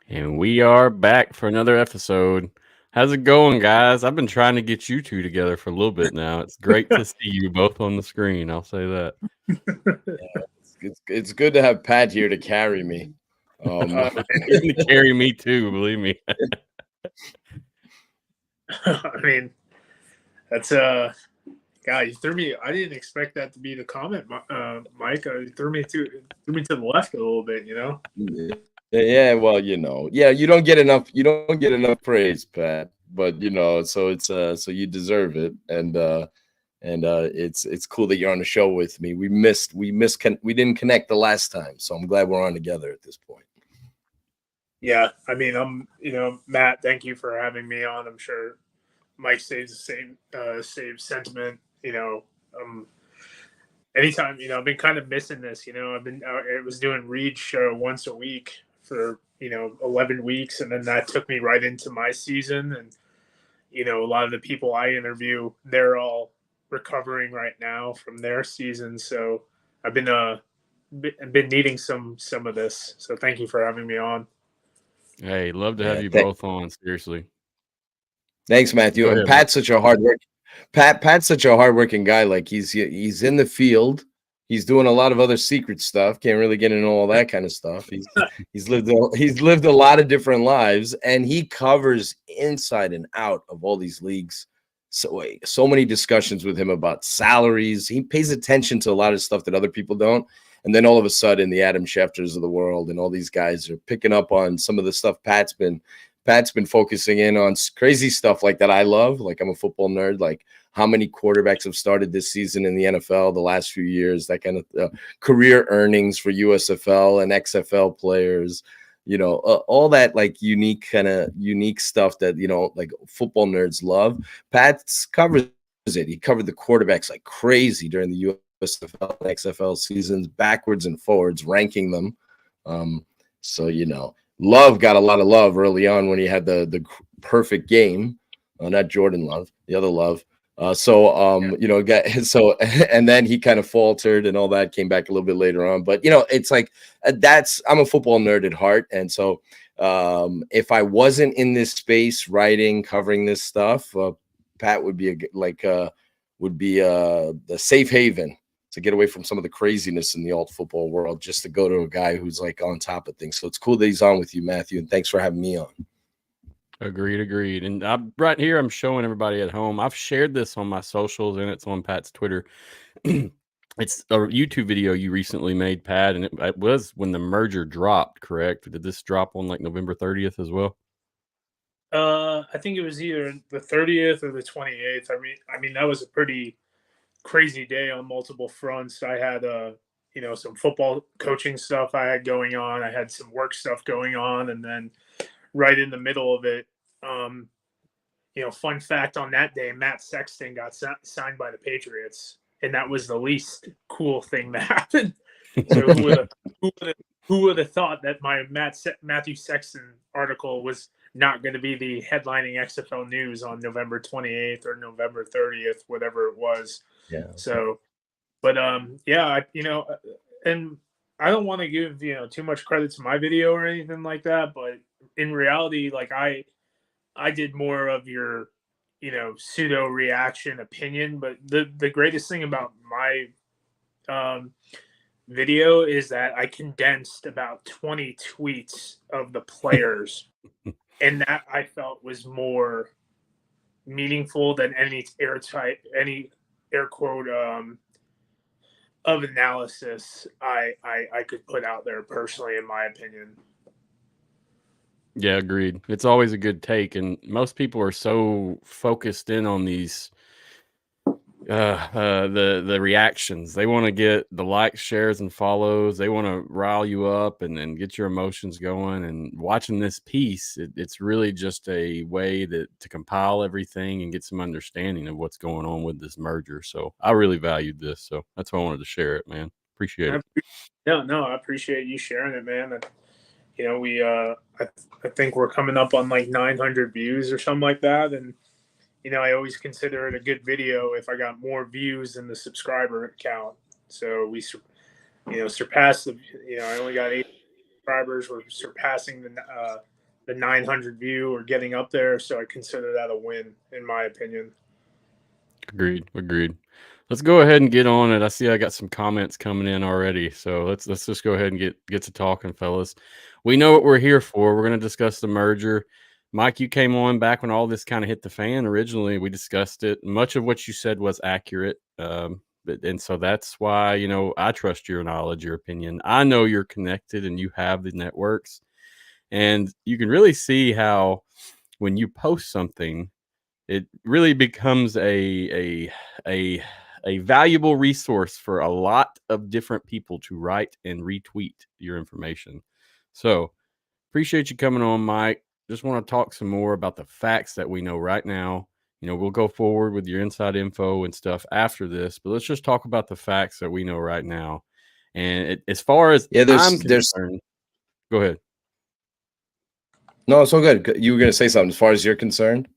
And we are back for another episode. How's it going, guys? I've been trying to get you two together for a little bit now. It's great to see you both on the screen. I'll say that. It's good to have Pat here to carry me. You can carry me too, believe me. I mean, that's God, you threw me. I didn't expect that to be the comment, Mike. You threw me to the left a little bit, you know. Yeah, well, you know, you don't get enough praise, Pat, but you know, so it's so you deserve it, and it's cool that you're on the show with me. We didn't connect the last time, so I'm glad we're on together at this point. Yeah, I mean, Matt, thank you for having me on. I'm sure Mike says the same sentiment. Anytime, I've been kind of missing this. I was doing Reed's show once a week for 11 weeks, and then that took me right into my season. And a lot of the people I interview, they're all recovering right now from their season. So I've been needing some of this. So thank you for having me on. Hey, love to have you both on. Seriously. Thanks, Matthew. And Pat's such a Pat's such a hardworking guy. Like he's in the field. He's doing a lot of other secret stuff. Can't really get into all that kind of stuff. He's lived a lot of different lives, and he covers inside and out of all these leagues. So many discussions with him about salaries. He pays attention to a lot of stuff that other people don't. And then all of a sudden, the Adam Schefters of the world and all these guys are picking up on some of the stuff Pat's been focusing in on, crazy stuff like that I love. Like, I'm a football nerd. Like, how many quarterbacks have started this season in the NFL the last few years, that kind of career earnings for USFL and XFL players, all that like unique stuff that, like football nerds love. Pat's covers it. He covered the quarterbacks like crazy during the USFL and XFL seasons, backwards and forwards, ranking them. Love got a lot of love early on when he had the perfect game. Not Jordan Love, the other Love. And then he kind of faltered and all that, came back a little bit later on. But, it's like I'm a football nerd at heart. And so if I wasn't in this space writing, covering this stuff, Pat would be the safe haven to get away from some of the craziness in the alt football world, just to go to a guy who's like on top of things. So it's cool that he's on with you, Matthew, and thanks for having me on. Agreed. And right here, I'm showing everybody at home. I've shared this on my socials, and it's on Pat's Twitter. It's a YouTube video you recently made, Pat, and it was when the merger dropped, correct? Did this drop on like November 30th as well? I think it was either the 30th or the 28th. I mean, that was a pretty crazy day on multiple fronts. I had some football coaching stuff I had going on. I had some work stuff going on, and then right in the middle of it, fun fact on that day, Matt Sexton got signed by the Patriots, and that was the least cool thing that happened. So who would have thought that my Matthew Sexton article was not going to be the headlining XFL news on November 28th or November 30th, whatever it was. Yeah. So, but and I don't want to give, too much credit to my video or anything like that, but in reality, like I did more of your, pseudo reaction opinion. But the greatest thing about my video is that I condensed about 20 tweets of the players, and that I felt was more meaningful than any air quote of analysis I could put out there personally, in my opinion. Yeah, agreed. It's always a good take, and most people are so focused in on these the reactions. They want to get the likes, shares, and follows. They want to rile you up and get your emotions going. And watching this piece, it's really just a way to compile everything and get some understanding of what's going on with this merger. So I really valued this. So that's why I wanted to share it, man. Appreciate it. No, I appreciate you sharing it, man. And, we I think we're coming up on like 900 views or something like that, and I always consider it a good video if I got more views than the subscriber count. So we, surpassed the. I only got 8 subscribers. We're surpassing the 900 view. Or getting up there, so I consider that a win, in my opinion. Agreed. Let's go ahead and get on it. I see I got some comments coming in already, so let's just go ahead and get to talking, fellas. We know what we're here for. We're going to discuss the merger. Mike, you came on back when all this kind of hit the fan. Originally, we discussed it. Much of what you said was accurate, and so that's why I trust your knowledge, your opinion. I know you're connected and you have the networks, and you can really see how when you post something, it really becomes a valuable resource for a lot of different people to write and retweet your information. So appreciate you coming on, Mike. Just want to talk some more about the facts that we know right now. We'll go forward with your inside info and stuff after this, but let's just talk about the facts that we know right now. And as far as I'm concerned, go ahead. No, it's all good. You were going to say something as far as you're concerned.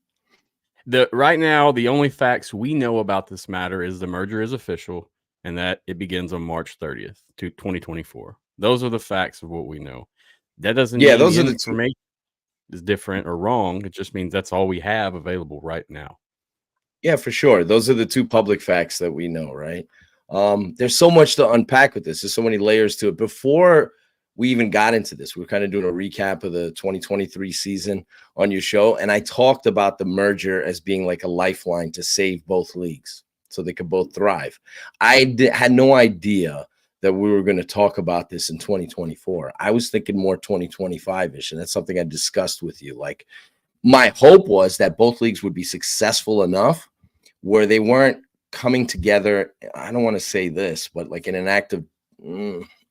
Right now, the only facts we know about this matter is the merger is official and that it begins on March 30th to 2024. Those are the facts of what we know. That doesn't mean those are the information is different or wrong. It just means that's all we have available right now. Yeah, for sure. Those are the two public facts that we know, right? There's so much to unpack with this. There's so many layers to it. Before we even got into this, we're kind of doing a recap of the 2023 season on your show. And I talked about the merger as being like a lifeline to save both leagues so they could both thrive. I had no idea that we were going to talk about this in 2024. I was thinking more 2025-ish, and that's something I discussed with you. Like, my hope was that both leagues would be successful enough where they weren't coming together. I don't want to say this, but like in an act of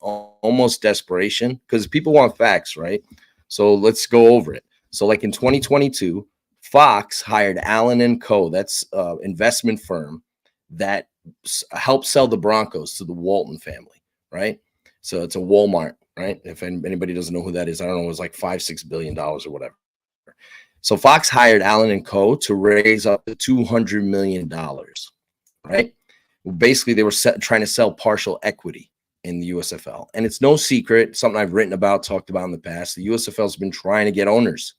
almost desperation, because people want facts, right? So let's go over it. So like in 2022, Fox hired Allen & Co. That's an investment firm that helped sell the Broncos to the Walton family, right? So it's a Walmart, right? If anybody doesn't know who that is, I don't know, it was like $5-6 billion or whatever. So Fox hired Allen & Co. to raise up to $200 million, right? Basically, they were trying to sell partial equity in the USFL. And it's no secret, something I've written about, talked about in the past. The USFL has been trying to get owners,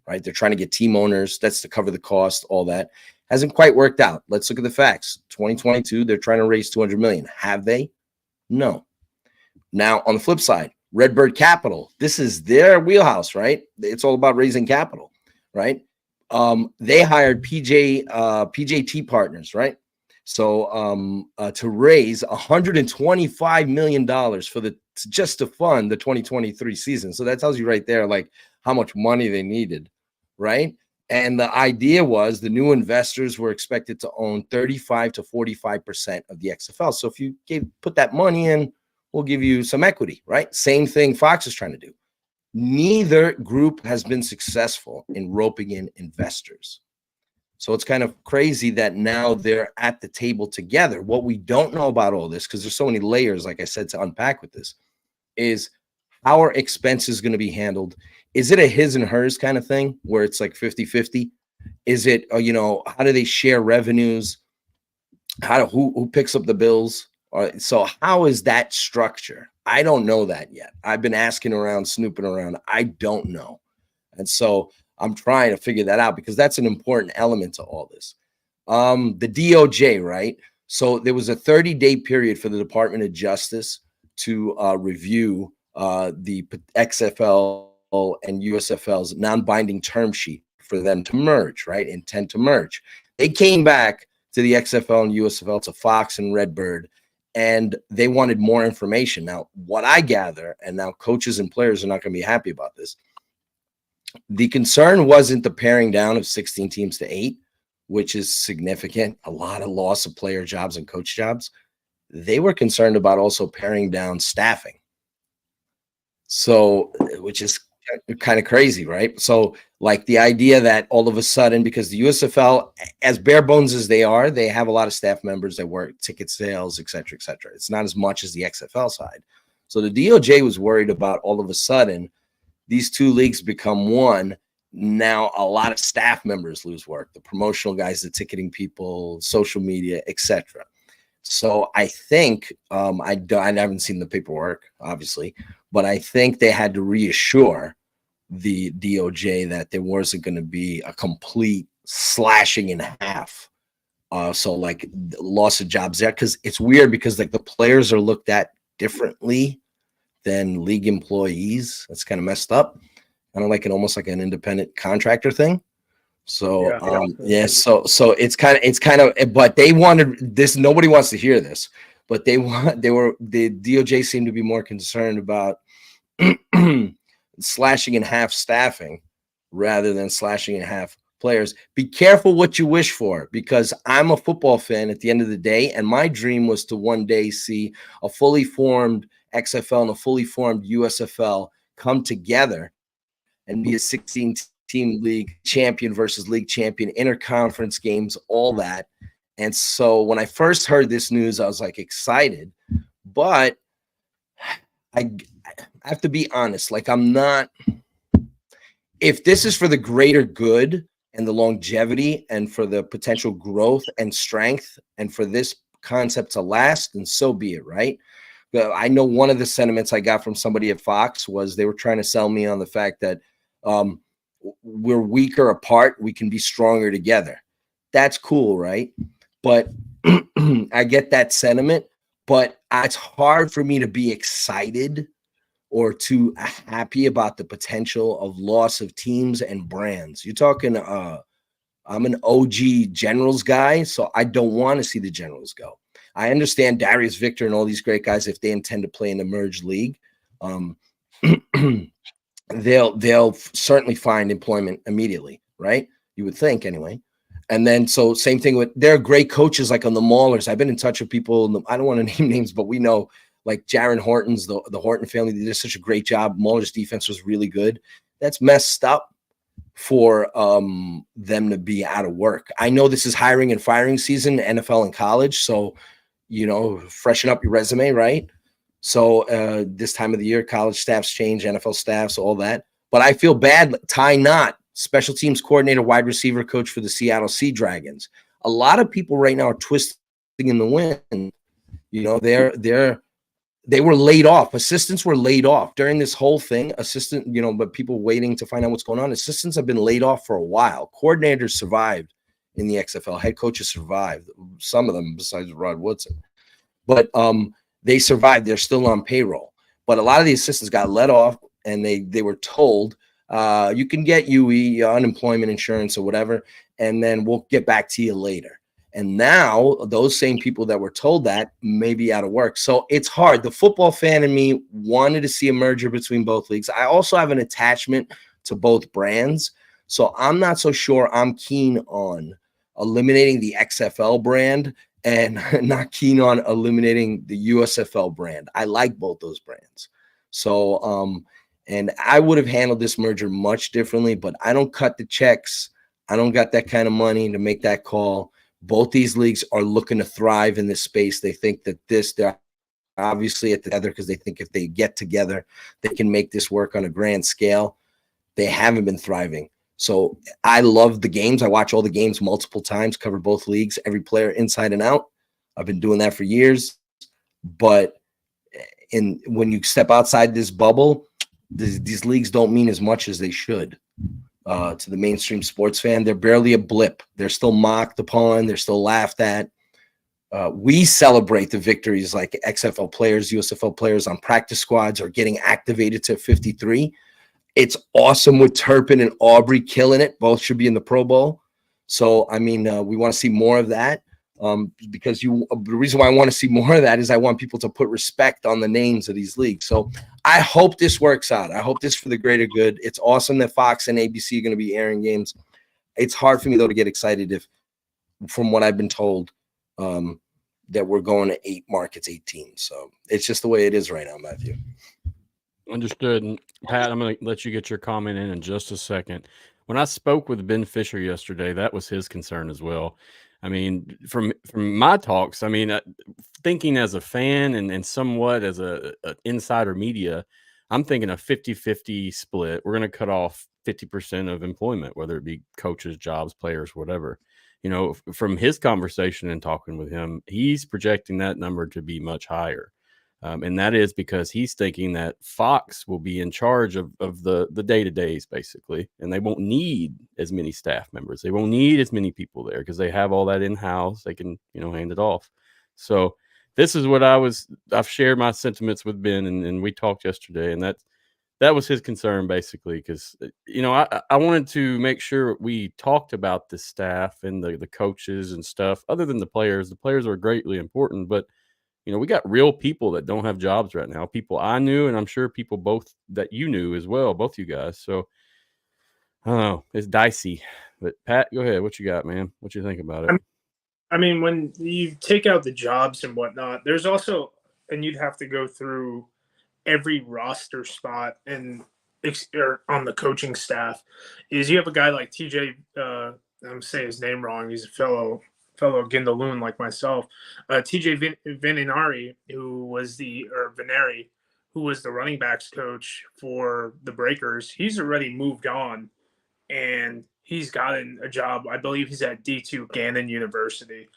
right? They're trying to get team owners. That's to cover the cost, all that. Hasn't quite worked out. Let's look at the facts. 2022, they're trying to raise $200 million. Have they? No. Now, on the flip side, Redbird Capital, this is their wheelhouse, right? It's all about raising capital, right? They hired PJT Partners, right? So to raise $125 million for just to fund the 2023 season. So that tells you right there, like how much money they needed, right? And the idea was the new investors were expected to own 35 to 45% of the XFL. So if you put that money in, we'll give you some equity, right? Same thing Fox is trying to do. Neither group has been successful in roping in investors. So it's kind of crazy that now they're at the table together. What we don't know about all this, because there's so many layers, like I said, to unpack with this, is how are expenses going to be handled? Is it a his and hers kind of thing where it's like 50-50? Is it, how do they share revenues? Who picks up the bills? So how is that structure? I don't know that yet. I've been asking around, snooping around. I don't know. And so I'm trying to figure that out because that's an important element to all this. The DOJ, right? So there was a 30-day period for the Department of Justice to review the XFL and USFL's non-binding term sheet for them to merge, right? Intent to merge. They came back to the XFL and USFL, to Fox and Redbird, and they wanted more information. Now, what I gather, and now coaches and players are not going to be happy about this, the concern wasn't the paring down of 16 teams to 8, which is significant, a lot of loss of player jobs and coach jobs. They were concerned about also paring down staffing. So, which is kind of crazy, right? So, like the idea that all of a sudden, because the USFL, as bare bones as they are, they have a lot of staff members that work ticket sales, et cetera, et cetera. It's not as much as the XFL side. So the DOJ was worried about all of a sudden these two leagues become one. Now a lot of staff members lose work, the promotional guys, the ticketing people, social media, etc. So I think I haven't seen the paperwork, obviously, but I think they had to reassure the DOJ that there wasn't going to be a complete slashing in half. So like loss of jobs there, because it's weird because like the players are looked at differently than league employees. That's kind of messed up. Kind of like almost like an independent contractor thing. So so it's kind of, but they wanted this. Nobody wants to hear this, but the DOJ seemed to be more concerned about slashing in half staffing rather than slashing in half players. Be careful what you wish for, because I'm a football fan at the end of the day, and my dream was to one day see a fully formed XFL and a fully formed USFL come together and be a 16-team league champion versus league champion, interconference games, all that. And so when I first heard this news, I was like excited, but I have to be honest. Like, I'm not, if this is for the greater good and the longevity and for the potential growth and strength and for this concept to last, then so be it, right? I know one of the sentiments I got from somebody at Fox was they were trying to sell me on the fact that we're weaker apart, we can be stronger together. That's cool, right? But I get that sentiment, but it's hard for me to be excited or too happy about the potential of loss of teams and brands. You're talking, I'm an OG Generals guy, so I don't want to see the Generals go. I understand Darius Victor and all these great guys, if they intend to play in the merged league, they'll certainly find employment immediately, right? You would think anyway. And then, so same thing with, there are great coaches like on the Maulers. I've been in touch with people, I don't want to name names, but we know like Jaron Horton's, the Horton family, they did such a great job. Maulers' defense was really good. That's messed up for them to be out of work. I know this is hiring and firing season, NFL and college. So, you know, freshen up your resume, right? So this time of the year, college staffs change, NFL staffs, all that. But I feel bad. Ty Knott, special teams coordinator, wide receiver coach for the Seattle Sea Dragons. A lot of people right now are twisting in the wind. You know, they were laid off. Assistants were laid off during this whole thing. But people waiting to find out what's going on. Assistants have been laid off for a while. Coordinators survived in the XFL. Head coaches survived. Some of them, besides Rod Woodson. But they survived. They're still on payroll. But a lot of the assistants got let off, and they were told, you can get UE, unemployment insurance or whatever, and then we'll get back to you later. And now those same people that were told that may be out of work. So it's hard. The football fan in me wanted to see a merger between both leagues. I also have an attachment to both brands. So I'm not so sure I'm keen on eliminating the XFL brand and not keen on eliminating the USFL brand. I like both those brands. So, and I would have handled this merger much differently, but I don't cut the checks. I don't got that kind of money to make that call. Both these leagues are looking to thrive in this space. They think that they're obviously together because they think if they get together, they can make this work on a grand scale. They haven't been thriving. So I love the games. I watch all the games multiple times, cover both leagues, every player inside and out. I've been doing that for years. But when you step outside this bubble, these leagues don't mean as much as they should to the mainstream sports fan. They're barely a blip. They're still mocked upon. They're still laughed at. We celebrate the victories like XFL players, USFL players on practice squads or getting activated to 53. It's awesome with Turpin and Aubrey killing it. Both should be in the Pro Bowl. So, I mean, we want to see more of that because the reason why I want to see more of that is I want people to put respect on the names of these leagues. So I hope this works out. I hope this for the greater good. It's awesome that Fox and ABC are going to be airing games. It's hard for me, though, to get excited if, from what I've been told, that we're going to 8 markets, 8 teams. So it's just the way it is right now, Matthew. Understood. And Pat, I'm going to let you get your comment in just a second. When I spoke with Ben Fisher yesterday, that was his concern as well. I mean, from my talks, I mean, thinking as a fan and somewhat as a insider media, I'm thinking a 50-50 split. We're going to cut off 50% of employment, whether it be coaches, jobs, players, whatever. You know, from his conversation and talking with him, he's projecting that number to be much higher. And that is because he's thinking that Fox will be in charge of the day-to-days, basically, and they won't need as many staff members. They won't need as many people there because they have all that in-house. They can, hand it off. So this is what I've shared my sentiments with Ben, and we talked yesterday, and that was his concern, basically, because, I wanted to make sure we talked about the staff and the coaches and stuff. Other than the players are greatly important, but we got real people that don't have jobs right now. People I knew, and I'm sure people both that you knew as well, both you guys. So I don't know, it's dicey. But Pat, go ahead. What you got, man? What you think about it? I mean, when you take out the jobs and whatnot, there's also, and you'd have to go through every roster spot and on the coaching staff, is you have a guy like TJ. I'm saying his name wrong. He's a fellow Gindaloon like myself. TJ Vinari, who was Vinari, who was the running backs coach for the Breakers. He's already moved on, and he's gotten a job. I believe he's at D2 Gannon University.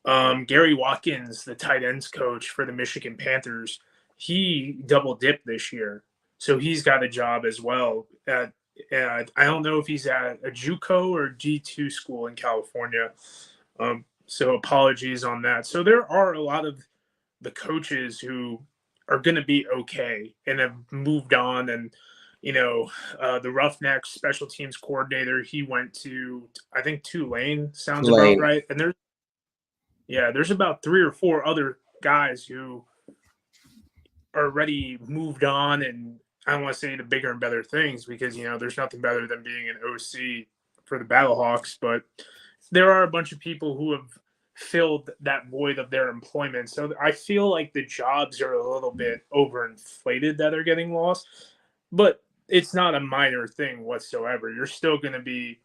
Gary Watkins, the tight ends coach for the Michigan Panthers, he double dipped this year, so he's got a job as well. I don't know if he's at a JUCO or G2 school in California. So apologies on that. So there are a lot of the coaches who are going to be okay and have moved on. And, the Roughnecks special teams coordinator, he went to, I think, Tulane sounds about right. And there's about 3 or 4 other guys who are already moved on. And I don't want to say the bigger and better things because, there's nothing better than being an OC for the Battlehawks, but there are a bunch of people who have filled that void of their employment. So I feel like the jobs are a little bit overinflated that are getting lost, but it's not a minor thing whatsoever. You're still going to be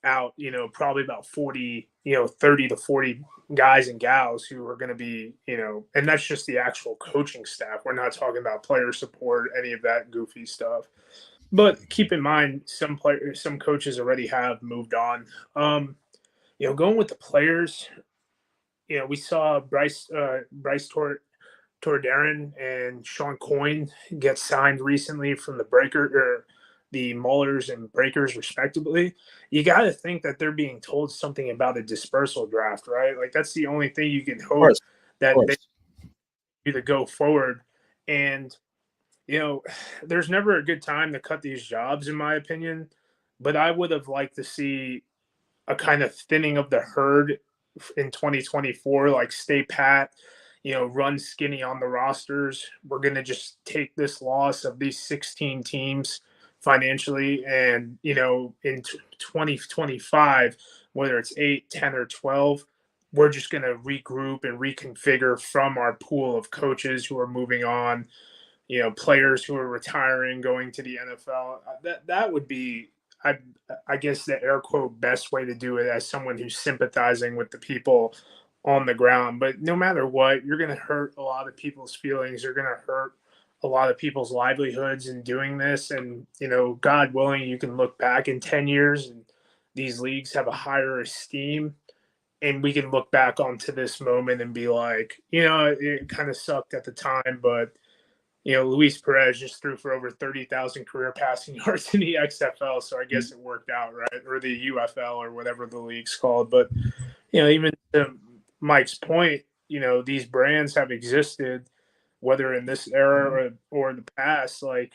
out, probably about 40, 30 to 40 guys and gals who are going to be, and that's just the actual coaching staff. We're not talking about player support, any of that goofy stuff. But keep in mind, some coaches already have moved on. Going with the players, we saw Bryce Tordarin and Sean Coyne get signed recently from the Maulers and Breakers, respectively. You got to think that they're being told something about a dispersal draft, right? Like that's the only thing you can hope that they do to go forward. And there's never a good time to cut these jobs, in my opinion. But I would have liked to see a kind of thinning of the herd in 2024, like stay pat, run skinny on the rosters. We're going to just take this loss of these 16 teams financially. And, in 2025, whether it's 8, 10, or 12, we're just going to regroup and reconfigure from our pool of coaches who are moving on, players who are retiring, going to the NFL. That would be, I guess, the air quote best way to do it as someone who's sympathizing with the people on the ground. But no matter what, you're going to hurt a lot of people's feelings. You're going to hurt a lot of people's livelihoods in doing this. And, God willing, you can look back in 10 years and these leagues have a higher esteem and we can look back onto this moment and be like, it kind of sucked at the time, but Luis Perez just threw for over 30,000 career passing yards in the XFL, so I guess it worked out, right? Or the UFL or whatever the league's called. But even to Mike's point, these brands have existed, whether in this era or in the past. Like,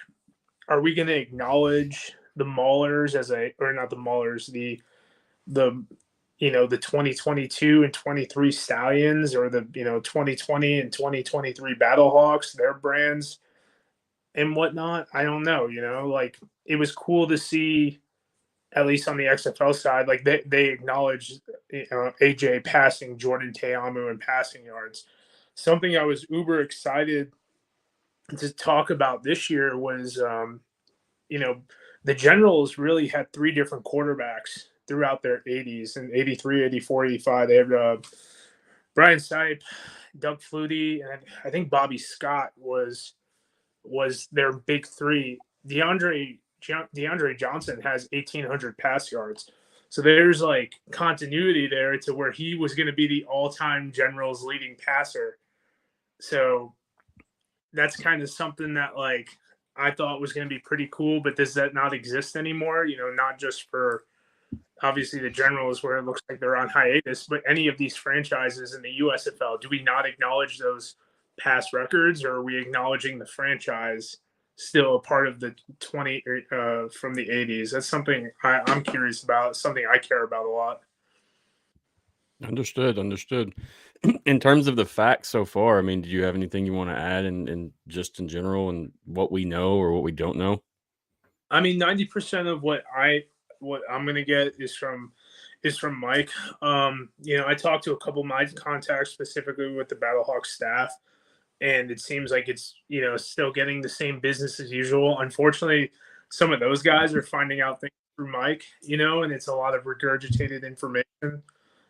are we going to acknowledge the Maulers or not the Maulers, the 2022 and 23 Stallions, or the 2020 and 2023 Battlehawks, their brands and whatnot? I don't know. Like, it was cool to see, at least on the XFL side, like they acknowledged AJ passing Jordan Teamu and passing yards. Something I was uber excited to talk about this year was the Generals really had 3 different quarterbacks throughout their 80s, and 83, 84, 85. They had Brian Sipe, Doug Flutie, and I think Bobby Scott was their big 3. DeAndre Johnson has 1,800 pass yards. So there's like continuity there to where he was going to be the all-time Generals leading passer. So that's kind of something that, like, I thought was going to be pretty cool, but does that not exist anymore? Not just for obviously the Generals, where it looks like they're on hiatus, but any of these franchises in the USFL, do we not acknowledge those past records, or are we acknowledging the franchise still a part of the 20 from the 80s? That's something I'm curious about, something I care about a lot. Understood. In terms of the facts so far, I mean, do you have anything you want to add and just in general and what we know or what we don't know? I mean, 90% of what I'm going to get is from Mike. I talked to a couple of my contacts specifically with the Battlehawks staff, and it seems like it's, still getting the same business as usual. Unfortunately, some of those guys are finding out things through Mike, and it's a lot of regurgitated information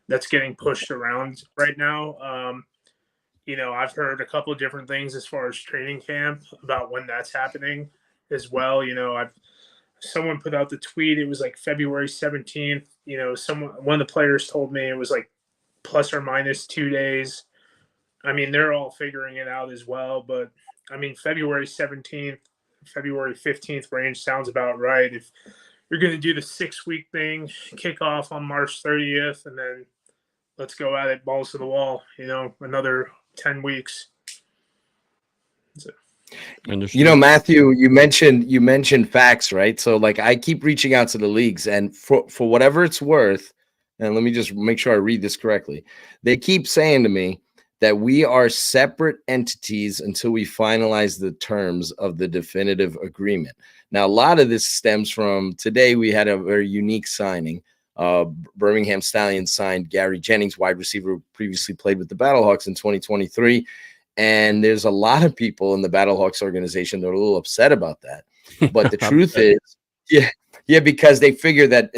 that's getting pushed around right now. I've heard a couple of different things as far as training camp about when that's happening as well. Someone put out the tweet. It was like February 17th. One of the players told me it was like plus or minus 2 days. I mean, they're all figuring it out as well. But I mean, February 17th, February 15th range sounds about right. If you're going to do the 6-week thing, kick off on March 30th, and then let's go at it, balls to the wall, another 10 weeks. So. Matthew, you mentioned facts, right? So like, I keep reaching out to the leagues, and for whatever it's worth, and let me just make sure I read this correctly. They keep saying to me that we are separate entities until we finalize the terms of the definitive agreement. Now, a lot of this stems from today. We had a very unique signing. Birmingham Stallions signed Gary Jennings, wide receiver who previously played with the Battlehawks in 2023. And there's a lot of people in the Battlehawks organization that are a little upset about that. But the truth is, because they figure that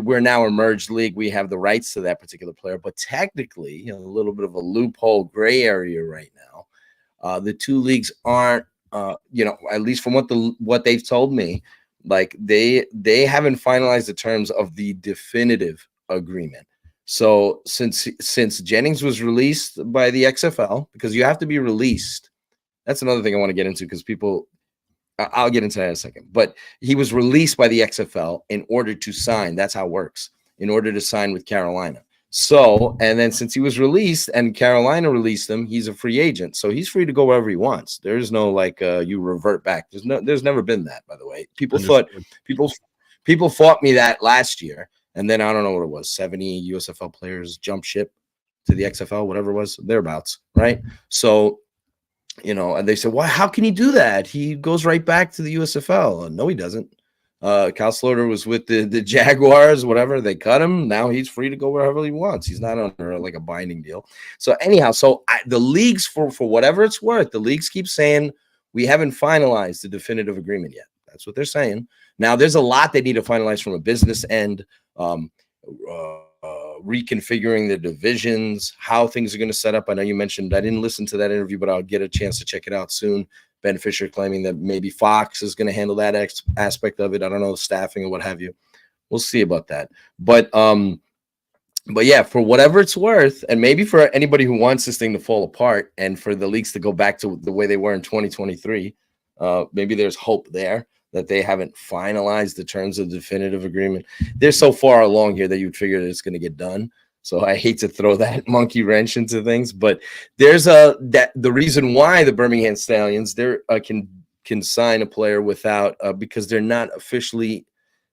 we're now a merged league. We have the rights to that particular player. But technically, a little bit of a loophole, gray area right now. The two leagues aren't, at least from what they've told me, like they haven't finalized the terms of the definitive agreement. So since Jennings was released by the XFL, because you have to be released. That's another thing I want to get into, because I'll get into that in a second. But he was released by the XFL in order to sign. That's how it works. In order to sign with Carolina. So, and then since he was released and Carolina released him, he's a free agent. So he's free to go wherever he wants. There's no like you revert back. There's never been that, by the way. People fought me that last year. And then I don't know what it was, 70 USFL players jump ship to the XFL, whatever it was, thereabouts, right? So, and they said, well, how can he do that? He goes right back to the USFL. No, he doesn't. Cal Sloter was with the Jaguars, whatever. They cut him. Now he's free to go wherever he wants. He's not under like a binding deal. So anyhow, the leagues, for whatever it's worth, the leagues keep saying we haven't finalized the definitive agreement yet. That's what they're saying. Now, there's a lot they need to finalize from a business end, reconfiguring the divisions, how things are going to set up. I know you mentioned, I didn't listen to that interview, but I'll get a chance to check it out soon. Ben Fisher claiming that maybe Fox is going to handle that aspect of it. I don't know, staffing or what have you. We'll see about that. But But yeah, for whatever it's worth, and maybe for anybody who wants this thing to fall apart and for the leagues to go back to the way they were in 2023, maybe there's hope there that they haven't finalized the terms of the definitive agreement. They're so far along here that you'd figure that it's going to get done. So I hate to throw that monkey wrench into things, but there's the reason why the Birmingham Stallions can sign a player without because they're not officially,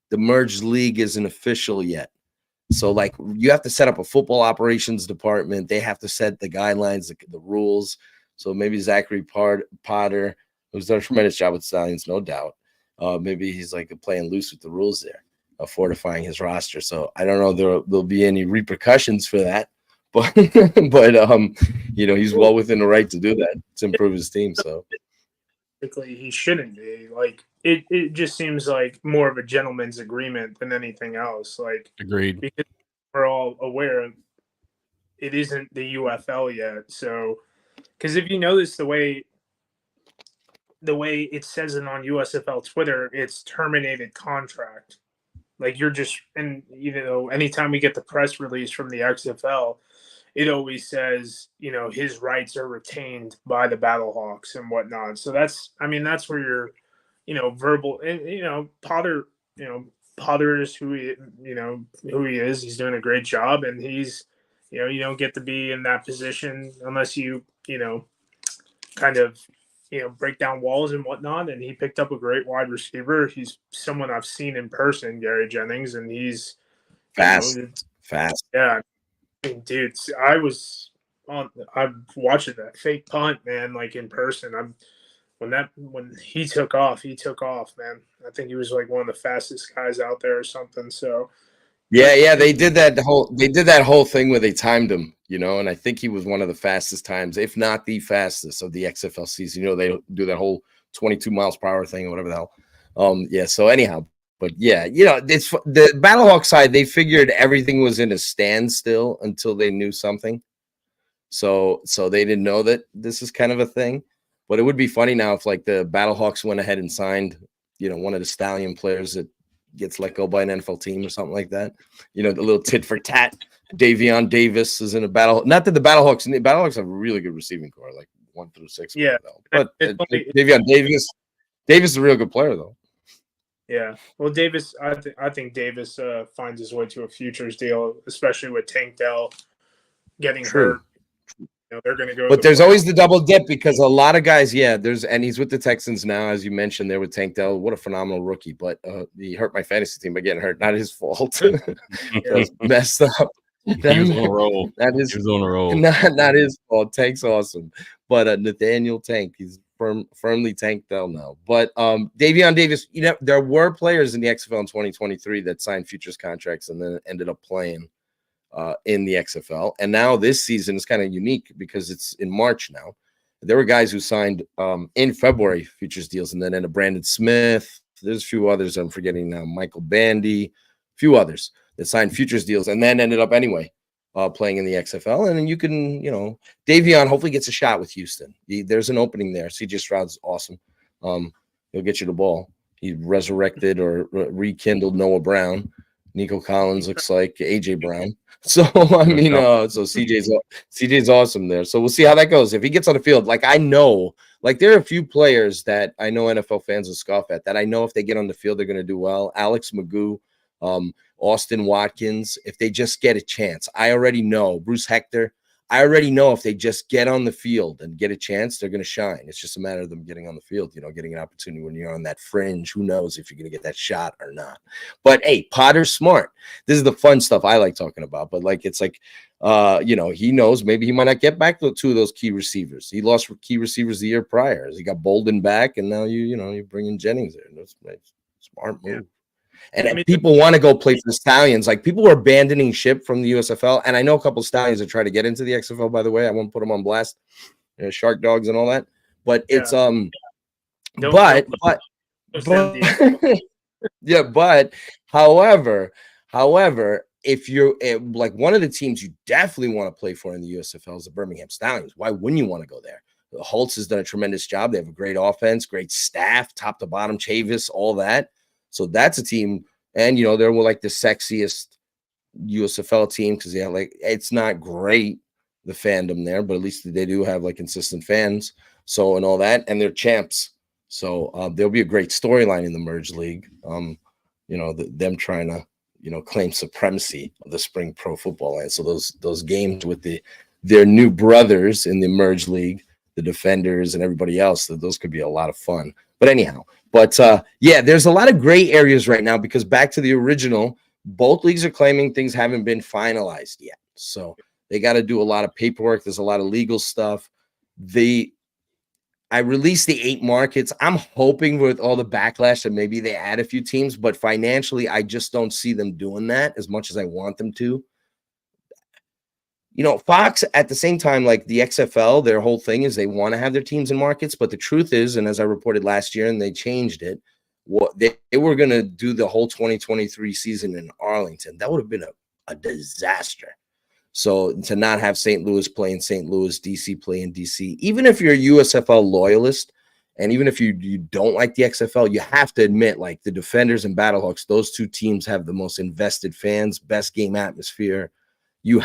the merged league isn't official yet. So, like, you have to set up a football operations department. They have to set the guidelines, the rules. So maybe Zachary Potter, who's done a tremendous job with Stallions, no doubt. Maybe he's like playing loose with the rules there, fortifying his roster. So I don't know there'll be any repercussions for that, but he's well within the right to do that to improve his team. So he shouldn't be. Like it just seems like more of a gentleman's agreement than anything else. Like, agreed. Because we're all aware it isn't the UFL yet. So, because if you notice the way it says it on USFL Twitter, it's terminated contract. Like you're just, and anytime we get the press release from the XFL, it always says, his rights are retained by the Battlehawks and whatnot. So that's where your, verbal, and, Potter is who he is. He's doing a great job, and he's, you don't get to be in that position unless you, kind of, break down walls and whatnot. And he picked up a great wide receiver. He's someone I've seen in person, Gary Jennings, and he's fast. Yeah. Dude, I'm watching that fake punt, man, like in person. When he took off, man. I think he was like one of the fastest guys out there or something. So yeah, they did that whole thing where they timed him, and I think he was one of the fastest times, if not the fastest of the XFL season. They do that whole 22 miles per hour thing or whatever the hell. Yeah, so anyhow. But yeah, it's the Battlehawk side. They figured everything was in a standstill until they knew something. So they didn't know that this is kind of a thing. But it would be funny now if like the Battlehawks went ahead and signed, one of the Stallion players that gets let go by an NFL team or something like that. The little tit for tat. Davion Davis is in a battle. Not that the Battlehawks have a really good receiving core, like 1 through 6. Yeah, but Davion Davis is a real good player though. Yeah, well, Davis, I think Davis finds his way to a futures deal, especially with Tank Dell getting hurt. They're going to go. But there's always the double dip because a lot of guys, and he's with the Texans now, as you mentioned there with Tank Dell. What a phenomenal rookie! But he hurt my fantasy team by getting hurt. Not his fault. That's messed up. He was on a roll. He was on a roll. Not his fault. Tank's awesome, but Nathaniel Tank, he's firmly Tank Dell now. But Davion Davis, there were players in the XFL in 2023 that signed futures contracts and then ended up playing in the XFL. And now this season is kind of unique because it's in March now. There were guys who signed in February futures deals and then ended up Brandon Smith. There's a few others I'm forgetting now. Michael Bandy, a few others that signed futures deals and then ended up anyway playing in the XFL. And then you can, Davion hopefully gets a shot with Houston. There's an opening there. CJ Stroud's awesome. He'll get you the ball. He resurrected or rekindled Noah Brown. Nico Collins looks like AJ Brown. So so CJ's awesome there. So we'll see how that goes. If he gets on the field, I know, there are a few players that I know NFL fans will scoff at that I know if they get on the field, they're going to do well. Alex Magoo, Austin Watkins, if they just get a chance. I already know. Bruce Hector, I already know if they just get on the field and get a chance, they're going to shine. It's just a matter of them getting on the field, getting an opportunity when you're on that fringe. Who knows if you're going to get that shot or not. But, hey, Potter's smart. This is the fun stuff I like talking about. But, he knows maybe he might not get back to 2 of those key receivers. He lost key receivers the year prior. He got Bolden back, and now you bring in Jennings there. That's a smart move. Yeah. And people want to go play for the Stallions. People are abandoning ship from the USFL. And I know a couple of Stallions that try to get into the XFL, by the way. I won't put them on blast. Shark dogs and all that. But it's however, if you're one of the teams you definitely want to play for in the USFL is the Birmingham Stallions. Why wouldn't you want to go there? Holtz has done a tremendous job. They have a great offense, great staff, top to bottom, Chavis, all that. So that's a team, and they're the sexiest USFL team because like it's not great, the fandom there, but at least they do have like consistent fans. So and all that, and they're champs. So there'll be a great storyline in the merge league. Them trying to claim supremacy of the spring pro football land. So those games with their new brothers in the merge league, the defenders and everybody else, those could be a lot of fun. But anyhow, there's a lot of gray areas right now because back to the original, both leagues are claiming things haven't been finalized yet. So they got to do a lot of paperwork. There's a lot of legal stuff. I released the 8 markets. I'm hoping with all the backlash that maybe they add a few teams, but financially, I just don't see them doing that as much as I want them to. Fox at the same time, like the XFL, their whole thing is they want to have their teams in markets. But the truth is, and as I reported last year, and they changed it, they were going to do the whole 2023 season in Arlington. That would have been a disaster. So to not have St. Louis play in St. Louis, DC play in DC, even if you're a USFL loyalist, and even if you don't like the XFL, you have to admit, like the Defenders and Battlehawks, those two teams have the most invested fans, best game atmosphere. You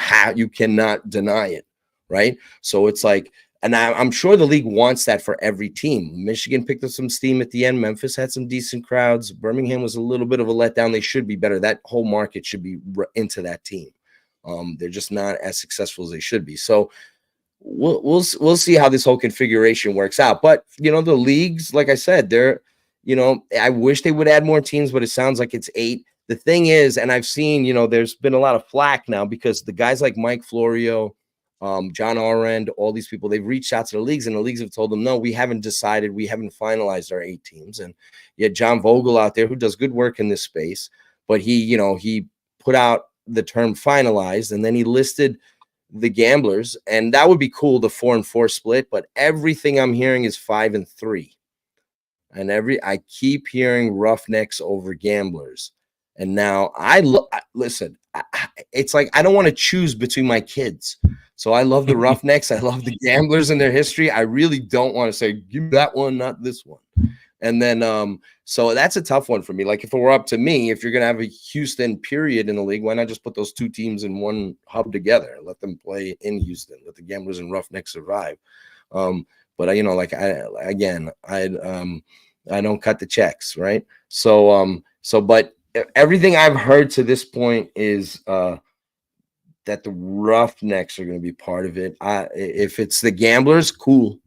cannot deny it, right? So it's like, and I'm sure the league wants that for every team. Michigan picked up some steam at the end. Memphis had some decent crowds. Birmingham was a little bit of a letdown. They should be better. That whole market should be into that team. They're just not as successful as they should be. So we'll see how this whole configuration works out. But the leagues, like I said, I wish they would add more teams, but it sounds like it's 8. The thing is, and I've seen, there's been a lot of flack now because the guys like Mike Florio, John Arend, all these people, they've reached out to the leagues, and the leagues have told them, no, we haven't decided, we haven't finalized our 8 teams. And yet John Vogel out there, who does good work in this space, but he put out the term finalized, and then he listed the gamblers, and that would be cool, the 4-4 split, but everything I'm hearing is 5-3. And I keep hearing Roughnecks over gamblers. And now listen, it's like I don't want to choose between my kids. So I love the Roughnecks. I love the gamblers and their history. I really don't want to say, give me that one, not this one. And then, so that's a tough one for me. Like if it were up to me, if you're going to have a Houston period in the league, why not just put those 2 teams in one hub together? Let them play in Houston. Let the Gamblers and Roughnecks survive. But I don't cut the checks, right? But everything I've heard to this point is that the Roughnecks are going to be part of it. If it's the Gamblers, cool.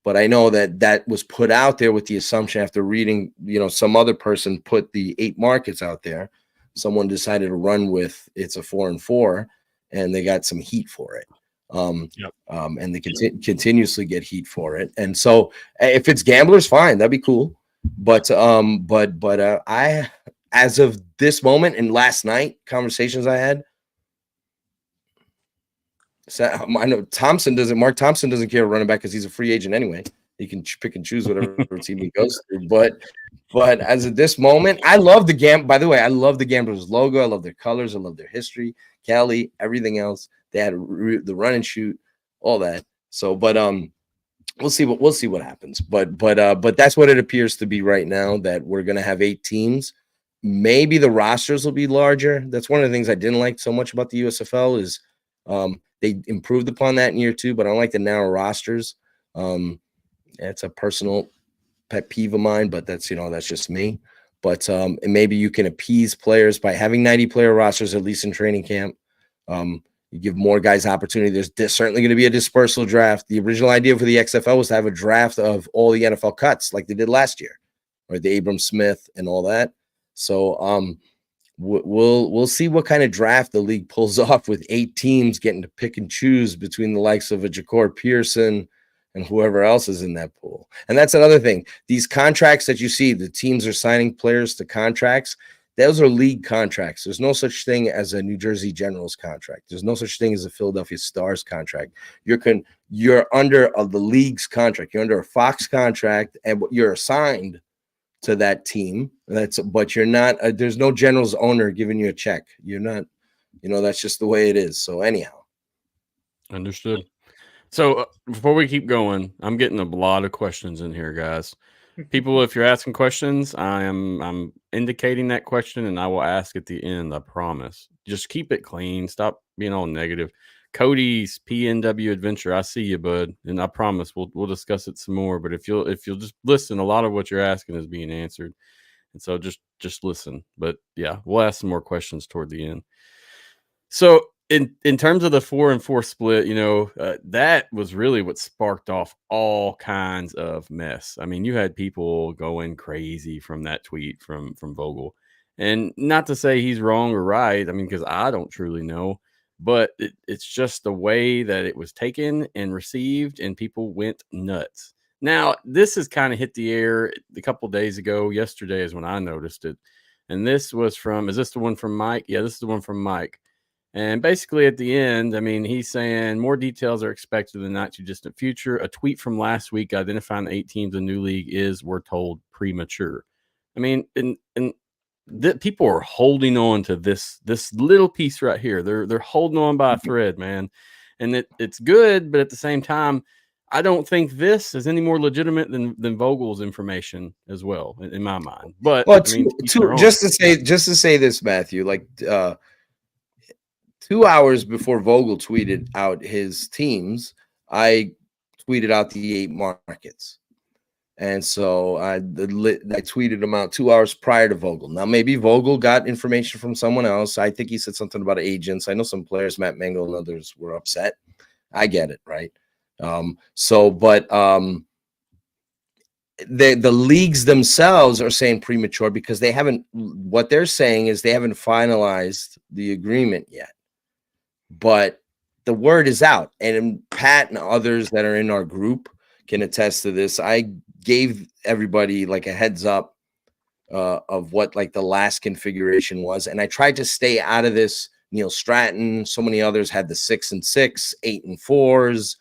But I know that was put out there with the assumption after reading, some other person put the 8 markets out there. Someone decided to run with it's a 4-4, and they got some heat for it. And they continuously get heat for it. And so if it's Gamblers, fine, that'd be cool. But I, as of this moment and last night conversations I had, so I know Mark Thompson doesn't care running back because he's a free agent anyway. He can pick and choose whatever team he goes through. But as of this moment, I love the by the way, I love the Gamblers logo. I love their colors. I love their history. Kelly, everything else. They had the run and shoot, all that. So, but we'll see what happens. But that's what it appears to be right now, that we're gonna have 8 teams. Maybe the rosters will be larger. That's one of the things I didn't like so much about the USFL is they improved upon that in year 2, but I don't like the narrow rosters. It's a personal pet peeve of mine, but that's just me. But and maybe you can appease players by having 90-player rosters, at least in training camp. You give more guys opportunity. There's certainly going to be a dispersal draft. The original idea for the XFL was to have a draft of all the NFL cuts like they did last year, or the Abram Smith and all that. So we'll see what kind of draft the league pulls off with 8 teams getting to pick and choose between the likes of a Ja'Cory Pearson and whoever else is in that pool. And that's another thing. These contracts that you see, the teams are signing players to contracts. Those are league contracts. There's no such thing as a New Jersey Generals contract. There's no such thing as a Philadelphia Stars contract. You're under the league's contract. You're under a Fox contract, and you're assigned to that team. But you're not. There's no Generals owner giving you a check. You're not. That's just the way it is. So anyhow, understood. So before we keep going, I'm getting a lot of questions in here, guys. People, if you're asking questions, I'm indicating that question, and I will ask at the end. I promise. Just keep it clean. Stop being all negative. Cody's PNW Adventure. I see you, bud, and I promise we'll discuss it some more. But if you'll just listen, a lot of what you're asking is being answered, and so just listen. But yeah, we'll ask some more questions toward the end. So in terms of the 4-4 split, that was really what sparked off all kinds of mess. I mean, you had people going crazy from that tweet from Vogel, and not to say he's wrong or right. I mean, because I don't truly know, but it's just the way that it was taken and received, and people went nuts. Now, this has kind of hit the air a couple days ago. Yesterday is when I noticed it, and this was from. Is this the one from Mike? Yeah, this is the one from Mike. And basically at the end, I mean, he's saying more details are expected in the not too distant future. A tweet from last week identifying the 8 teams in the new league is, we're told, premature. I mean, and people are holding on to this little piece right here. They're holding on by a thread, man. And it's good, but at the same time, I don't think this is any more legitimate than Vogel's information as well, in my mind. But well, I mean, just to say this, Matthew, like 2 hours before Vogel tweeted out his teams, I tweeted out the 8 markets. And so I tweeted them out 2 hours prior to Vogel. Now, maybe Vogel got information from someone else. I think he said something about agents. I know some players, Matt Mangle and others, were upset. I get it, right? The leagues themselves are saying premature because they haven't. What they're saying is they haven't finalized the agreement yet. But the word is out, and Pat and others that are in our group can attest to this. I gave everybody like a heads up of what like the last configuration was, and I tried to stay out of this. Neil Stratton, so many others had the 6-6, 8-4s.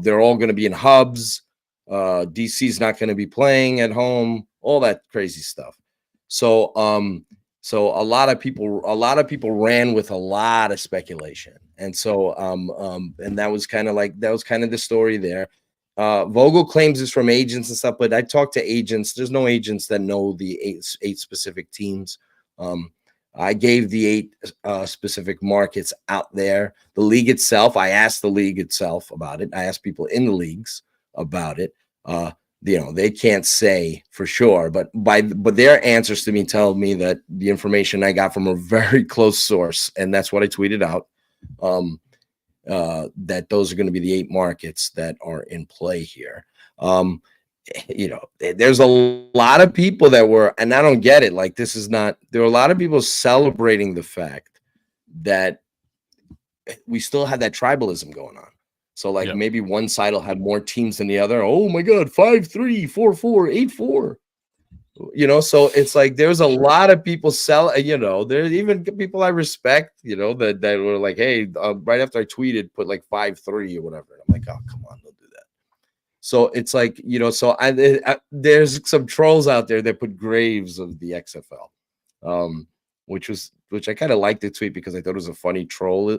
They're all going to be in hubs. DC's not going to be playing at home. All that crazy stuff. So a lot of people ran with a lot of speculation, and so and that was kind of the story there. Vogel claims it's from agents and stuff, but I talked to agents. There's no agents that know the eight specific teams. I gave the 8 specific markets out there. The league itself, I asked the league itself about it. I asked people in the leagues about it. They can't say for sure, but their answers to me tell me that the information I got from a very close source, and that's what I tweeted out, that those are going to be the 8 markets that are in play here. There's a lot of people that were, and I don't get it. Like, there were a lot of people celebrating the fact that we still had that tribalism going on. So maybe one side will have more teams than the other. Oh my God, 5-3, 4-4, 8-4. So it's like there's a lot of people there's even people I respect, that were like, hey, right after I tweeted, put like 5-3 or whatever. And I'm like, oh, come on, don't do that. So it's like, there's some trolls out there that put graves of the XFL, which I kind of liked the tweet because I thought it was a funny troll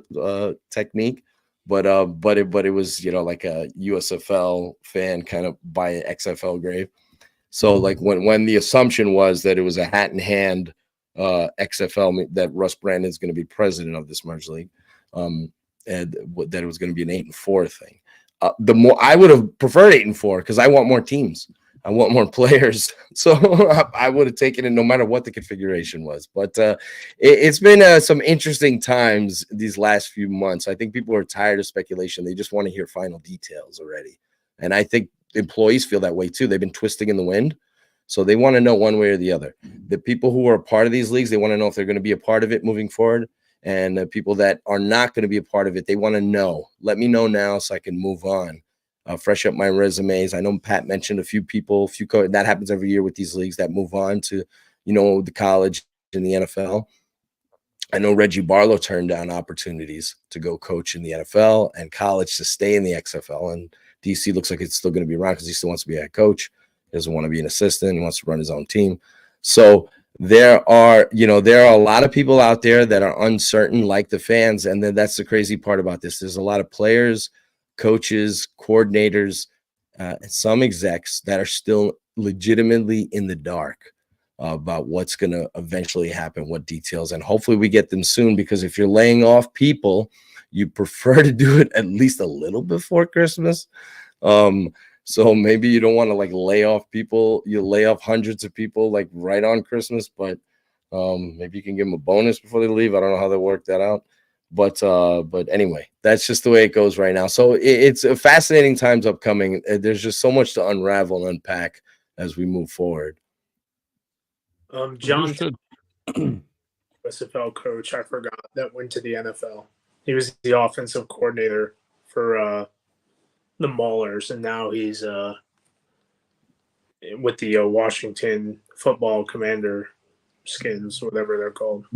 technique. But it was, like a USFL fan kind of by an XFL grave. So like when the assumption was that it was a hat in hand XFL, that Russ Brandon is going to be president of this merge league, and that it was going to be an 8-4 thing. The more I would have preferred 8-4 because I want more teams. I want more players. So I would have taken it no matter what the configuration was. But it's been some interesting times these last few months. I think people are tired of speculation. They just want to hear final details already. And I think employees feel that way too. They've been twisting in the wind. So they want to know one way or the other. The people who are a part of these leagues, they want to know if they're going to be a part of it moving forward. And the people that are not going to be a part of it, they want to know. Let me know now so I can move on. Fresh up my resumes. I know Pat mentioned a few people, that happens every year with these leagues that move on to, the college and the NFL. I know Reggie Barlow turned down opportunities to go coach in the NFL and college to stay in the XFL. And DC looks like it's still going to be around because he still wants to be a head coach. He doesn't want to be an assistant. He wants to run his own team. So there are a lot of people out there that are uncertain, like the fans. And then that's the crazy part about this. There's a lot of players, coaches, coordinators, some execs that are still legitimately in the dark about what's going to eventually happen, what details, and hopefully we get them soon, because if you're laying off people, you prefer to do it at least a little before Christmas. So maybe you don't want to like lay off people. You lay off hundreds of people like right on Christmas, but maybe you can give them a bonus before they leave. I don't know how they work that out. But anyway, that's just the way it goes right now. So it's a fascinating times upcoming. There's just so much to unravel and unpack as we move forward. John, USFL coach, I forgot, that went to the NFL. He was the offensive coordinator for the Maulers, and now he's with the Washington Football Commander Skins, whatever they're called.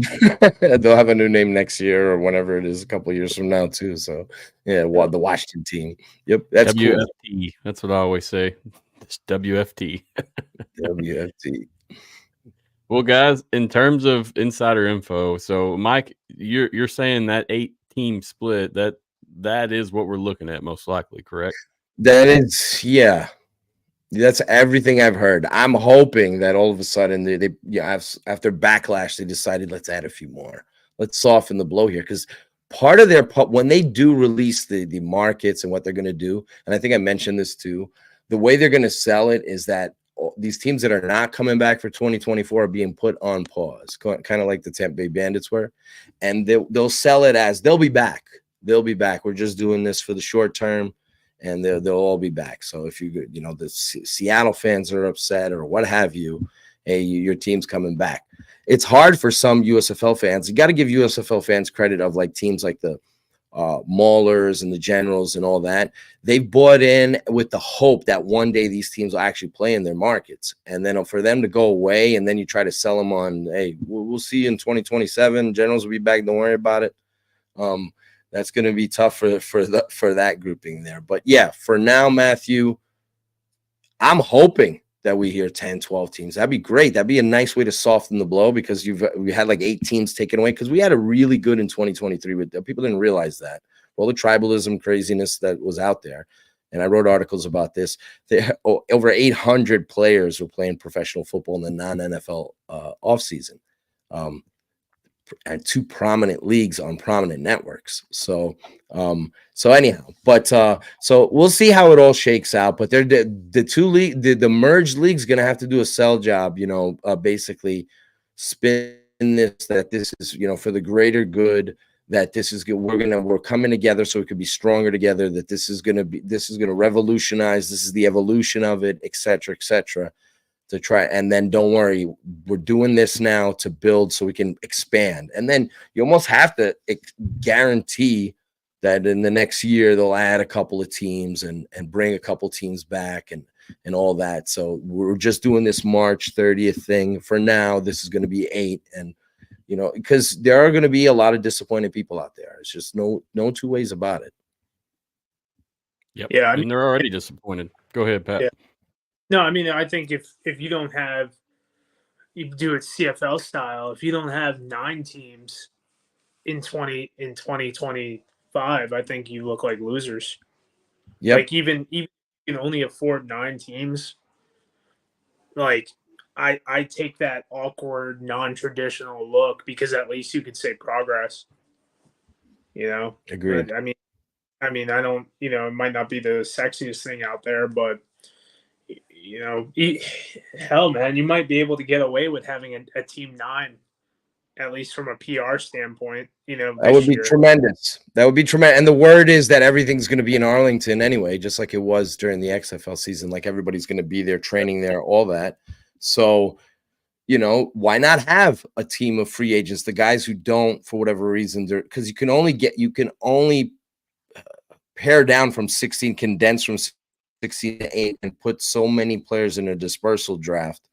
They'll have a new name next year or whenever it is, a couple of years from now too. So yeah, the Washington team. Yep, that's WFT. Cool. That's what I always say. It's WFT. WFT. Well, guys, in terms of insider info, so Mike, you're saying that 8-team split, that is what we're looking at most likely, correct? That is, yeah. That's everything I've heard. I'm hoping that all of a sudden they after backlash, they decided, let's add a few more. Let's soften the blow here, because part of their when they do release the markets and what they're going to do, and I think I mentioned this too, the way they're going to sell it is that these teams that are not coming back for 2024 are being put on pause, kind of like the Tampa Bay Bandits were, and they'll sell it as they'll be back. They'll be back. We're just doing this for the short term, and they'll all be back. So if the Seattle fans are upset or what have you, hey, your team's coming back. It's hard for some USFL fans. You got to give USFL fans credit of like teams like the Maulers and the Generals and all that. They've bought in with the hope that one day these teams will actually play in their markets, and then for them to go away and then you try to sell them on, hey, we'll see you in 2027. Generals will be back. Don't worry about it. That's going to be tough for that grouping there. But yeah, for now, Matthew, I'm hoping that we hear 10, 12 teams. That'd be great. That'd be a nice way to soften the blow, because we had like 8 teams taken away, because we had a really good in 2023. But people didn't realize that. All the tribalism craziness that was out there. And I wrote articles about this. Over 800 players were playing professional football in the non-NFL offseason. And 2 prominent leagues on prominent networks. So anyhow, but so we'll see how it all shakes out. But they're the merged league's gonna have to do a sell job, basically spin this, that this is, for the greater good, that this is good. We're coming together so we could be stronger together, that this is gonna revolutionize, this is the evolution of it, etc., etc. To try, and then don't worry, we're doing this now to build so we can expand. And then you almost have to guarantee that in the next year they'll add a couple of teams and bring a couple teams back and all that. So we're just doing this March 30th thing for now. This is going to be 8, and because there are going to be a lot of disappointed people out there. It's just no 2 ways about it. Yep. Yeah, and they're already disappointed. Go ahead, Pat. Yeah. No, I mean, I think if you don't have, you do it CFL style, if you don't have 9 teams in 2025, I think you look like losers. Yeah. Like even you can only afford 9 teams. Like I take that awkward, non-traditional look, because at least you could say progress. Agreed. But, I mean, I don't, it might not be the sexiest thing out there, but hell, man, you might be able to get away with having a team 9, at least from a PR standpoint. That would be tremendous. That would be tremendous. And the word is that everything's going to be in Arlington anyway, just like it was during the XFL season. Like everybody's going to be there, training there, all that. So, why not have a team of free agents, the guys who don't, for whatever reason, because you can only pare down from 16, condense from 16 to 8, and put so many players in a dispersal draft.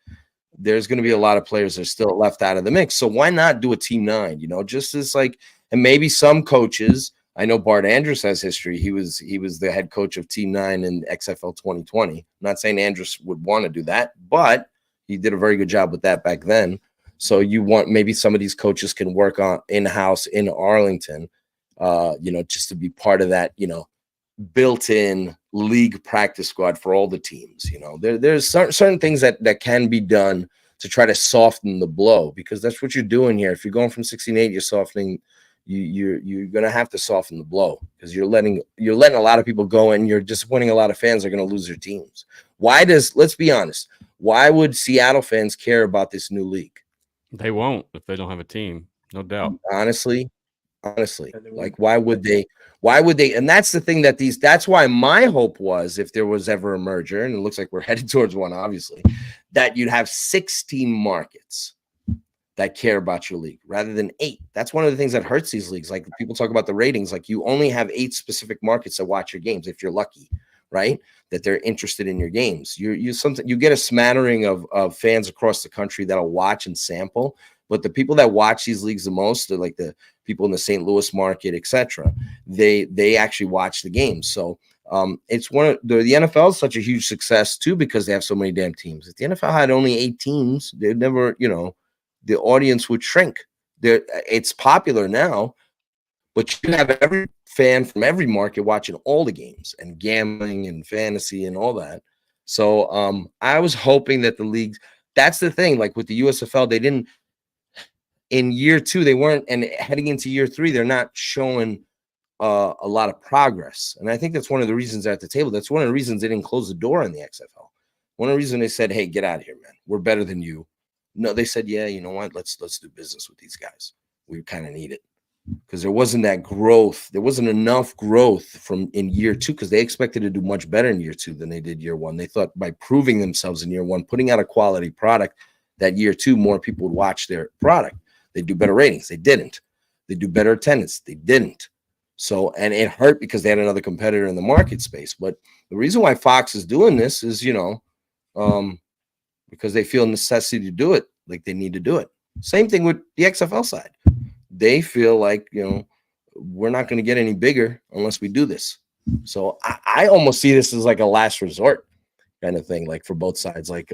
There's going to be a lot of players that are still left out of the mix. So why not do a team 9? Just as like, and maybe some coaches. I know Bart Andrus has history. He was the head coach of Team 9 in XFL 2020. I'm not saying Andrus would want to do that, but he did a very good job with that back then. So maybe some of these coaches can work on in-house in Arlington, just to be part of that, built-in league practice squad for all the teams. You know, there's certain things that can be done to try to soften the blow, because that's what you're doing here. If you're going from 16-8, you're softening. You're gonna have to soften the blow, because you're letting a lot of people go, and you're disappointing a lot of fans. Are going to lose their teams. Let's be honest, why would Seattle fans care about this new league? They won't if they don't have a team, no doubt. Honestly, like why would they? And that's the thing that's why my hope was, if there was ever a merger, and it looks like we're headed towards one, obviously, that you'd have 16 markets that care about your league rather than 8. That's one of the things that hurts these leagues. Like, people talk about the ratings, like you only have 8 specific markets that watch your games if you're lucky, right? That they're interested in your games. You get a smattering of fans across the country that'll watch and sample, but the people that watch these leagues the most are like the people in the St. Louis market, etc. They actually watch the games. So it's the NFL is such a huge success too, because they have so many damn teams. If the NFL had only 8 teams, they'd never, the audience would shrink. It's popular now, but you have every fan from every market watching all the games and gambling and fantasy and all that. So I was hoping that the leagues, that's the thing, like with the USFL, they didn't, in year 2, they weren't, and heading into year 3, they're not showing a lot of progress. And I think that's one of the reasons they're at the table. That's one of the reasons they didn't close the door on the XFL. One of the reasons they said, hey, get out of here, man. We're better than you. No, they said, yeah, you know what? Let's do business with these guys. We kind of need it, because there wasn't that growth. There wasn't enough growth from in year 2, because they expected to do much better in year 2 than they did year 1. They thought by proving themselves in year 1, putting out a quality product, that year 2 more people would watch their product. They do better ratings. They didn't. They do better attendance. They didn't. So, and it hurt because they had another competitor in the market space. But the reason why Fox is doing this is, because they feel necessity to do it, like they need to do it. Same thing with the XFL side. They feel like, we're not going to get any bigger unless we do this. So I almost see this as like a last resort kind of thing, like for both sides, like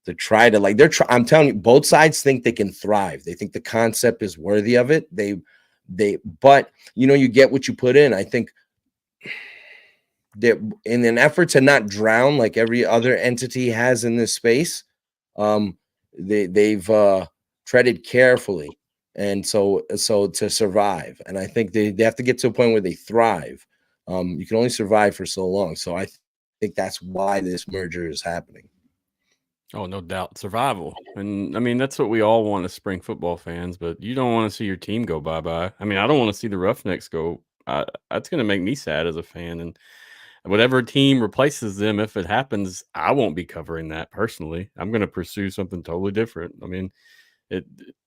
to try to, like, I'm telling you, both sides think they can thrive. They think the concept is worthy of it. But you get what you put in. I think that in an effort to not drown like every other entity has in this space, they've treaded carefully, and so to survive. And I think they have to get to a point where they thrive. You can only survive for so long. So I think that's why this merger is happening. Oh, no doubt. Survival. And I mean, that's what we all want as spring football fans, but you don't want to see your team go bye-bye. I mean, I don't want to see the Roughnecks go. That's going to make me sad as a fan. And whatever team replaces them, if it happens, I won't be covering that personally. I'm going to pursue something totally different. I mean,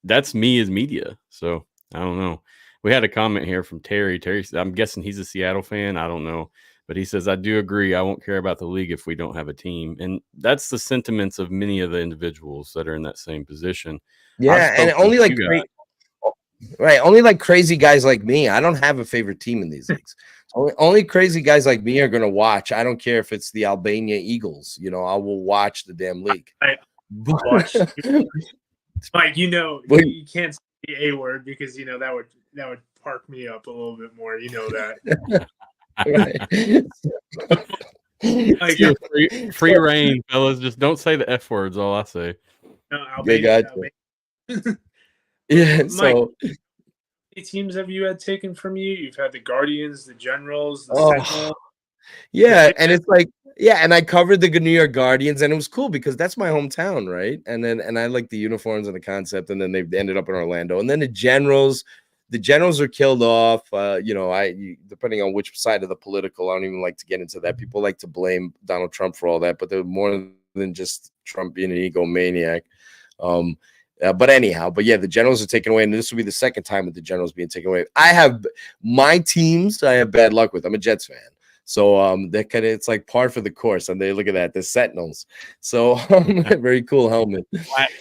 that's me as media. So I don't know. We had a comment here from Terry. Terry, I'm guessing he's a Seattle fan. I don't know. But he says, I do agree. I won't care about the league if we don't have a team. And that's the sentiments of many of the individuals that are in that same position. Yeah, and only like only like crazy guys like me. I don't have a favorite team in these leagues. Only crazy guys like me are going to watch. I don't care if it's the Albania Eagles. I will watch the damn league. I watch. Mike, you can't say the A word, because that would park me up a little bit more. You know that. Right. Free reign, fellas. Just don't say the F words. All I say. Yeah. Mike, so how many teams have you had taken from you? You've had the Guardians, the Generals, the Sentinels. Yeah, and it's like, and I covered the New York Guardians, and it was cool because that's my hometown, right? And I like the uniforms and the concept, and then they ended up in Orlando. And then the Generals are killed off. Depending on which side of the political, I don't even like to get into that. People like to blame Donald Trump for all that, but they're more than just Trump being an egomaniac. But anyhow, the Generals are taken away, and this will be the second time with the Generals being taken away. I have my teams I have bad luck with. I'm a Jets fan. So it's like par for the course. And they look at that, the Sentinels. So very cool helmet.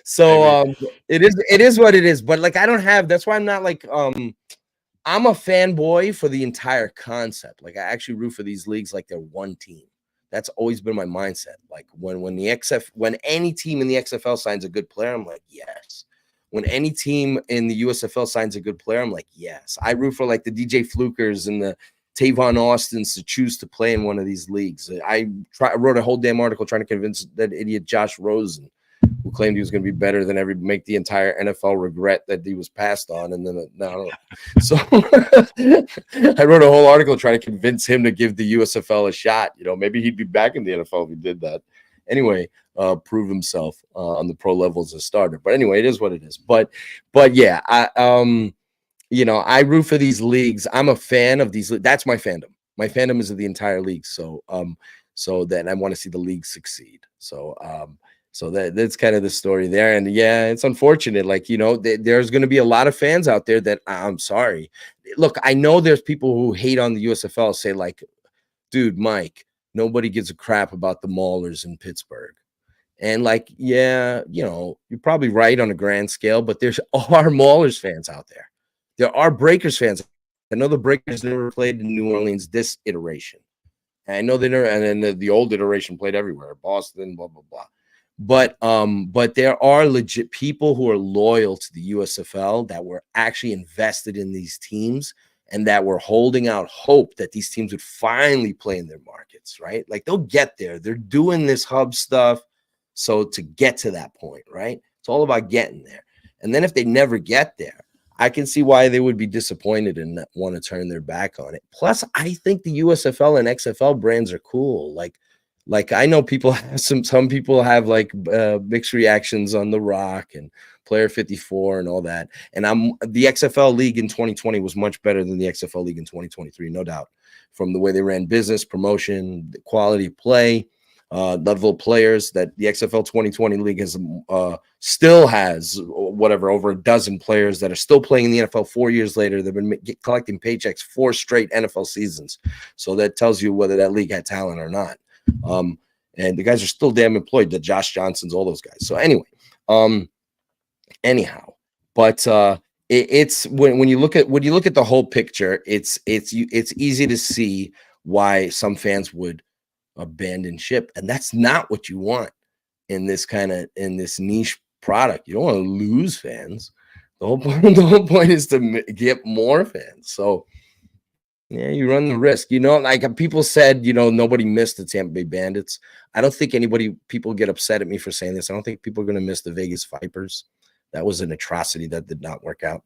So it is what it is. But like I don't have, that's why I'm not like I'm a fanboy for the entire concept. Like I actually root for these leagues like they're one team. That's always been my mindset. Like when any team in the XFL signs a good player, I'm like, yes. When any team in the USFL signs a good player, I'm like, yes. I root for like the DJ Flukers and the Tavon Austins to choose to play in one of these leagues. I wrote a whole damn article trying to convince that idiot Josh Rosen, who claimed he was going to be better than make the entire NFL regret that he was passed on. And then so I wrote a whole article trying to convince him to give the USFL a shot. Maybe he'd be back in the NFL if he did that. Anyway, prove himself on the pro level as a starter. But anyway, it is what it is. But yeah, I root for these leagues. I'm a fan of these. That's my fandom. My fandom is of the entire league. So that I want to see the league succeed. So that's kind of the story there. And yeah, it's unfortunate. Like, there's going to be a lot of fans out there that I'm sorry. Look, I know there's people who hate on the USFL, say like, dude, Mike, nobody gives a crap about the Maulers in Pittsburgh. And like, yeah, you're probably right on a grand scale, but there are Maulers fans out there. There are Breakers fans. I know the Breakers never played in New Orleans this iteration. And I know they never, and then the old iteration played everywhere, Boston, blah, blah, blah. But there are legit people who are loyal to the USFL that were actually invested in these teams and that were holding out hope that these teams would finally play in their markets, right? Like they'll get there. They're doing this hub stuff. So to get to that point, right? It's all about getting there. And then if they never get there, I can see why they would be disappointed and want to turn their back on it. Plus, I think the USFL and XFL brands are cool. Like I know people have some people have like mixed reactions on The Rock and Player 54 and all that. And the XFL league in 2020 was much better than the XFL league in 2023, no doubt. From the way they ran business, promotion, the quality of play, level of players. That the XFL 2020 league has still has whatever over a dozen players that are still playing in the NFL 4 years later. They've been collecting paychecks 4 straight NFL seasons. So that tells you whether that league had talent or not. And the guys are still damn employed. The Josh Johnsons, all those guys. So anyway, but it's when you look at the whole picture, it's easy to see why some fans would abandon ship, and that's not what you want in this niche product. You don't want to lose fans. The whole point is to get more fans. So yeah, you run the risk. Like people said, nobody missed the Tampa Bay Bandits. I don't think people get upset at me for saying this. I don't think people are going to miss the Vegas Vipers. That was an atrocity that did not work out.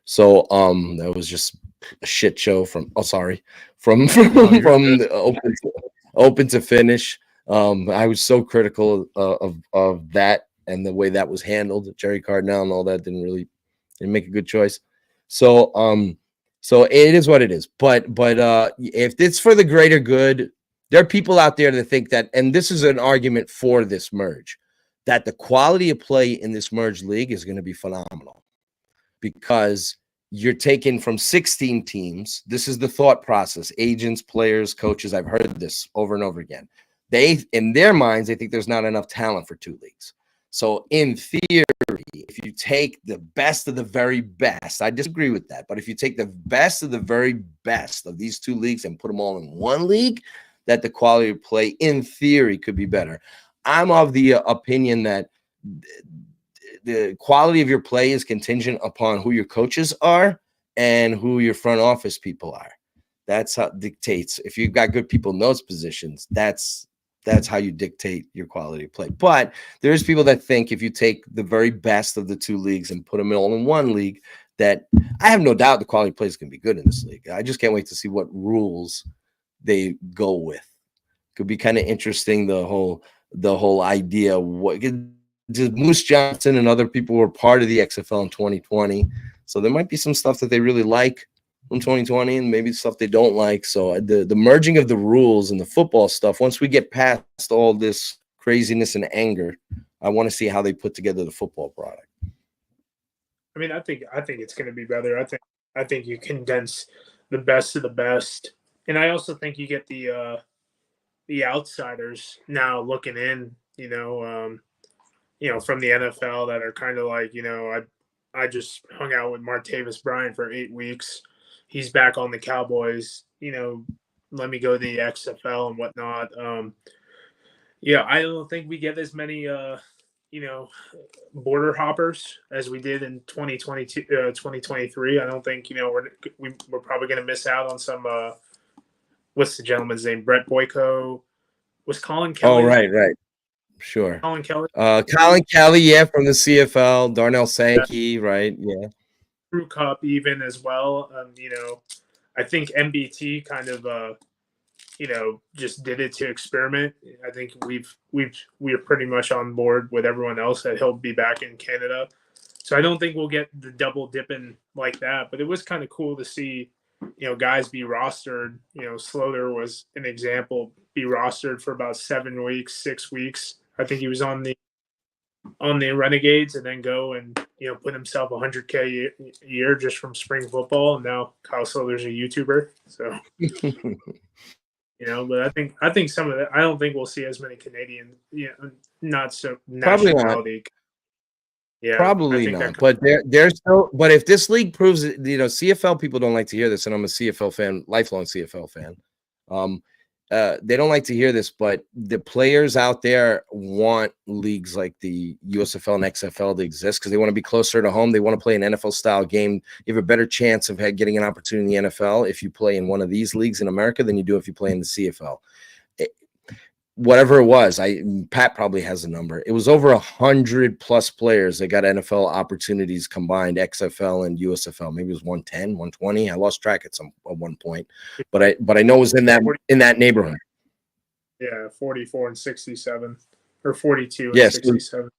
So that was just a shit show from the open to finish. I was so critical of that and the way that was handled. Jerry Cardinal and all that didn't make a good choice. So it is what it is. But if it's for the greater good, there are people out there that think that, and this is an argument for this merge, that the quality of play in this merged league is going to be phenomenal because you're taking from 16 teams. This is the thought process. Agents, players, coaches. I've heard this over and over again. In their minds, they think there's not enough talent for 2 leagues. So in theory, if you take the best of the very best, I disagree with that. But if you take the best of the very best of these 2 leagues and put them all in one league, that the quality of play in theory could be better. I'm of the opinion that the quality of your play is contingent upon who your coaches are and who your front office people are. That's how it dictates. If you've got good people in those positions, that's how you dictate your quality of play. But there's people that think if you take the very best of the 2 leagues and put them all in one league, that I have no doubt the quality of play is going to be good in this league. I just can't wait to see what rules they go with. Could be kind of interesting. The whole idea. What Moose Johnson and other people were part of the XFL in 2020, so there might be some stuff that they really like from 2020 and maybe stuff they don't like. So the merging of the rules and the football stuff, once we get past all this craziness and anger, I want to see how they put together the football product. I mean, I think it's going to be better. I think you condense the best of the best, and I also think you get the outsiders now looking in, from the NFL that are kind of like, I just hung out with Martavis Bryant for 8 weeks. He's back on the Cowboys, let me go to the XFL and whatnot. I don't think we get as many, border hoppers as we did in 2022, 2023. I don't think, we're probably going to miss out on some what's the gentleman's name? Brett Boyko. Was Colin Kelly? Oh, right. Sure. Colin Kelly. Colin Kelly, yeah, from the CFL. Darnell Sankey, right? Yeah. Crew Cup even as well. I think MBT kind of just did it to experiment. I think we're pretty much on board with everyone else that he'll be back in Canada. So I don't think we'll get the double dipping like that, but it was kind of cool to see, guys be rostered. Slaughter was an example, be rostered for about 7 weeks, 6 weeks. I think he was on the Renegades and then go and put himself $100K a year just from spring football. And now Kyle Slaughter's a YouTuber. So but I think some of that. I don't think we'll see as many Canadian. Not so nationality. Yeah, probably not. But there's still. But if this league proves that, CFL people don't like to hear this, and I'm a CFL fan, lifelong CFL fan. They don't like to hear this, but the players out there want leagues like the USFL and XFL to exist because they want to be closer to home. They want to play an NFL-style game. You have a better chance of getting an opportunity in the NFL if you play in one of these leagues in America than you do if you play in the CFL. Whatever it was, Pat probably has a number. It was over 100+ players that got NFL opportunities combined, XFL and USFL. Maybe it was 110, 120. I lost track at one point, but I know it was in that neighborhood. Yeah, 44 and 67, or 42 and yes, 67.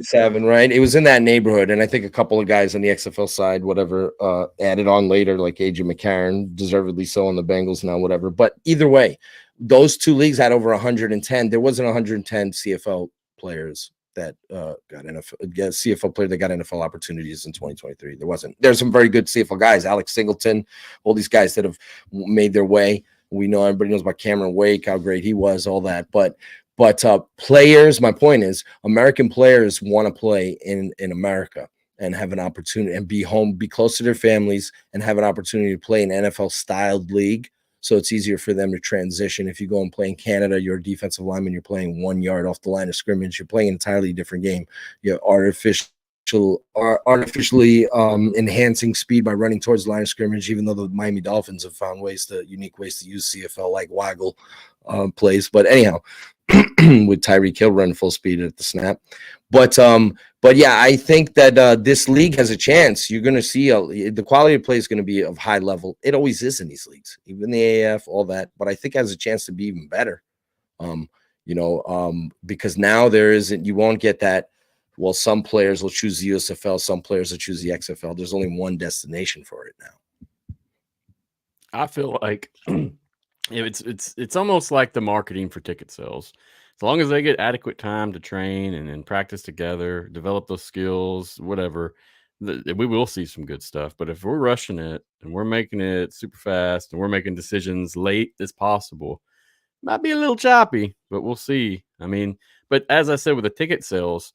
7, right? It was in that neighborhood, and I think a couple of guys on the XFL side, whatever, added on later, like AJ McCarron, deservedly so on the Bengals now, whatever. But either way, those two leagues had over 110. There wasn't 110 CFL players that got CFL player that got NFL opportunities in 2023. There wasn't. There's some very good CFL guys, Alex Singleton, all these guys that have made their way. We know, everybody knows about Cameron Wake, how great he was, all that. But players, my point is, American players want to play in America and have an opportunity and be home, be close to their families, and have an opportunity to play an NFL-styled league. So it's easier for them to transition. If you go and play in Canada, you're a defensive lineman, you're playing 1 yard off the line of scrimmage, you're playing an entirely different game. You're artificially enhancing speed by running towards the line of scrimmage, even though the Miami Dolphins have found unique ways to use CFL like waggle plays. But anyhow, with Tyreek Hill running full speed at the snap. But yeah, I think that this league has a chance. You're going to see the quality of play is going to be of high level. It always is in these leagues, even the AF, all that. But I think it has a chance to be even better. Because now you won't get that. Well, some players will choose the USFL, some players will choose the XFL. There's only one destination for it now. I feel like it's almost like the marketing for ticket sales. As long as they get adequate time to train and practice together, develop those skills, whatever, we will see some good stuff. But if we're rushing it and we're making it super fast and we're making decisions late as possible, it might be a little choppy, but we'll see. I mean, but as I said with the ticket sales,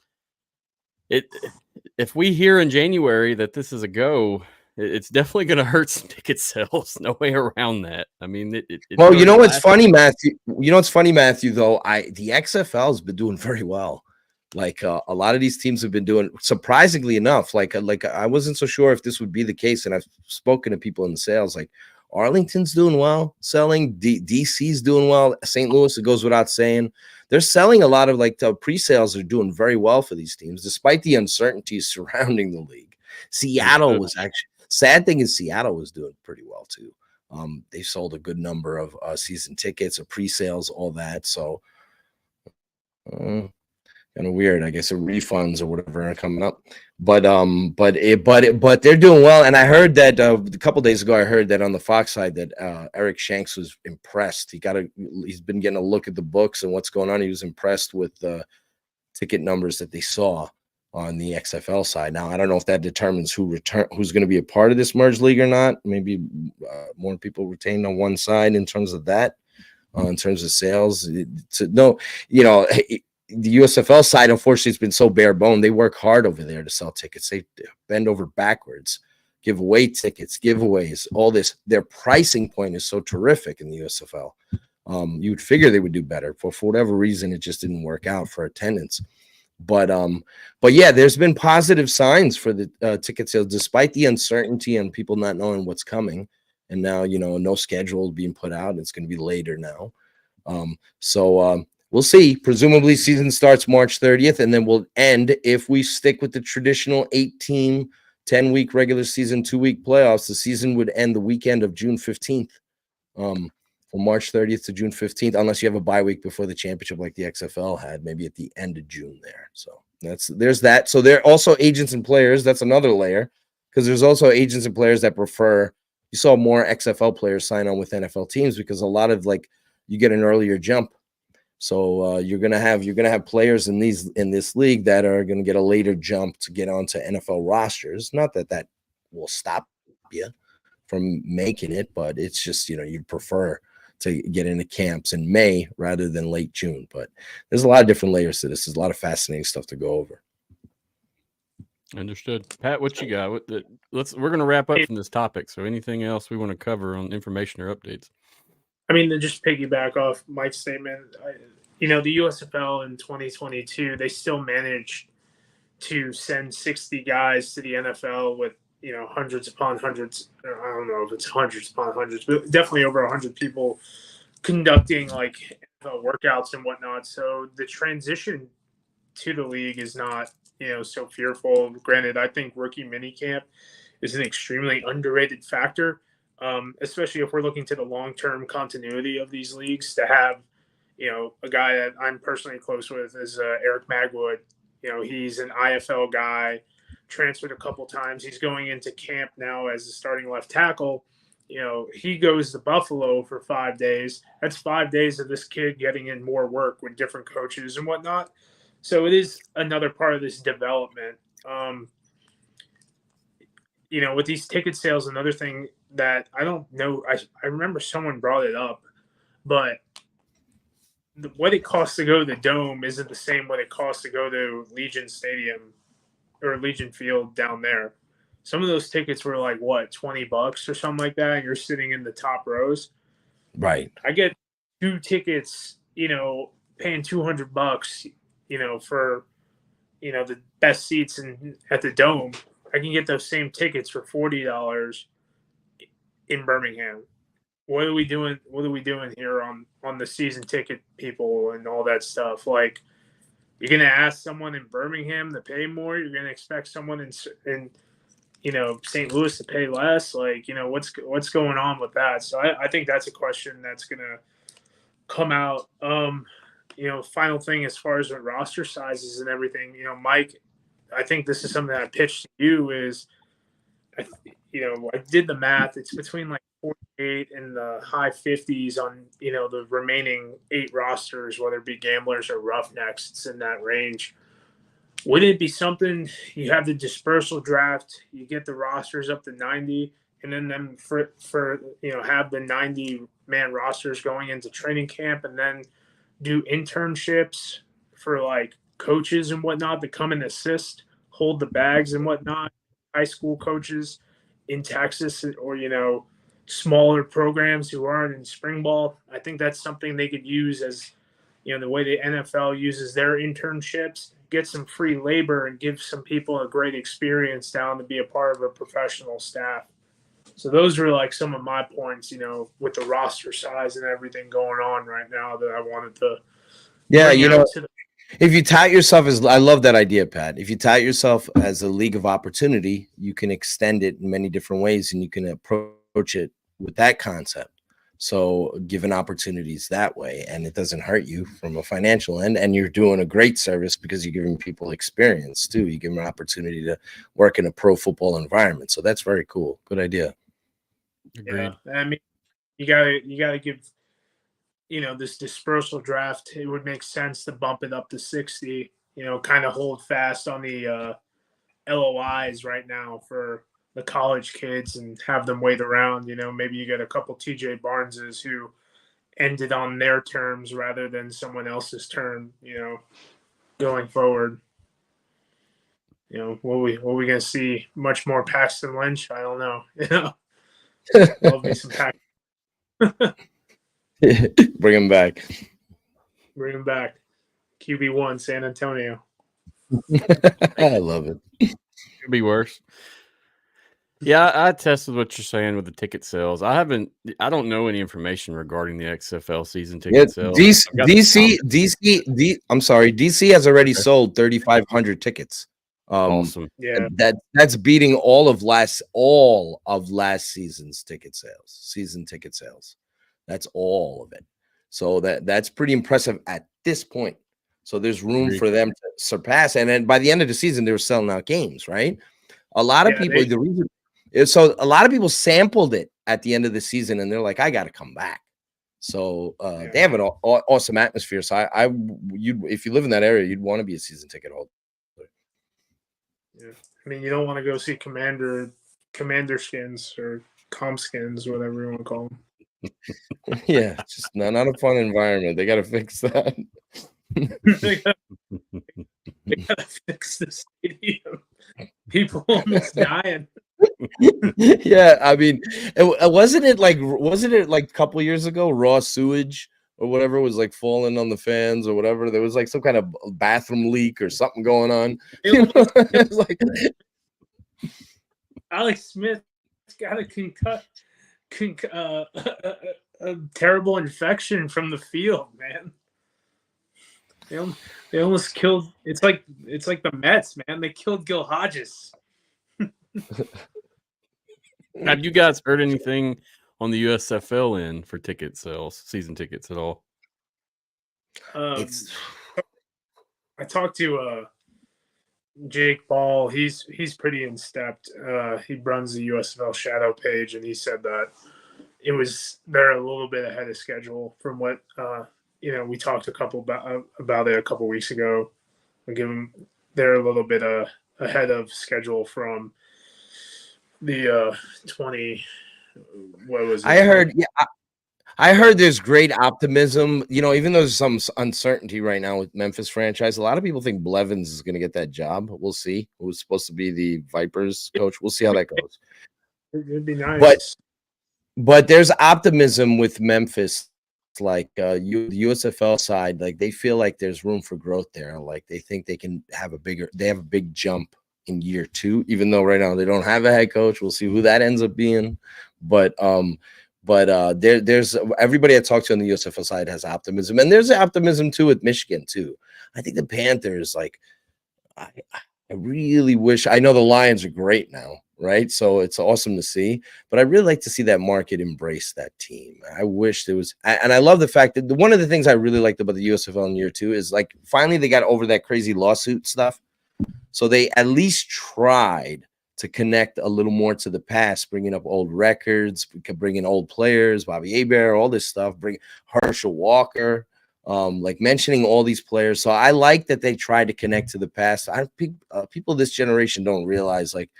if we hear in January that this is a go, it's definitely going to hurt some ticket sales. No way around that. I mean, well, you know what's funny, Matthew? You know what's funny, Matthew? Though the XFL has been doing very well. Like a lot of these teams have been doing, surprisingly enough. Like I wasn't so sure if this would be the case, and I've spoken to people in the sales. Like Arlington's doing well, selling. DC's doing well. St. Louis, it goes without saying. They're selling a lot of the pre-sales are doing very well for these teams, despite the uncertainties surrounding the league. Seattle was actually. Sad thing is Seattle was doing pretty well too. They sold a good number of season tickets or pre-sales, all that. So kind of weird. I guess the refunds or whatever are coming up. But they're doing well. And I heard that a couple days ago, I heard that on the Fox side that Eric Shanks was impressed. He's been getting a look at the books and what's going on. He was impressed with the ticket numbers that they saw on the XFL side. Now, I don't know if that determines who's going to be a part of this merge league or not. Maybe more people retained on one side in terms of that, in terms of sales. The USFL side, unfortunately, it's been so bare bone. They work hard over there to sell tickets. They bend over backwards, give away tickets, giveaways, all this. Their pricing point is so terrific in the USFL. You would figure they would do better. For whatever reason, it just didn't work out for attendance. But yeah, there's been positive signs for the ticket sales, despite the uncertainty and people not knowing what's coming. and now, no schedule being put out. It's going to be later now. So we'll see. Presumably season starts March 30th, and then we'll end, if we stick with the traditional 8-team, 10-week regular season, 2-week playoffs, the season would end the weekend of June 15th. From March 30th to June 15th, unless you have a bye week before the championship like the XFL had, maybe at the end of June there. So there's that. So there are also agents and players. That's another layer, because there's also agents and players that prefer. You saw more XFL players sign on with NFL teams because a lot of, like, you get an earlier jump. So you're gonna have players in this league that are gonna get a later jump to get onto NFL rosters. Not that will stop you from making it, but it's just, you'd prefer to get into camps in May rather than late June. But there's a lot of different layers to this. There's a lot of fascinating stuff to go over. Understood. Pat, what you got? We're going to wrap up from this topic. So anything else we want to cover on information or updates? I mean, to just piggyback off Mike's statement, the USFL in 2022, they still managed to send 60 guys to the NFL with, hundreds upon hundreds. I don't know if it's hundreds upon hundreds, but definitely over 100 people conducting like workouts and whatnot. So the transition to the league is not, so fearful. Granted, I think rookie minicamp is an extremely underrated factor, especially if we're looking to the long-term continuity of these leagues. To have, a guy that I'm personally close with is Eric Magwood. He's an IFL guy, transferred a couple times. He's going into camp now as a starting left tackle. He goes to Buffalo for 5 days. That's 5 days of this kid getting in more work with different coaches and whatnot. So it is another part of this development. With these ticket sales, another thing that I don't know, I remember someone brought it up, but what it costs to go to the Dome isn't the same what it costs to go to Legion Stadium or Legion Field down there. Some of those tickets were like, what, $20 or something like that, and you're sitting in the top rows. Right. I get 2 tickets, paying $200, for, the best seats at the Dome. I can get those same tickets for $40 in Birmingham. What are we doing? What are we doing here on the season ticket people and all that stuff? Like, you're gonna ask someone in Birmingham to pay more. You're gonna expect someone in St. Louis to pay less. Like, what's going on with that? So I think that's a question that's gonna come out. Final thing as far as with roster sizes and everything. Mike, I think this is something that I pitched to you is, I did the math. It's between like 48 and the high 50s on, the remaining 8 rosters, whether it be Gamblers or Roughnecks. It's in that range. Wouldn't it be something, you have the dispersal draft, you get the rosters up to 90, and then have the 90-man rosters going into training camp, and then do internships for like coaches and whatnot to come and assist, hold the bags and whatnot, high school coaches in Texas or, smaller programs who aren't in spring ball. I think that's something they could use as, the way the NFL uses their internships, get some free labor and give some people a great experience down to be a part of a professional staff. So those were like some of my points, with the roster size and everything going on right now that I wanted to. Yeah, if you tout yourself as, I love that idea, Pat. If you tout yourself as a league of opportunity, you can extend it in many different ways, and you can approach it with that concept. So given opportunities that way, and it doesn't hurt you from a financial end, and you're doing a great service because you're giving people experience too. You give them an opportunity to work in a pro football environment. So that's very cool. Good idea. Agreed. Yeah, I mean, you gotta give, this dispersal draft. It would make sense to bump it up to 60. Kind of hold fast on the LOIs right now for the college kids and have them wait around. Maybe you get a couple TJ Barneses who ended on their terms rather than someone else's term. Going forward. Will we gonna see much more Paxton Lynch? I don't know. Love me some Paxton. Bring him back. Bring him back. QB1, San Antonio. I love it. Could be worse. Yeah, I tested what you're saying with the ticket sales. I don't know any information regarding the XFL season Yeah, ticket sales. I'm sorry, DC has already Okay. sold 3,500 tickets. Awesome. Yeah. That's beating all of last season's season ticket sales. That's all of it. So that's pretty impressive at this point. So there's room Agreed. for them to surpass. And then by the end of the season, they were selling out games, right? A lot of people, the reason is so a lot of people sampled it at the end of the season and they're like, I got to come back. So they have an awesome atmosphere. So if you live in that area, you'd want to be a season ticket holder. Yeah. I mean, you don't want to go see commander skins or comp skins, whatever you want to call them. Yeah, just not a fun environment. They got to fix that. They gotta fix the stadium. People almost dying. Yeah, I mean, wasn't it like a couple years ago, raw sewage or whatever was like falling on the fans or whatever? There was like some kind of bathroom leak or something going on. It's like Alex Smith got a terrible infection from the field, man. They almost killed. It's like the Mets, man. They killed Gil Hodges. Have you guys heard anything on the USFL end for ticket sales, season tickets at all? I talked to Jake Ball. He's pretty in step. He runs the USFL shadow page, and he said that they're a little bit ahead of schedule from what we talked about it a couple weeks ago. They're a little bit ahead of schedule from the 20. What was it? I heard there's great optimism. Even though there's some uncertainty right now with Memphis franchise, a lot of people think Blevins is going to get that job. We'll see. Who was supposed to be the Vipers coach? We'll see how that goes. It'd be nice. But there's optimism with Memphis. Like the USFL side, like they feel like there's room for growth there. Like they think they can have a big jump in year 2, even though right now they don't have a head coach. We'll see who that ends up being. But there's everybody I talked to on the USFL side has optimism, and there's optimism too with Michigan too. I think the Panthers, like, I really wish. I know the Lions are great now, right? So it's awesome to see, but I really like to see that market embrace that team. I wish there was, and I love the fact that one of the things I really liked about the USFL in year 2 is like finally they got over that crazy lawsuit stuff. So they at least tried to connect a little more to the past, bringing up old records, bringing old players, Bobby Hebert, all this stuff, bring Herschel Walker, like mentioning all these players. So I like that they tried to connect to the past. I think people this generation don't realize like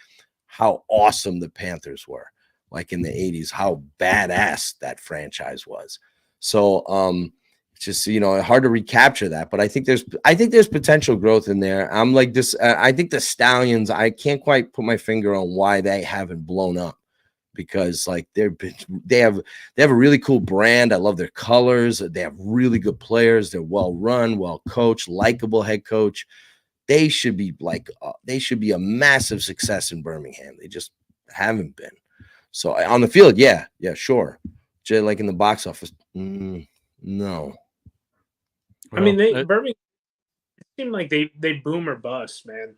how awesome the Panthers were, like in the 80s, how badass that franchise was. So just hard to recapture that, but I think there's potential growth in there. I'm like this. I think the Stallions, I can't quite put my finger on why they haven't blown up, because like they have a really cool brand. I love their colors. They have really good players. They're well run, well coached, likable head coach. They should be a massive success in Birmingham. They just haven't been. So on the field, yeah, sure. Just like in the box office, no. I mean, Birmingham seem like they boom or bust, man.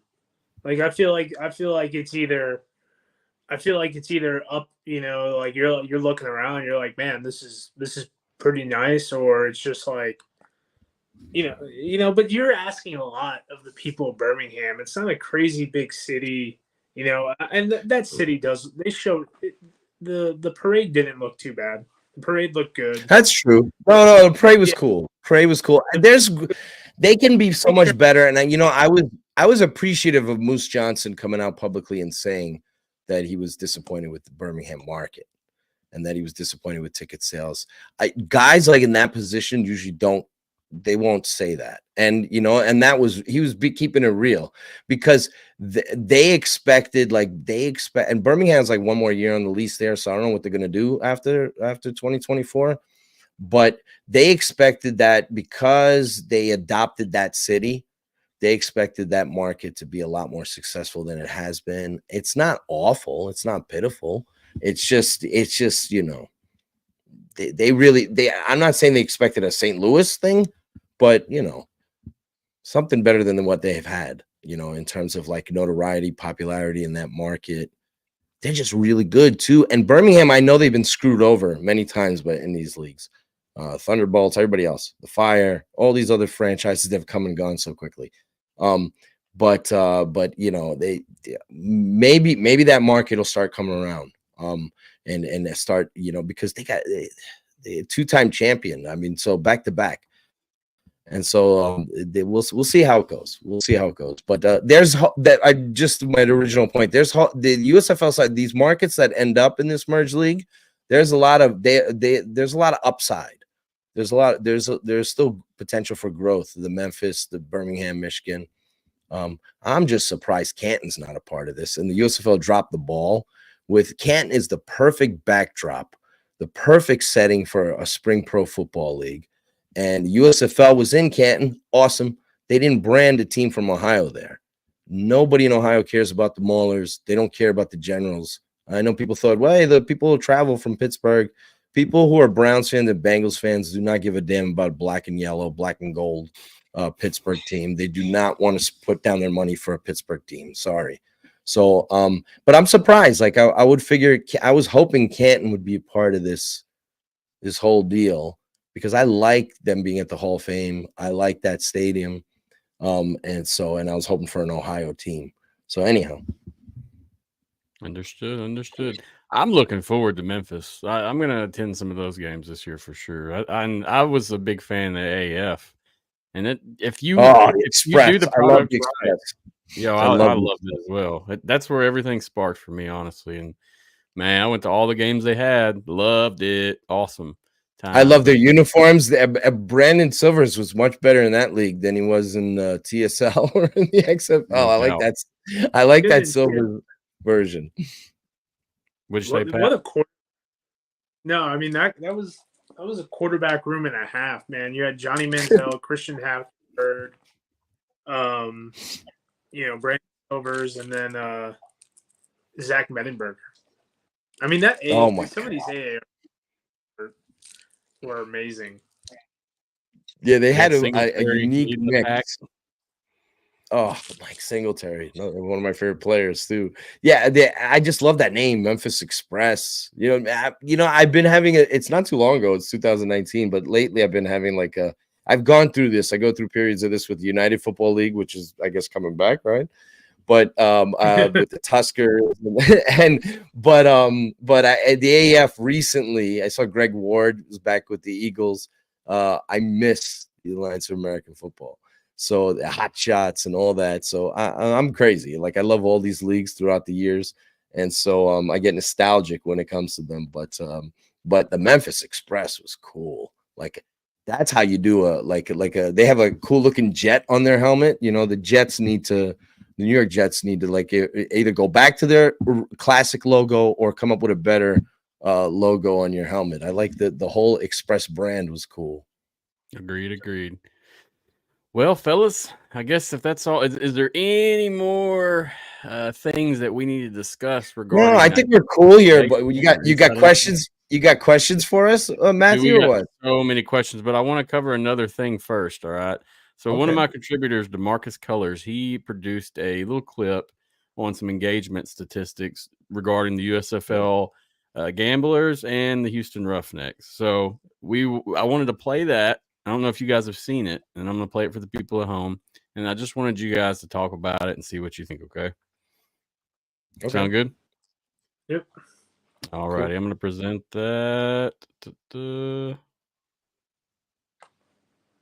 Like I feel like it's either up, like you're looking around, you're like, man, this is pretty nice, or it's just like, but you're asking a lot of the people of Birmingham. It's not a crazy big city, and that city they showed the parade didn't look too bad. The parade looked good. That's true. No, the parade was cool. Parade was cool. They can be so much better. And I was appreciative of Moose Johnson coming out publicly and saying that he was disappointed with the Birmingham market and that he was disappointed with ticket sales. Guys like in that position usually they won't say that. And, and he was keeping it real, because they expect, and Birmingham's like one more year on the lease there. So I don't know what they're going to do after 2024, but they expected that because they adopted that city, they expected that market to be a lot more successful than it has been. It's not awful. It's not pitiful. It's just, you know, I'm not saying they expected a St. Louis thing, but, you know, something better than what they have had, you know, in terms of like notoriety, popularity in that market. They're just really good too. And Birmingham, I know they've been screwed over many times, but in these leagues, Thunderbolts, everybody else, the Fire, all these other franchises that have come and gone so quickly. But you know, maybe that market will start coming around. And start, you know, because they got a two-time champion. I mean, so back to back. And so we'll see how it goes. We'll see how it goes. But there's that. I just my original point. There's the USFL side. These markets that end up in this merge league. There's a lot of there's a lot of upside. There's still potential for growth. The Memphis, the Birmingham, Michigan. I'm just surprised Canton's not a part of this. And the USFL dropped the ball. With Canton is the perfect backdrop, the perfect setting for a spring pro football league. And USFL was in Canton. Awesome. They didn't brand a team from Ohio there. Nobody in Ohio cares about the Maulers. They don't care about the Generals. I know people thought, well, hey, the people who travel from Pittsburgh, people who are Browns fans and Bengals fans do not give a damn about black and yellow, black and gold Pittsburgh team. They do not want to put down their money for a Pittsburgh team. Sorry. So, but I'm surprised. Like I would figure, I was hoping Canton would be a part of this whole deal, because I like them being at the Hall of Fame. I like that stadium. And I was hoping for an Ohio team. So anyhow. Understood. I'm looking forward to Memphis. I'm going to attend some of those games this year for sure. I was a big fan of the AAF. And if you do the product right, I love it as well. That's where everything sparked for me, honestly. And man, I went to all the games they had. Loved it. Awesome. I love their uniforms. Brandon Silvers was much better in that league than he was in TSL or in the XFL. I like that Silver version. What'd you say, Pat? What a quarter! No, I mean that was a quarterback room and a half, man. You had Johnny Manziel, Christian Hafford, you know, Brandon Silvers, and then Zach Mettenberger. I mean some of these AA were amazing. Yeah, they had a unique mix. Oh, Mike Singletary, one of my favorite players too. Yeah, I just love that name, Memphis Express. You know, I've been having it's not too long ago. It's 2019, but lately I've been having I've gone through this. I go through periods of this with the United Football League, which is, I guess, coming back, right? But with the Tuskers but the AAF recently, I saw Greg Ward was back with the Eagles. I miss the Alliance of American Football, so the Hot Shots and all that. So I'm crazy. Like, I love all these leagues throughout the years, and so I get nostalgic when it comes to them. But the Memphis Express was cool. Like, that's how you do they have a cool looking jet on their helmet. You know, the New York Jets need to either go back to their classic logo or come up with a better logo on your helmet. I like the whole Express brand was cool. Agreed. Well, fellas, I guess if that's all, is there any more things that we need to discuss regarding? No, I think we're cool here. But you got questions? You got questions for us, Matthew, or what? So many questions, but I want to cover another thing first. All right. So one of my contributors, DeMarcus Colors, he produced a little clip on some engagement statistics regarding the USFL gamblers and the Houston Roughnecks. So I wanted to play that. I don't know if you guys have seen it, and I'm going to play it for the people at home. And I just wanted you guys to talk about it and see what you think. Okay. Sound good? Yep. All righty. Cool. I'm going to present that.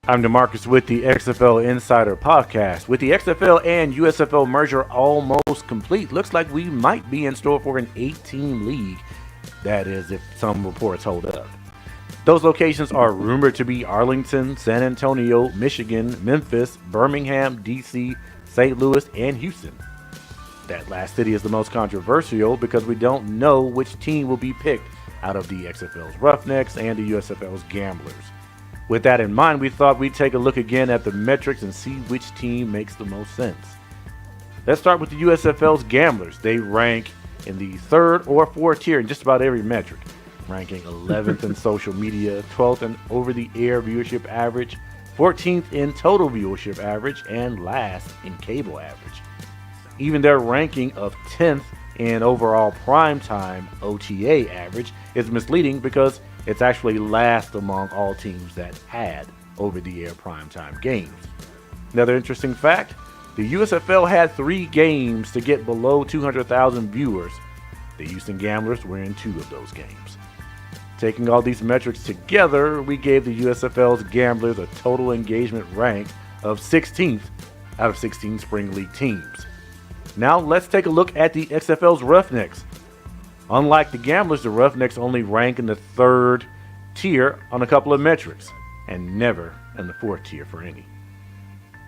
I'm DeMarcus with the XFL Insider Podcast. With the XFL and USFL merger almost complete, looks like we might be in store for an 8-team league. That is, if some reports hold up. Those locations are rumored to be Arlington, San Antonio, Michigan, Memphis, Birmingham, DC, St. Louis, and Houston. That last city is the most controversial because we don't know which team will be picked out of the XFL's Roughnecks and the USFL's Gamblers. With that in mind, we thought we'd take a look again at the metrics and see which team makes the most sense. Let's start with the USFL's gamblers. They rank in the 3rd or 4th tier in just about every metric, ranking 11th in social media, 12th in over-the-air viewership average, 14th in total viewership average, and last in cable average. Even their ranking of 10th in overall primetime OTA average is misleading because it's actually last among all teams that had over-the-air primetime games. Another interesting fact, the USFL had 3 games to get below 200,000 viewers. The Houston Gamblers were in 2 of those games. Taking all these metrics together, we gave the USFL's Gamblers a total engagement rank of 16th out of 16 Spring League teams. Now let's take a look at the XFL's Roughnecks. Unlike the Gamblers, the Roughnecks only rank in the 3rd tier on a couple of metrics, and never in the 4th tier for any.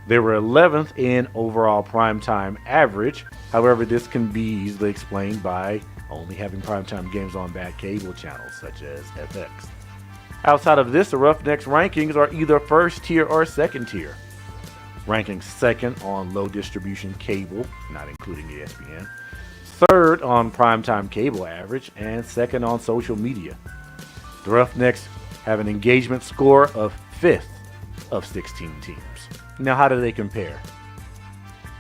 They were 11th in overall primetime average. However, this can be easily explained by only having primetime games on bad cable channels such as FX. Outside of this, the Roughnecks rankings are either 1st tier or 2nd tier, ranking 2nd on low distribution cable, not including ESPN, 3rd on primetime cable average, and 2nd on social media. The Roughnecks have an engagement score of 5th of 16 teams. Now, how do they compare?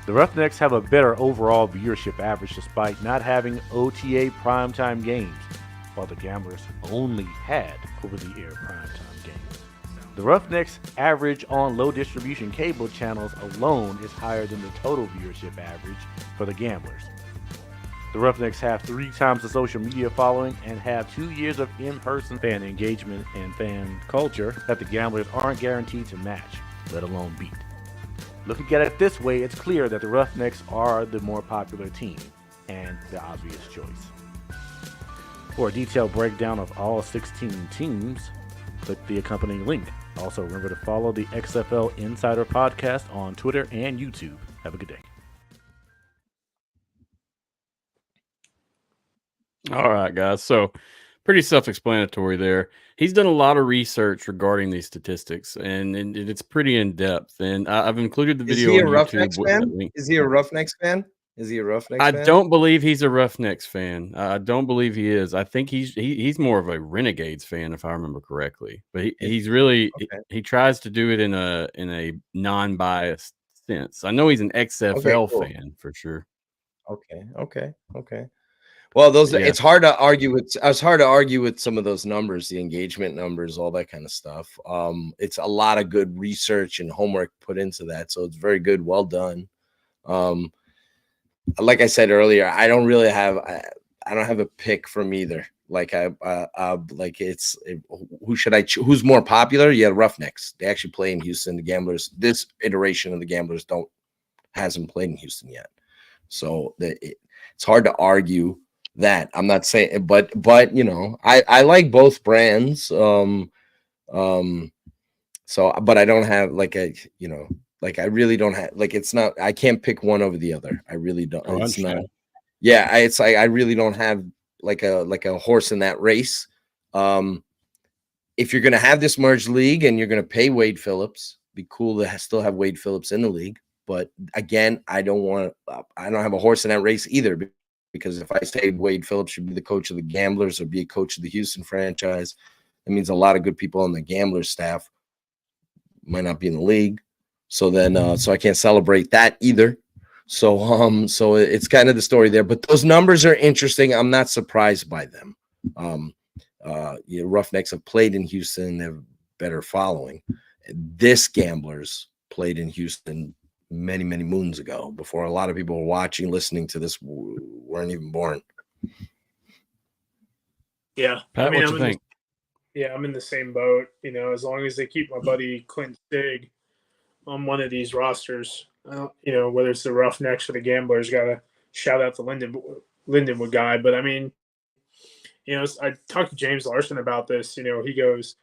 The Roughnecks have a better overall viewership average despite not having OTA primetime games, while the Gamblers only had over-the-air primetime games. The Roughnecks' average on low distribution cable channels alone is higher than the total viewership average for the Gamblers. The Roughnecks have 3 times the social media following and have 2 years of in-person fan engagement and fan culture that the Gamblers aren't guaranteed to match, let alone beat. Looking at it this way, it's clear that the Roughnecks are the more popular team and the obvious choice. For a detailed breakdown of all 16 teams, click the accompanying link. Also, remember to follow the XFL Insider Podcast on Twitter and YouTube. Have a good day. All right, guys. So pretty self-explanatory there. He's done a lot of research regarding these statistics, and it's pretty in-depth. And I've included the video on YouTube with that link. Is he a Roughnecks fan? Is he a Roughnecks fan? I don't believe he's a Roughnecks fan. I don't believe he is. I think he's more of a Renegades fan, if I remember correctly. But he's really he tries to do it in a non-biased sense. I know he's an XFL fan for sure. Okay. Well, it's hard to argue with. It's hard to argue with some of those numbers, the engagement numbers, all that kind of stuff. It's a lot of good research and homework put into that, so it's very good. Well done. Like I said earlier, I don't have a pick from either. Like who should I choose? Who's more popular? Yeah, Roughnecks. They actually play in Houston. The Gamblers, this iteration of the Gamblers hasn't played in Houston yet, so it's hard to argue that. I'm not saying, but I like both brands. So, but I don't have I really don't have, it's not, I can't pick one over the other. I really don't. It's not. Yeah, I really don't have like a horse in that race. If you're gonna have this merged league and you're gonna pay Wade Phillips, be cool to still have Wade Phillips in the league. But again, I don't have a horse in that race either, because if I say Wade Phillips should be the coach of the Gamblers or be a coach of the Houston franchise, it means a lot of good people on the Gamblers staff might not be in the league. So then, so I can't celebrate that either. So, so it's kind of the story there. But those numbers are interesting. I'm not surprised by them. Roughnecks have played in Houston. They have better following. This Gamblers played in Houston many, many moons ago, before a lot of people were watching, listening to this, weren't even born. Yeah. Pat, what you think? I'm in the same boat. As long as they keep my buddy Clint Stig on one of these rosters, whether it's the Roughnecks or the Gamblers, got to shout out the Lindenwood guy. But I mean, I talked to James Larson about this. He goes,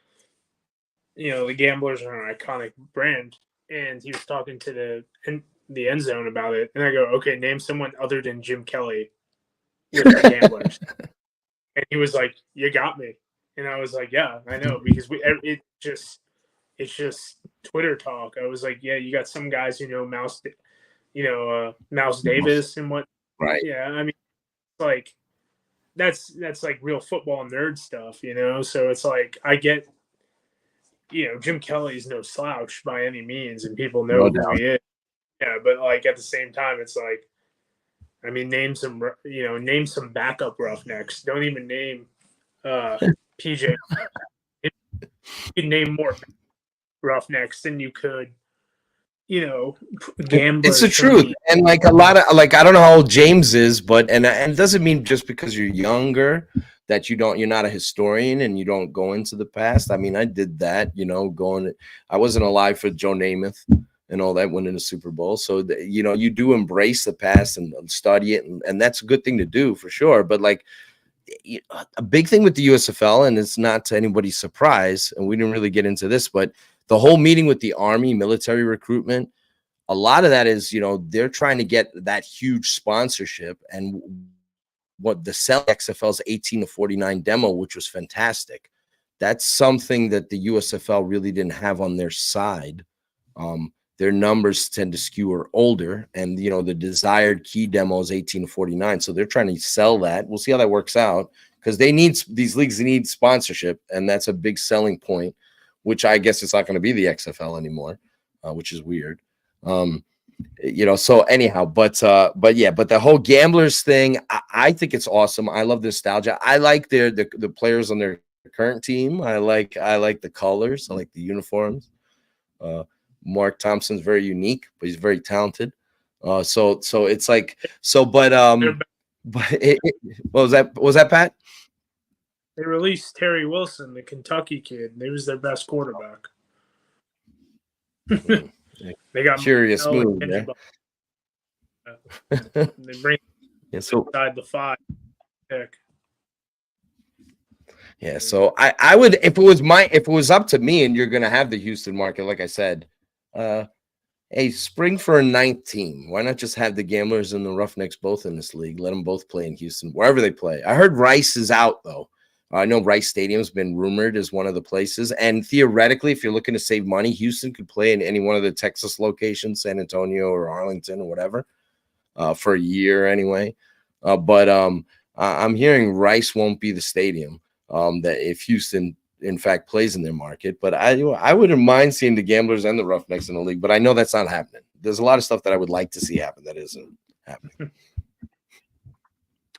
the Gamblers are an iconic brand. And he was talking to the end zone about it. And I go, okay, name someone other than Jim Kelly with the Gamblers. And he was like, you got me. And I was like, yeah, I know. Because it's just Twitter talk. I was like, yeah, you got some guys who know Mouse Davis and what. Right. Yeah, I mean, like that's like real football nerd stuff, So it's like I get, Jim Kelly's no slouch by any means, and people know who he is. Yeah, but like at the same time, it's like, I mean, name some backup Roughnecks. Don't even name PJ. You can name more Roughnecks than you could, gamblers. It's the truth. And like a lot of, like, I don't know how old James is, but and it doesn't mean just because you're younger that you're not a historian and you don't go into the past. I mean, I did that, I wasn't alive for Joe Namath and all that, winning the Super Bowl. So, you do embrace the past and study it. And that's a good thing to do for sure. But like a big thing with the USFL, and it's not to anybody's surprise, and we didn't really get into this, but the whole meeting with the Army military recruitment, a lot of that is, they're trying to get that huge sponsorship. And what the XFL's 18 to 49 demo, which was fantastic. That's something that the USFL really didn't have on their side. Their numbers tend to skew older, and the desired key demo is 18 to 49. So they're trying to sell that. We'll see how that works out, because these leagues need sponsorship, and that's a big selling point, which I guess it's not going to be the XFL anymore, which is weird. So anyhow, but the whole gamblers thing, I think it's awesome. I love the nostalgia. I like the players on their current team. I like the colors. I like the uniforms. Mark Thompson's very unique, but he's very talented. So it's like, what was that, Pat? They released Terry Wilson, the Kentucky kid. He was their best quarterback. They got curious move. Yeah. They bring inside the 5 pick. Yeah, so I would, if it was up to me, and you're gonna have the Houston market, like I said, hey, spring for a 9th team. Why not just have the Gamblers and the Roughnecks both in this league? Let them both play in Houston, wherever they play. I heard Rice is out though. I know Rice Stadium's been rumored as one of the places, and theoretically, if you're looking to save money, Houston could play in any one of the Texas locations, San Antonio or Arlington or whatever, for a year anyway. But I'm hearing Rice won't be the stadium. That if Houston, in fact, plays in their market. But I wouldn't mind seeing the Gamblers and the Roughnecks in the league, but I know that's not happening. There's a lot of stuff that I would like to see happen that isn't happening.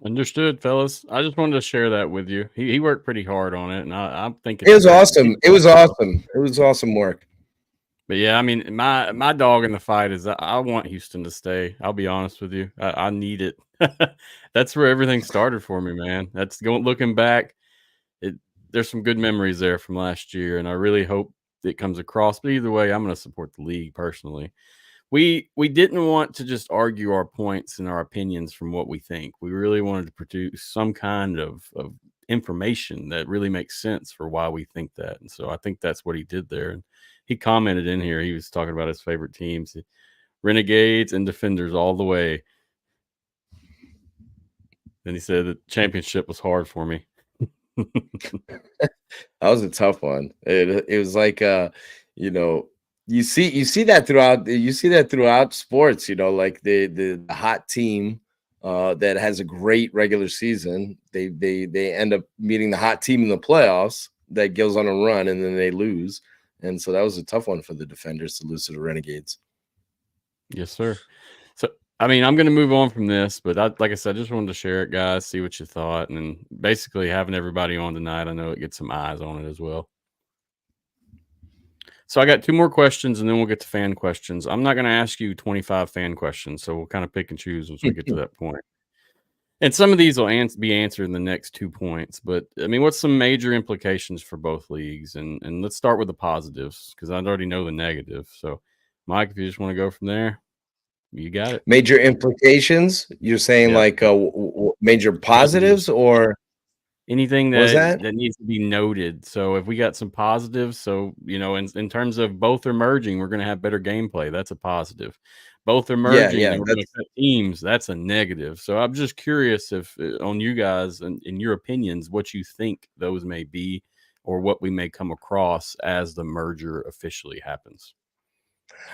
Understood, fellas. I just wanted to share that with you. He worked pretty hard on it, and I'm thinking it was awesome. It was awesome. It was awesome work. But yeah, I mean, my dog in the fight is I want Houston to stay. I'll be honest with you. I need it. That's where everything started for me, man. Looking back. There's some good memories there from last year, and I really hope it comes across. But either way, I'm going to support the league personally. We didn't want to just argue our points and our opinions from what we think. We really wanted to produce some kind of information that really makes sense for why we think that. And so I think that's what he did there. And he commented in here. He was talking about his favorite teams, Renegades and Defenders all the way. Then he said the championship was hard for me. That was a tough one. It was like you see that throughout sports, like the hot team that has a great regular season, they end up meeting the hot team in the playoffs that goes on a run, and then they lose. And so that was a tough one for the Defenders to lose to the Renegades. Yes, sir. So I mean, I'm going to move on from this, but like I said, I just wanted to share it, guys, see what you thought. And basically having everybody on tonight, I know it gets some eyes on it as well. So I got 2 more questions, and then we'll get to fan questions. I'm not going to ask you 25 fan questions, so we'll kind of pick and choose once we get to that point. And some of these will be answered in the next 2 points. But, I mean, what's some major implications for both leagues? And let's start with the positives, because I already know the negative. So, Mike, if you just want to go from there. You got it. Major implications? You're saying like major positives or anything that needs to be noted? So if we got some positives, so in terms of both are merging, we're going to have better gameplay. That's a positive. Both are merging, and we're going to cut teams. That's a negative. So I'm just curious if on you guys and in your opinions, what you think those may be, or what we may come across as the merger officially happens?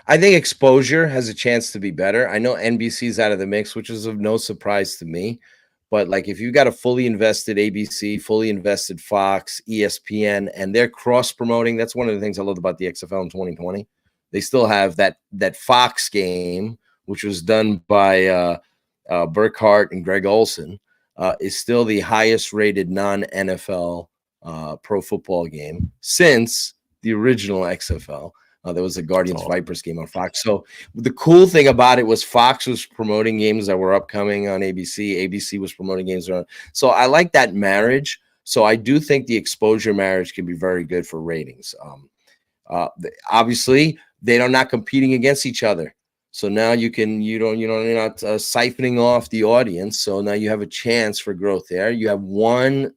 I think exposure has a chance to be better. I know NBC's out of the mix, which is of no surprise to me. But like if you've got a fully invested ABC, fully invested Fox, ESPN, and they're cross promoting, that's one of the things I loved about the XFL in 2020. They still have that Fox game, which was done by Burkhart and Greg Olson, is still the highest rated non-NFL pro football game since the original XFL. There was a Guardians Vipers game on Fox. So the cool thing about it was Fox was promoting games that were upcoming on ABC. ABC was promoting games on. So I like that marriage. So I do think the exposure marriage can be very good for ratings. Obviously, they're not competing against each other. So now you're not siphoning off the audience. So now you have a chance for growth there. You have one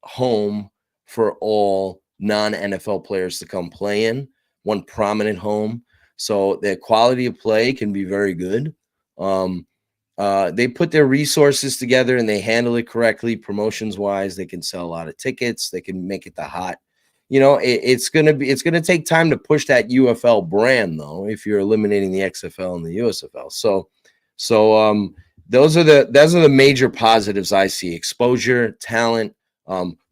home for all non-NFL players to come play in, one prominent home. So their quality of play can be very good. They put their resources together and they handle it correctly. Promotions wise, they can sell a lot of tickets. They can make it the hot. It's going to take time to push that UFL brand though, if you're eliminating the XFL and the USFL. So those are the major positives I see: exposure, talent,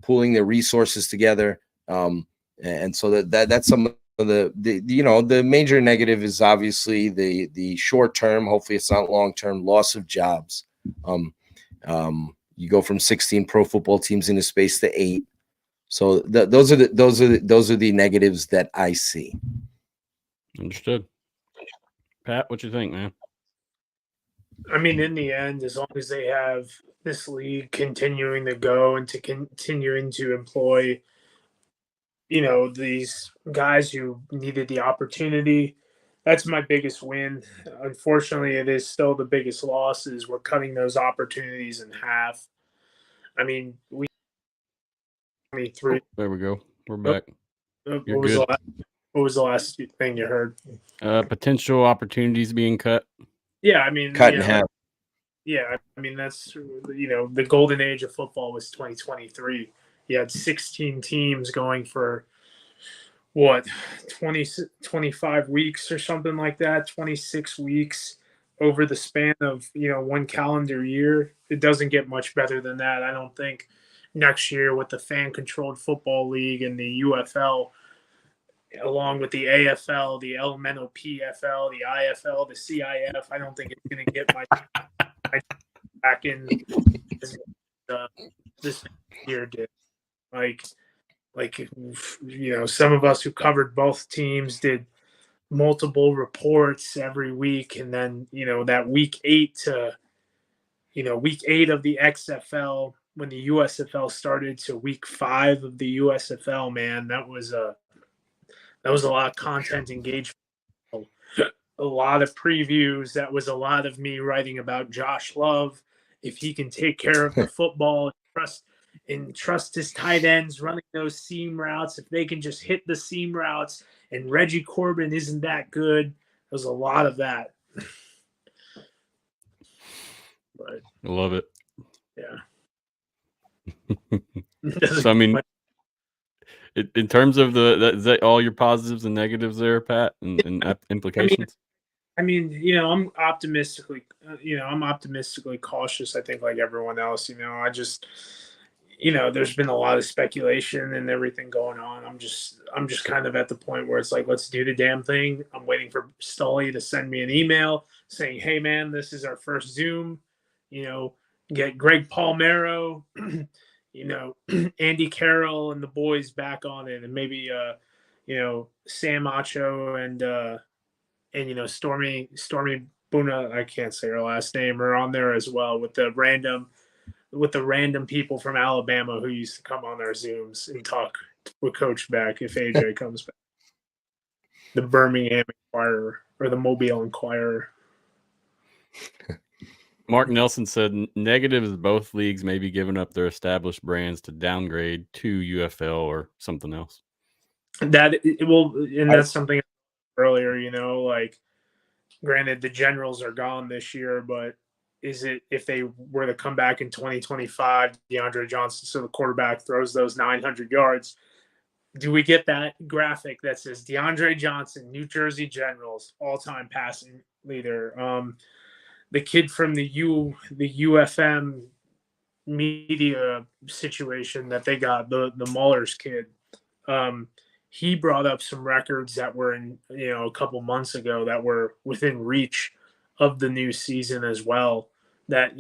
pooling their resources together. And so that's some of the major negative is obviously the short term, hopefully it's not long term, loss of jobs. You go from 16 pro football teams into space to 8. So those are the negatives that I see. Understood. Pat, what you think, man? I mean, in the end, as long as they have this league continuing to go and to continuing to employ, these guys who needed the opportunity, that's my biggest win. Unfortunately, it is still the biggest loss is we're cutting those opportunities in half. I mean, There we go. We're back. What was the last thing you heard? Potential opportunities being cut. Yeah, I mean, cut in half. Yeah, I mean that's the golden age of football was 2023. You had 16 teams going for what 25 weeks or something like that, 26 weeks over the span of one calendar year. It doesn't get much better than that. I don't think next year with the fan-controlled football league and the UFL, along with the AFL, the elemental PFL, the IFL, the CIF, I don't think it's going to get my back in this year did. Like some of us who covered both teams did multiple reports every week, and then that week 8 to week 8 of the XFL when the USFL started to week 5 of the USFL, man, that was a lot of content engagement, a lot of previews. That was a lot of me writing about Josh Love, if he can take care of the football and trust his tight ends running those seam routes, if they can just hit the seam routes, and Reggie Corbin isn't that good. There's a lot of that. But I love it. Yeah. So I mean, in terms of is that all your positives and negatives there, Pat, and implications? I mean, I'm optimistically cautious. I think like everyone else, I just, there's been a lot of speculation and everything going on. I'm just kind of at the point where it's like, let's do the damn thing. I'm waiting for Stolly to send me an email saying, hey man, this is our first Zoom, get Greg Palmero, Andy Carroll and the boys back on it. And maybe, Sam Acho and Stormy Buna, I can't say her last name, are on there as well with the random people from Alabama who used to come on our Zooms and talk with Coach back if AJ comes back. The Birmingham Inquirer or the Mobile Inquirer. Mark Nelson said negative is both leagues may be giving up their established brands to downgrade to UFL or something else. That's something earlier, like granted the Generals are gone this year, but is it if they were to come back in 2025, DeAndre Johnson, so the quarterback throws those 900 yards, do we get that graphic that says DeAndre Johnson, New Jersey Generals, all-time passing leader? The kid from the UFM media situation that they got, the Mullers kid, he brought up some records that were in, a couple months ago that were within reach of the new season as well, that,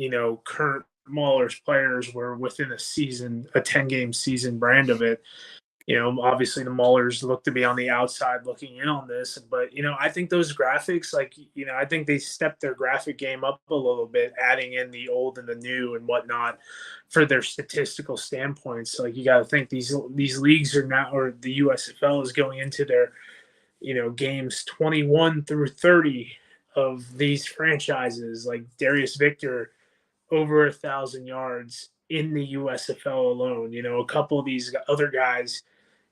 current Mullers players were within a season, a 10-game season brand of it. Obviously the Mullers look to be on the outside looking in on this, but, I think those graphics, I think they stepped their graphic game up a little bit, adding in the old and the new and whatnot for their statistical standpoints. Like, you got to think these leagues are now, or the USFL is going into their, games 21 through 30 of these franchises, like Darius Victor, over 1,000 yards in the USFL alone. A couple of these other guys,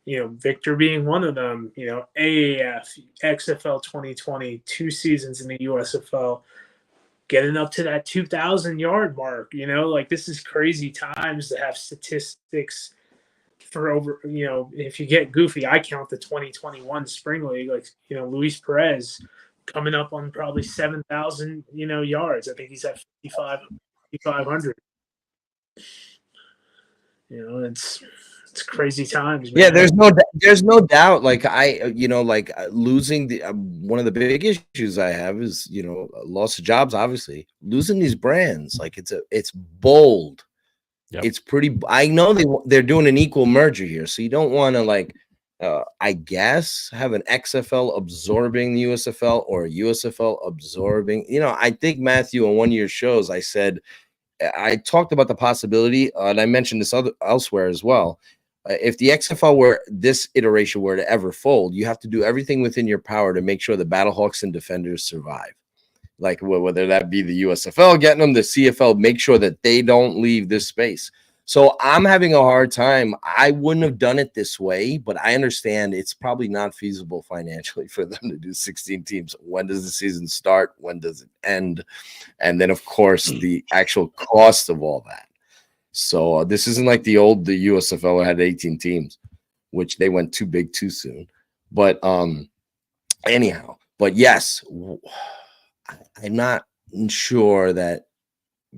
Victor being one of them, AAF, XFL 2020, 2 seasons in the USFL, getting up to that 2,000 yard mark. This is crazy times to have statistics for over, if you get goofy, I count the 2021 spring league, Luis Perez coming up on probably 7,000, yards. I think he's at 5,500. It's crazy times, man. Yeah, there's no doubt. Like losing the one of the big issues I have is loss of jobs. Obviously, losing these brands, like it's bold. Yep. It's pretty. I know they're doing an equal merger here, so you don't want to I guess have an XFL absorbing the USFL or a USFL absorbing. I think Matthew on one of your shows, I talked about the possibility, and I mentioned this elsewhere as well. If the XFL this iteration were to ever fold, you have to do everything within your power to make sure the Battlehawks and Defenders survive. Like whether that be the USFL getting them, the CFL, make sure that they don't leave this space. So I'm having a hard time. I wouldn't have done it this way, but I understand it's probably not feasible financially for them to do 16 teams. When does the season start? When does it end? And then, of course, the actual cost of all that. So this isn't like the USFL had 18 teams, which they went too big too soon. But anyhow, but yes, I'm not sure that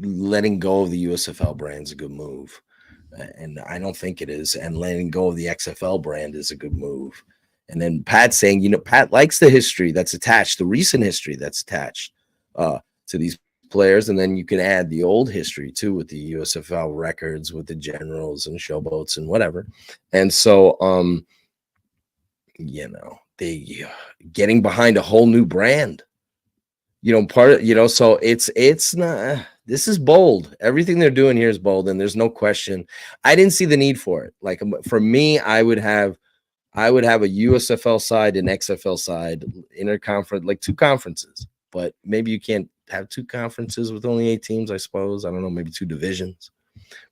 letting go of the USFL brand is a good move. And I don't think it is. And letting go of the XFL brand is a good move. And then Pat saying, Pat likes the history that's attached, the recent history that's attached to these players. And then you can add the old history too with the USFL records, with the Generals and Showboats and whatever. And so, they getting behind a whole new brand. So it's not, this is bold. Everything they're doing here is bold, and there's no question. I didn't see the need for it. Like, for me, I would have a USFL side and XFL side, interconference, like 2 conferences, but maybe you can't have 2 conferences with only 8 teams, I suppose. I don't know, maybe 2 divisions,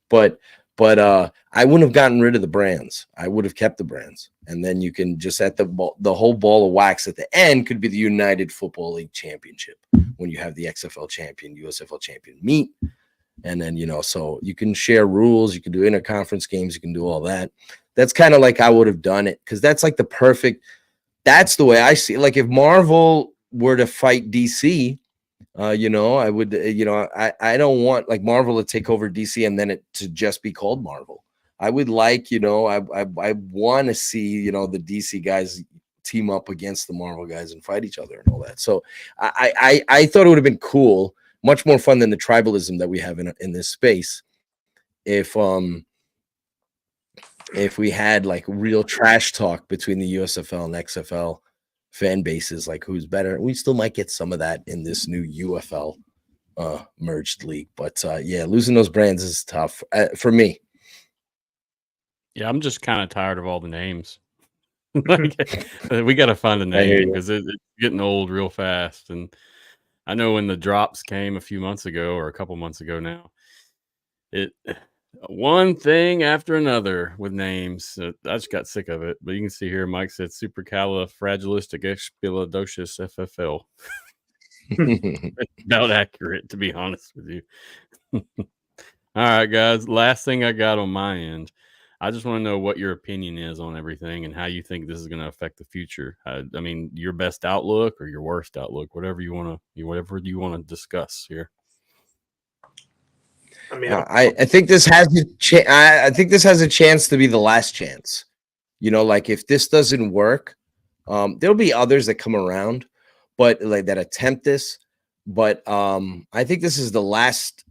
but I wouldn't have gotten rid of the brands. I would have kept the brands. And then you can just at the whole ball of wax at the end could be the United Football League Championship when you have the XFL champion, USFL champion meet. And then, so you can share rules. You can do interconference games. You can do all that. That's kind of like I would have done it, because that's like that's the way I see it. Like if Marvel were to fight DC, I would, I don't want like Marvel to take over DC and then it to just be called Marvel. I would like, I want to see, the DC guys team up against the Marvel guys and fight each other and all that. So I thought it would have been cool, much more fun than the tribalism that we have in this space. If we had like real trash talk between the USFL and XFL fan bases, like who's better. We still might get some of that in this new UFL merged league, but losing those brands is tough for me. Yeah, I'm just kind of tired of all the names. We got to find a name because it's getting old real fast. And I know when the drops came a few months ago or a couple months ago now, one thing after another with names. I just got sick of it. But you can see here, Mike said supercalifragilisticexpialidocious FFL. About accurate, to be honest with you. All right, guys. Last thing I got on my end. I just want to know what your opinion is on everything and how you think this is going to affect the future. I mean, your best outlook or your worst outlook, whatever you want to discuss here. I mean, I think this has I think this has a chance to be the last chance. You know, like if this doesn't work, there'll be others that come around, but like that attempt this. But I think this is the last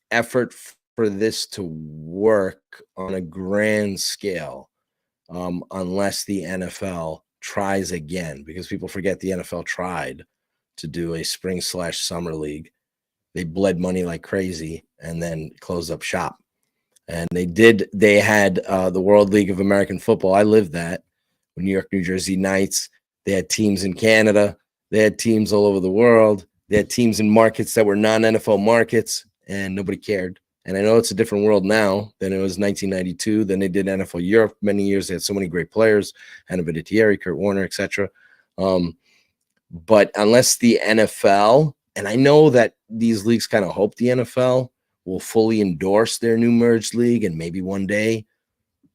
effort for this to work on a grand scale, unless the NFL tries again, because people forget the NFL tried to do a spring/summer league. They bled money like crazy and then closed up shop. And they had the World League of American Football. I lived that. New York, New Jersey Knights. They had teams in Canada. They had teams all over the world. They had teams in markets that were non-NFL markets, and nobody cared. And I know it's a different world now than it was 1992. Then they did NFL Europe many years. They had so many great players, Hannah Vinatieri, Kurt Warner, etc. But unless the NFL, and I know that these leagues kind of hope the NFL will fully endorse their new merged league, and maybe one day,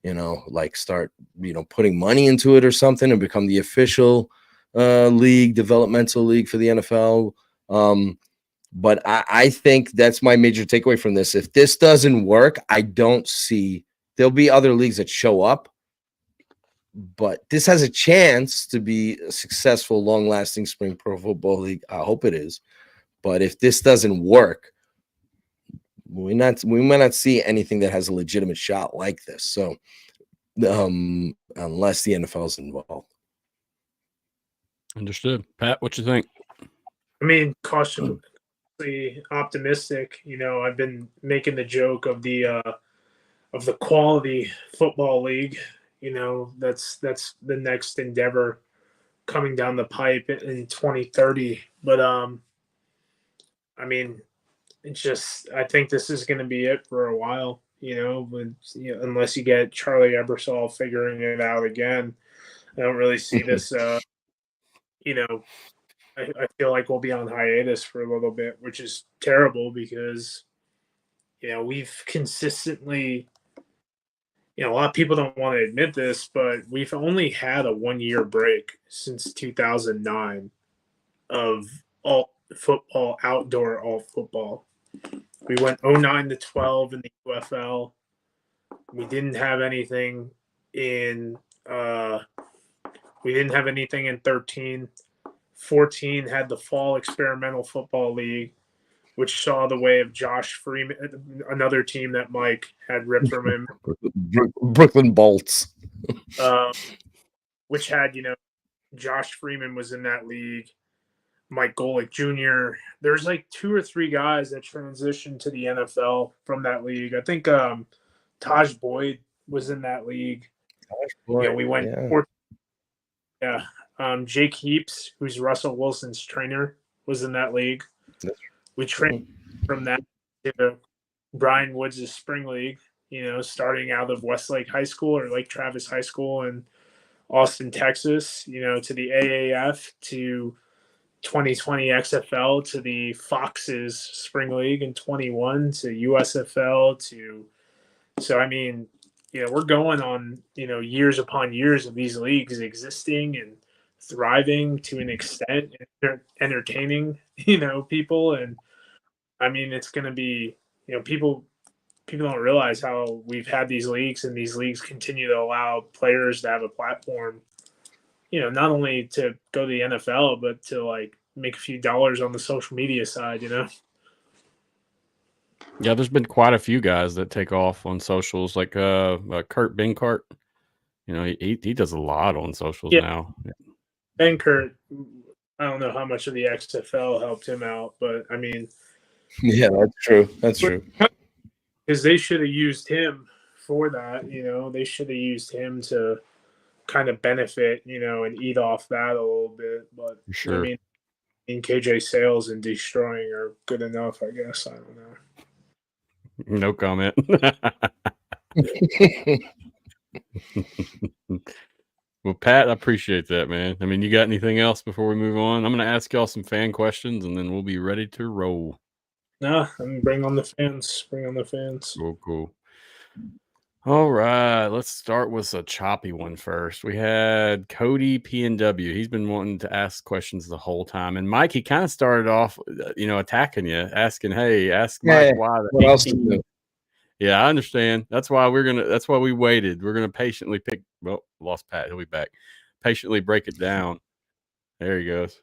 you know, like start, you know, putting money into it or something and become the official league, developmental league for the NFL. But I think that's my major takeaway from this. If this doesn't work, I don't see, there'll be other leagues that show up, but this has a chance to be a successful, long-lasting spring pro football league. I hope it is. But if this doesn't work, we might not see anything that has a legitimate shot like this. So, unless the NFL is involved. Understood. Pat, what you think? I mean, cautiously optimistic. You know, I've been making the joke of the quality football league. You know, that's the next endeavor coming down the pipe in 2030. But I mean, it's just, I think this is going to be it for a while. You know, unless you get Charlie Ebersol figuring it out again, I don't really see this. You know, I feel like we'll be on hiatus for a little bit, which is terrible because, you know, we've consistently, you know, a lot of people don't want to admit this, but we've only had a 1-year break since 2009 of alt football, outdoor alt football. We went 09 to 12 in the UFL. We didn't have anything in 13. 14 had the Fall Experimental Football League, which saw the way of Josh Freeman, another team that Mike had ripped from him. Brooklyn Bolts. Which had, you know, Josh Freeman was in that league. Mike Golick Jr. There's like 2 or 3 guys that transitioned to the NFL from that league. I think Taj Boyd was in that league. Boyd, you know, we went. Jake Heaps, who's Russell Wilson's trainer, was in that league. We trained from that to Brian Woods' spring league. You know, starting out of Westlake High School or Lake Travis High School in Austin, Texas. You know, to the AAF, to 2020 XFL, to the Fox's spring league in 21, to USFL, to, so I mean, you know, we're going on, you know, years upon years of these leagues existing and thriving to an extent, entertaining, you know, people. And I mean, it's going to be, you know, people don't realize how we've had these leagues, and these leagues continue to allow players to have a platform, you know, not only to go to the NFL, but to like make a few dollars on the social media side, you know? Yeah, there's been quite a few guys that take off on socials, like Kurt Benkart. You know, he does a lot on socials now. Ben Kurt, I don't know how much of the XFL helped him out, but I mean, yeah, that's true. That's true. Because they should have used him for that. You know, they should have used him to kind of benefit, you know, and eat off that a little bit. But sure. I mean, KJ Sales and destroying are good enough, I guess. I don't know. No comment. Well, Pat, I appreciate that, man. I mean, you got anything else before we move on? I'm going to ask y'all some fan questions, and then we'll be ready to roll. Nah, bring on the fans. Bring on the fans. Cool. All right, let's start with a choppy one first. We had Cody PNW. He's been wanting to ask questions the whole time. And Mike, he kind of started off, attacking you, asking, hey, ask Mike why the what else 18. to do? Yeah, I understand. That's why we waited. We're gonna patiently lost Pat. He'll be back. Patiently break it down. There he goes.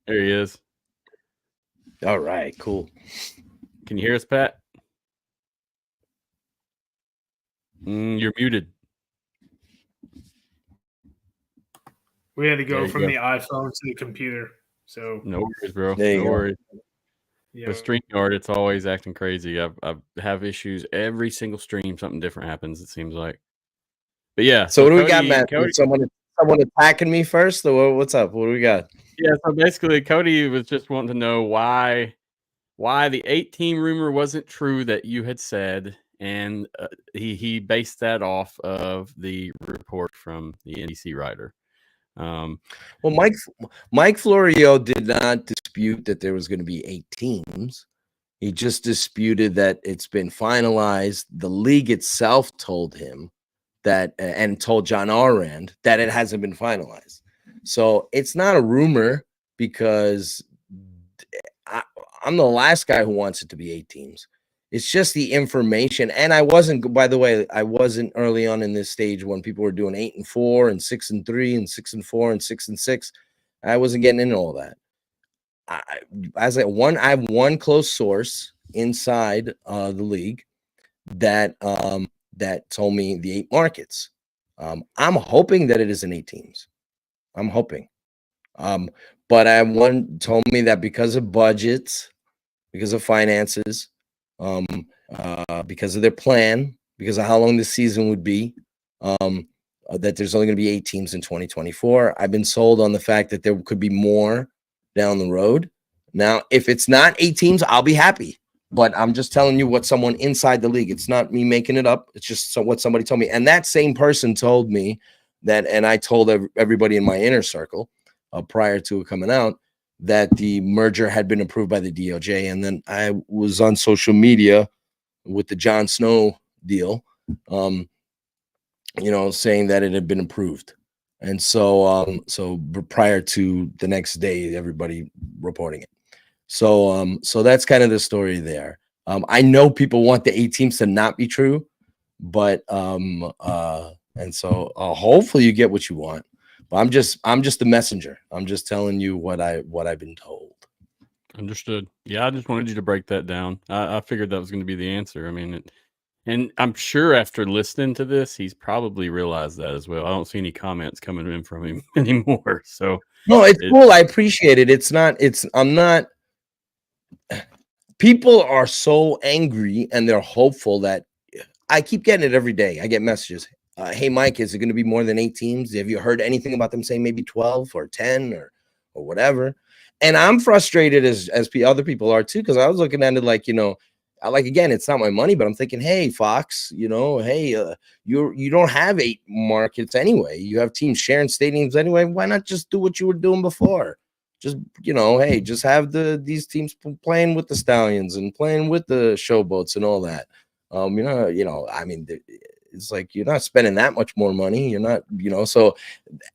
There he is. All right, cool. Can you hear us, Pat? You're muted. We had to go from the iPhone to the computer. So no worries, bro. No worries. Yeah. With StreamYard, it's always acting crazy. I have issues every single stream. Something different happens. It seems like. But yeah. So what do we got, Matt? Someone attacking me first, or what's up? What do we got? Yeah. So basically, Cody was just wanting to know why the 8-team rumor wasn't true that you had said, and he based that off of the report from the NBC writer. Well, Mike Florio did not dispute that there was going to be 8 teams. He just disputed that it's been finalized. The league itself told him that, and told John Arand that it hasn't been finalized. So it's not a rumor, because I'm the last guy who wants it to be 8 teams. It's just the information. And I wasn't, by the way, I wasn't early on in this stage when people were doing 8-4 and 6-3 and 6-4 and 6-6. I wasn't getting into all that. I have one close source inside the league that told me the 8 markets. I'm hoping that it isn't 8 teams. I'm hoping. But one told me that because of budgets, because of finances, because of their plan, because of how long the season would be, that there's only going to be 8 teams in 2024. I've been sold on the fact that there could be more down the road. Now, if it's not 8 teams, I'll be happy. But I'm just telling you what someone inside the league. It's not me making it up. It's just what somebody told me. And that same person told me that, and I told everybody in my inner circle prior to it coming out, that the merger had been approved by the DOJ. And then I was on social media with the Jon Snow deal, saying that it had been approved. And so prior to the next day, everybody reporting it. So that's kind of the story there. I know people want the 8 teams to not be true, but and so hopefully you get what you want. But I'm just the messenger. I'm just telling you what I've been told. Understood. Yeah, I just wanted you to break that down. I figured that was going to be the answer. I mean, and I'm sure after listening to this, he's probably realized that as well. I don't see any comments coming in from him anymore. So no, it's cool. I appreciate it. I'm not. People are so angry and they're hopeful that I keep getting it every day. I get messages. Hey, Mike, is it going to be more than 8 teams? Have you heard anything about them saying maybe 12 or 10 or whatever? And I'm frustrated as other people are too, because I was looking at it like, again, it's not my money, but I'm thinking, hey, Fox, you don't have 8 markets anyway. You have teams sharing stadiums anyway. Why not just do what you were doing before? Just, hey, just have these teams playing with the Stallions and playing with the Showboats and all that. I mean, it's like you're not spending that much more money. You're not, so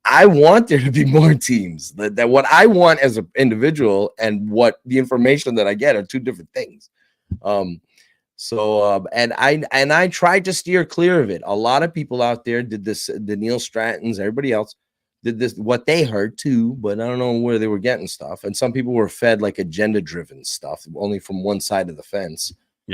I want there to be more teams. That what I want as an individual and what the information that I get are 2 different things. And I tried to steer clear of it. A lot of people out there did this, the Neil Strattons, everybody else did this, what they heard too, but I don't know where they were getting stuff. And some people were fed like agenda driven stuff only from one side of the fence,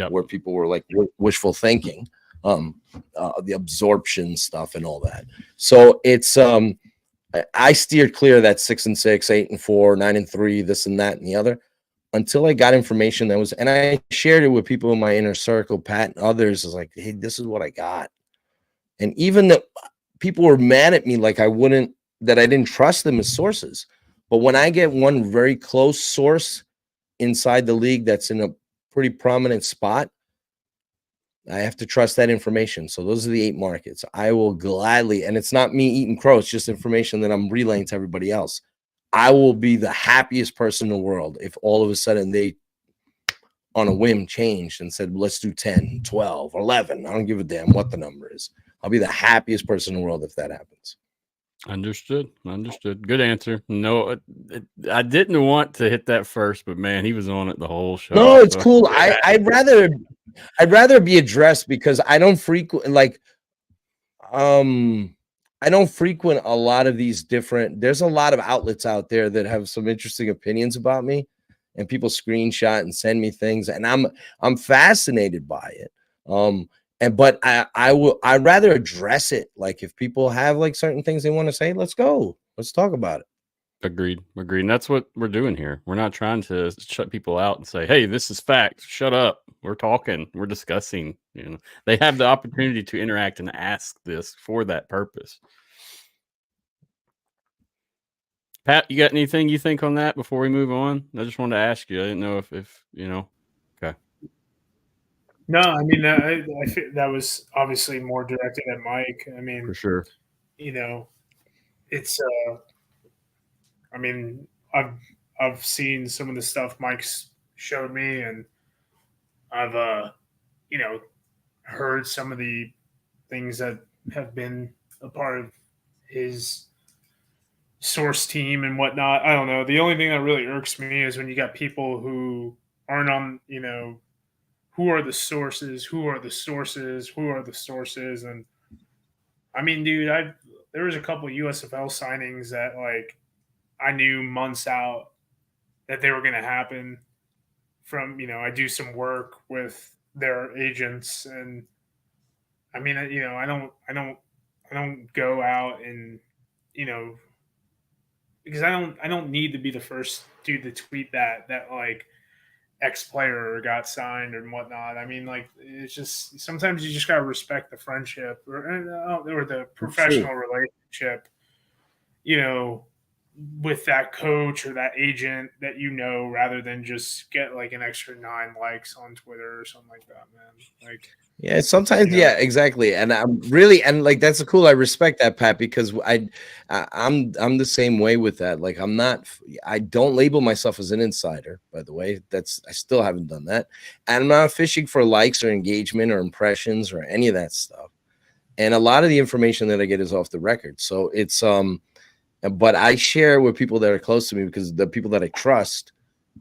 where people were like wishful thinking, the absorption stuff and all that. So it's, I steered clear of that 6-6, 8-4, 9-3, this and that and the other, until I got information that was, and I shared it with people in my inner circle, Pat and others. I was like, hey, this is what I got. And even the people were mad at me, like that I didn't trust them as sources. But when I get one very close source inside the league that's in a pretty prominent spot, I have to trust that information. So those are the 8 markets. I will gladly, and it's not me eating crow, it's just information that I'm relaying to everybody else. I will be the happiest person in the world if all of a sudden they, on a whim, changed and said, let's do 10, 12, 11. I don't give a damn what the number is. I'll be the happiest person in the world if that happens. Understood. Good answer. No, I didn't want to hit that first, but man, he was on it the whole show. No, it's cool. I'd rather be addressed because I don't frequent I don't frequent a lot of these different. There's a lot of outlets out there that have some interesting opinions about me, and people screenshot and send me things, and I'm fascinated by it. But I'd rather address it. Like if people have like certain things they want to say, let's go. Let's talk about it. Agreed. And that's what we're doing here. We're not trying to shut people out and say, hey, this is fact. Shut up. We're talking. We're discussing. You know, they have the opportunity to interact and ask this for that purpose. Pat, you got anything you think on that before we move on? I just wanted to ask you. I didn't know if you know. Okay. No, I mean, I think that was obviously more directed at Mike. I mean, For sure. You know, it's I mean, I've seen some of the stuff Mike's showed me, and I've you know, heard some of the things that have been a part of his source team and whatnot. I don't know. The only thing that really irks me is when you got people who aren't on, you know, who are the sources, and I mean, dude, there was a couple of USFL signings that like I knew months out that they were going to happen from, you know, I do some work with their agents, and I mean, you know, I don't go out and, you know, because I don't need to be the first dude to tweet that like X player got signed and whatnot. I mean, like, it's just sometimes you just gotta respect the friendship or the professional relationship, you know, with that coach or that agent that you know, rather than just get like an extra 9 likes on Twitter or something like that, man. Like, yeah, sometimes, yeah, exactly. And I'm really, and like that's cool. I respect that, Pat, because I'm the same way with that. Like I don't label myself as an insider, by the way. I still haven't done that. And I'm not fishing for likes or engagement or impressions or any of that stuff. And a lot of the information that I get is off the record. So it's but I share with people that are close to me because the people that I trust,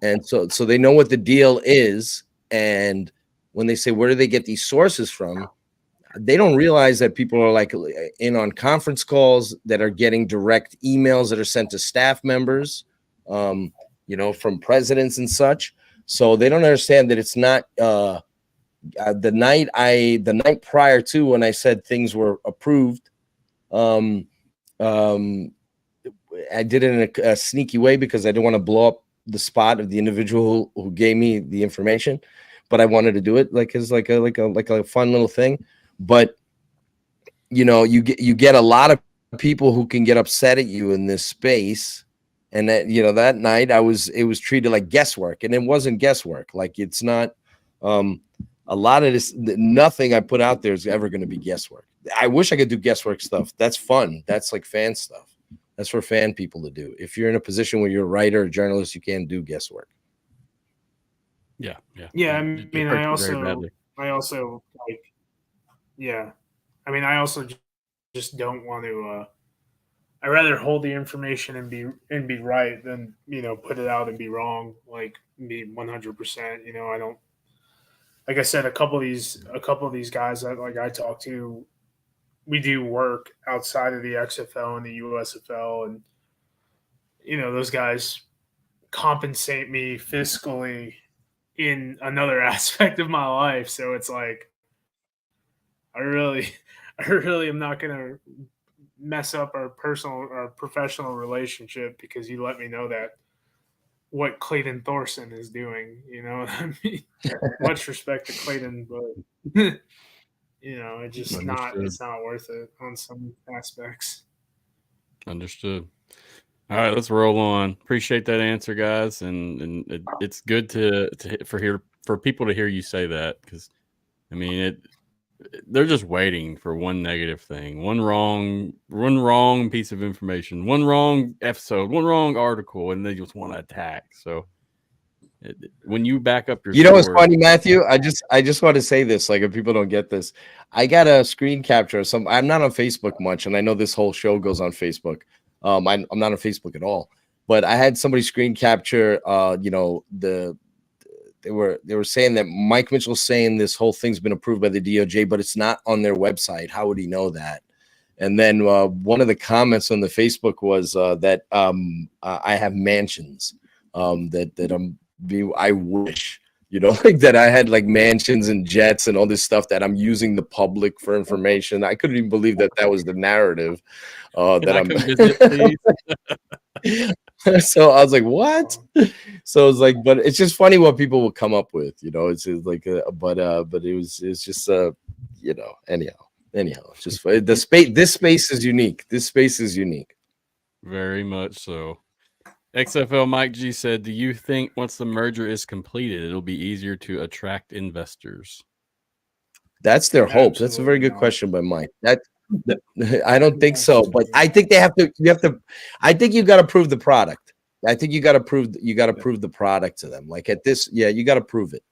and so they know what the deal is. And when they say, where do they get these sources from? They don't realize that people are like in on conference calls that are getting direct emails that are sent to staff members, you know, from presidents and such. So they don't understand that it's not the night prior to when I said things were approved. I did it in a sneaky way because I didn't want to blow up the spot of the individual who gave me the information. But I wanted to do it like as like a fun little thing. But you know, you get a lot of people who can get upset at you in this space, and that, you know, that night it was treated like guesswork, and it wasn't guesswork. Like it's not. A lot of this, nothing I put out there is ever going to be guesswork. I wish I could do guesswork stuff. That's fun. That's like fan stuff. That's for fan people to do. If you're in a position where you're a writer or journalist, you can't do guesswork. Yeah. I mean, I also like, yeah. I mean, I also just don't want to. I rather hold the information and be right than, you know, put it out and be wrong. Like be 100%. You know, I don't. Like I said, a couple of these guys that like I talk to, we do work outside of the XFL and the USFL, and you know, those guys compensate me fiscally in another aspect of my life. So it's like, I really am not going to mess up our professional relationship because you let me know that what Clayton Thorson is doing. You know what I mean? Much respect to Clayton, but you know, it's just it's not worth it on some aspects. Understood. All right, let's roll on. Appreciate that answer, guys, and it's good for people to hear you say that, because I mean, they're just waiting for one negative thing, one wrong piece of information, one wrong episode, one wrong article, and they just want to attack. So when you back up your You know what's source, funny, Matthew? I just want to say this, like, if people don't get this, I got a screen capture of some. I'm not on Facebook much, and I know this whole show goes on Facebook. I'm not on Facebook at all, but I had somebody screen capture. They were saying that Mike Mitchell's saying this whole thing's been approved by the DOJ, but it's not on their website. How would he know that? And then one of the comments on the Facebook was that I have mansions, I wish, like that I had like mansions and jets and all this stuff that I'm using the public for information. I couldn't even believe that was the narrative. That I'm visit, please? So I was like, what? So it's like, but it's just funny what people will come up with, it's just like, but it's just, anyhow, it's just the space. This space is unique. This space is unique. Very much so. XFL Mike G said, do you think once the merger is completed, it'll be easier to attract investors? That's their hope. That's a very good question by Mike. I don't think so, but I think I think you got to prove the product. I think you got to prove the product to them. Like at this, you got to prove it.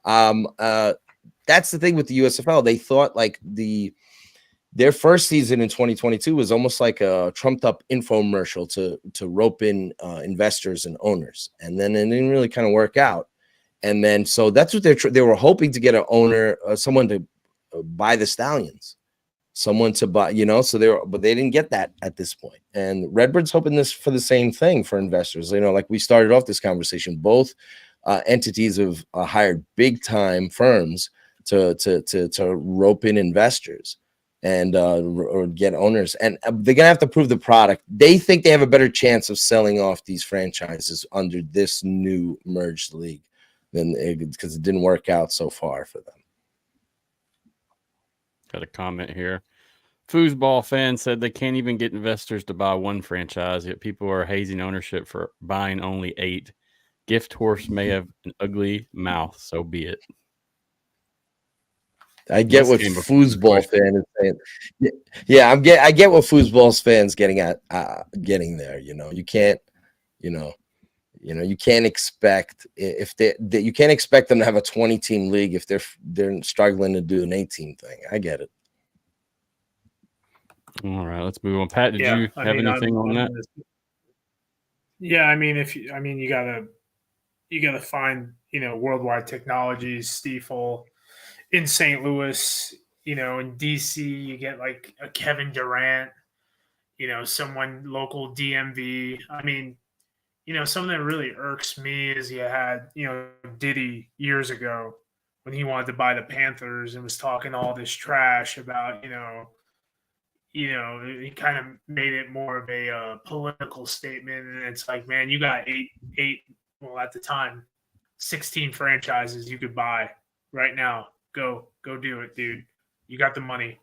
That's the thing with the USFL. They thought like their first season in 2022 was almost like a trumped up infomercial to rope in investors and owners. And then it didn't really kind of work out. And then, so that's what they were hoping to get an owner, someone to buy the Stallions, someone to buy, so but they didn't get that at this point. And Redbird's hoping this for the same thing for investors. Like we started off this conversation, both entities have hired big time firms to rope in investors and or get owners, and they're gonna have to prove the product. They think they have a better chance of selling off these franchises under this new merged league because it didn't work out so far for them. Got a comment here. Foosball fan said they can't even get investors to buy one franchise, yet people are hazing ownership for buying only 8. Gift horse may have an ugly mouth, so be it. I get what foosball fan is saying. Yeah, I get what foosball's fans getting at, getting there. You can't, you can't expect you can't expect them to have a 20-team league if they're struggling to do an 18 thing. I get it. All right, let's move on. Pat, did you have anything on that? Yeah, I mean, you gotta find Worldwide Technologies, Stiefel. In St. Louis, in DC, you get like a Kevin Durant, someone local DMV. I mean, something that really irks me is you had, Diddy years ago when he wanted to buy the Panthers and was talking all this trash about, he kind of made it more of a political statement. And it's like, man, you got well, at the time, 16 franchises you could buy right now. Go do it, dude. You got the money.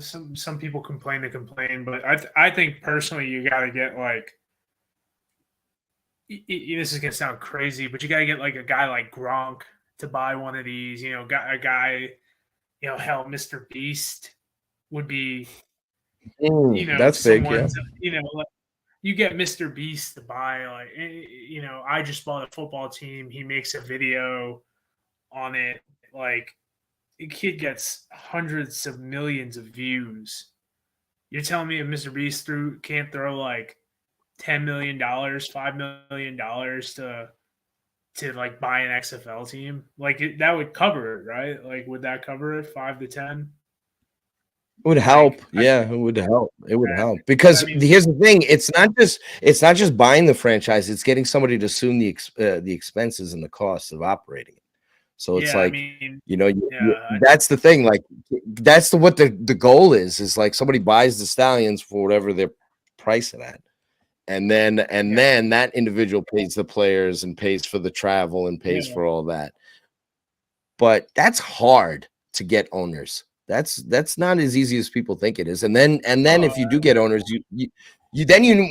Some people complain, but I think personally you got to get like, this is gonna sound crazy, but you got to get like a guy like Gronk to buy one of these. A guy, hell, Mr. Beast would be. That's big, yeah. Like, you get Mr. Beast to buy, like, I just bought a football team. He makes a video on it. Like, the kid gets hundreds of millions of views. You're telling me if Mr. Beast can't throw like $10 million, $5 million to like buy an XFL team? Like that would cover it, right? Like, would that cover it? 5 to 10? It would help. It would help. It would help because here's the thing: it's not just buying the franchise; it's getting somebody to assume the expenses and the costs of operating it. So it's that's the thing. Like that's what the goal is like somebody buys the Stallions for whatever they're pricing at, and then that individual pays the players and pays for the travel and pays for all that. But that's hard to get owners. That's not as easy as people think it is. And then if you do get owners, you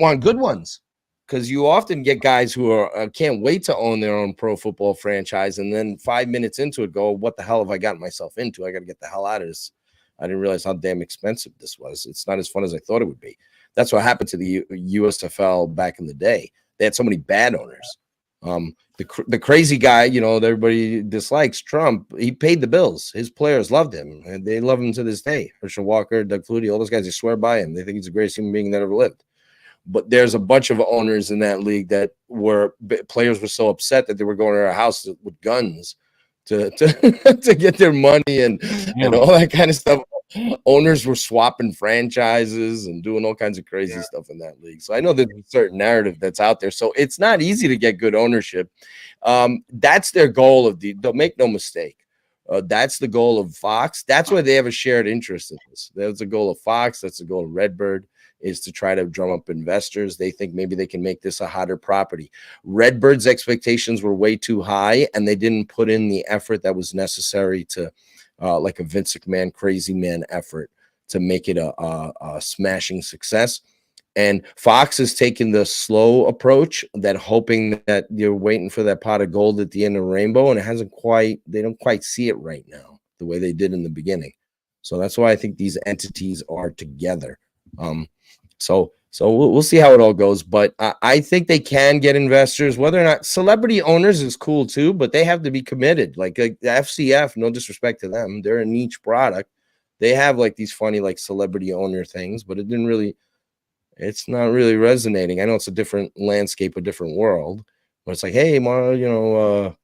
want good ones. because you often get guys who are can't wait to own their own pro football franchise, and then 5 minutes into it go, what the hell have I gotten myself into? I got to get the hell out of this. I didn't realize how damn expensive this was. It's not as fun as I thought it would be. That's what happened to the USFL back in the day. They had so many bad owners. The crazy guy, that everybody dislikes, Trump, he paid the bills. His players loved him, and they love him to this day. Herschel Walker, Doug Flutie, all those guys, they swear by him. They think he's the greatest human being that ever lived. But there's a bunch of owners in that league that players were so upset that they were going to their house with guns to get their money and all that kind of stuff. Owners were swapping franchises and doing all kinds of crazy stuff in that league. So I know there's a certain narrative that's out there. So it's not easy to get good ownership. That's their goal don't make no mistake. That's the goal of Fox. That's why they have a shared interest in this. That's the goal of Fox. That's the goal of Redbird, is to try to drum up investors. They think maybe they can make this a hotter property. Redbird's expectations were way too high, and they didn't put in the effort that was necessary to like a Vince McMahon crazy man effort to make it a smashing success. And Fox is taking the slow approach, that hoping that you're waiting for that pot of gold at the end of the rainbow, and they don't quite see it right now the way they did in the beginning. So that's why I think these entities are together. So we'll see how it all goes, but I think they can get investors. Whether or not celebrity owners is cool too, but they have to be committed. Like the FCF, no disrespect to them, they're a niche product. They have like these funny like celebrity owner things, but it's not really resonating. I know it's a different landscape, a different world, but it's like, hey, Marshawn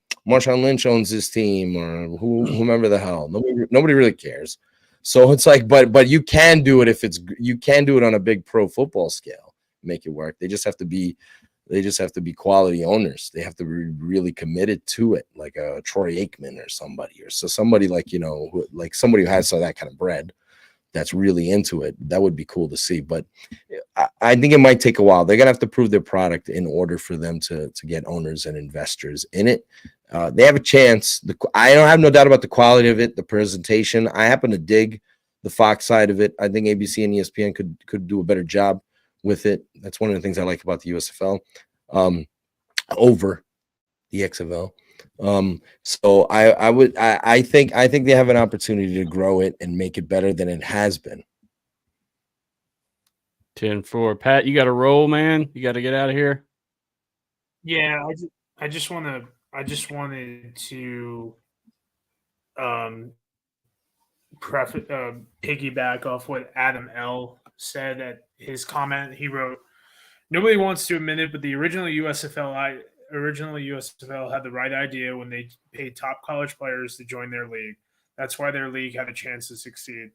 Lynch owns this team, or whomever the hell. Nobody really cares. So it's like, but you can do it you can do it on a big pro football scale, make it work. They just have to be quality owners. They have to be really committed to it, like a Troy Aikman or somebody, or somebody like, like somebody who has that kind of bread that's really into it. That would be cool to see. But I think it might take a while. They're gonna have to prove their product in order for them to get owners and investors in it. They have a chance. I don't have no doubt about the quality of it, the presentation. I happen to dig the Fox side of it. I think ABC and ESPN could do a better job with it. That's one of the things I like about the USFL over the XFL. So I think they have an opportunity to grow it and make it better than it has been. 10-4. Pat, you got to roll, man. You got to get out of here. Yeah, I just wanted to piggyback off what Adam L. said at his comment. He wrote, "Nobody wants to admit it, but the original USFL had the right idea when they paid top college players to join their league. That's why their league had a chance to succeed."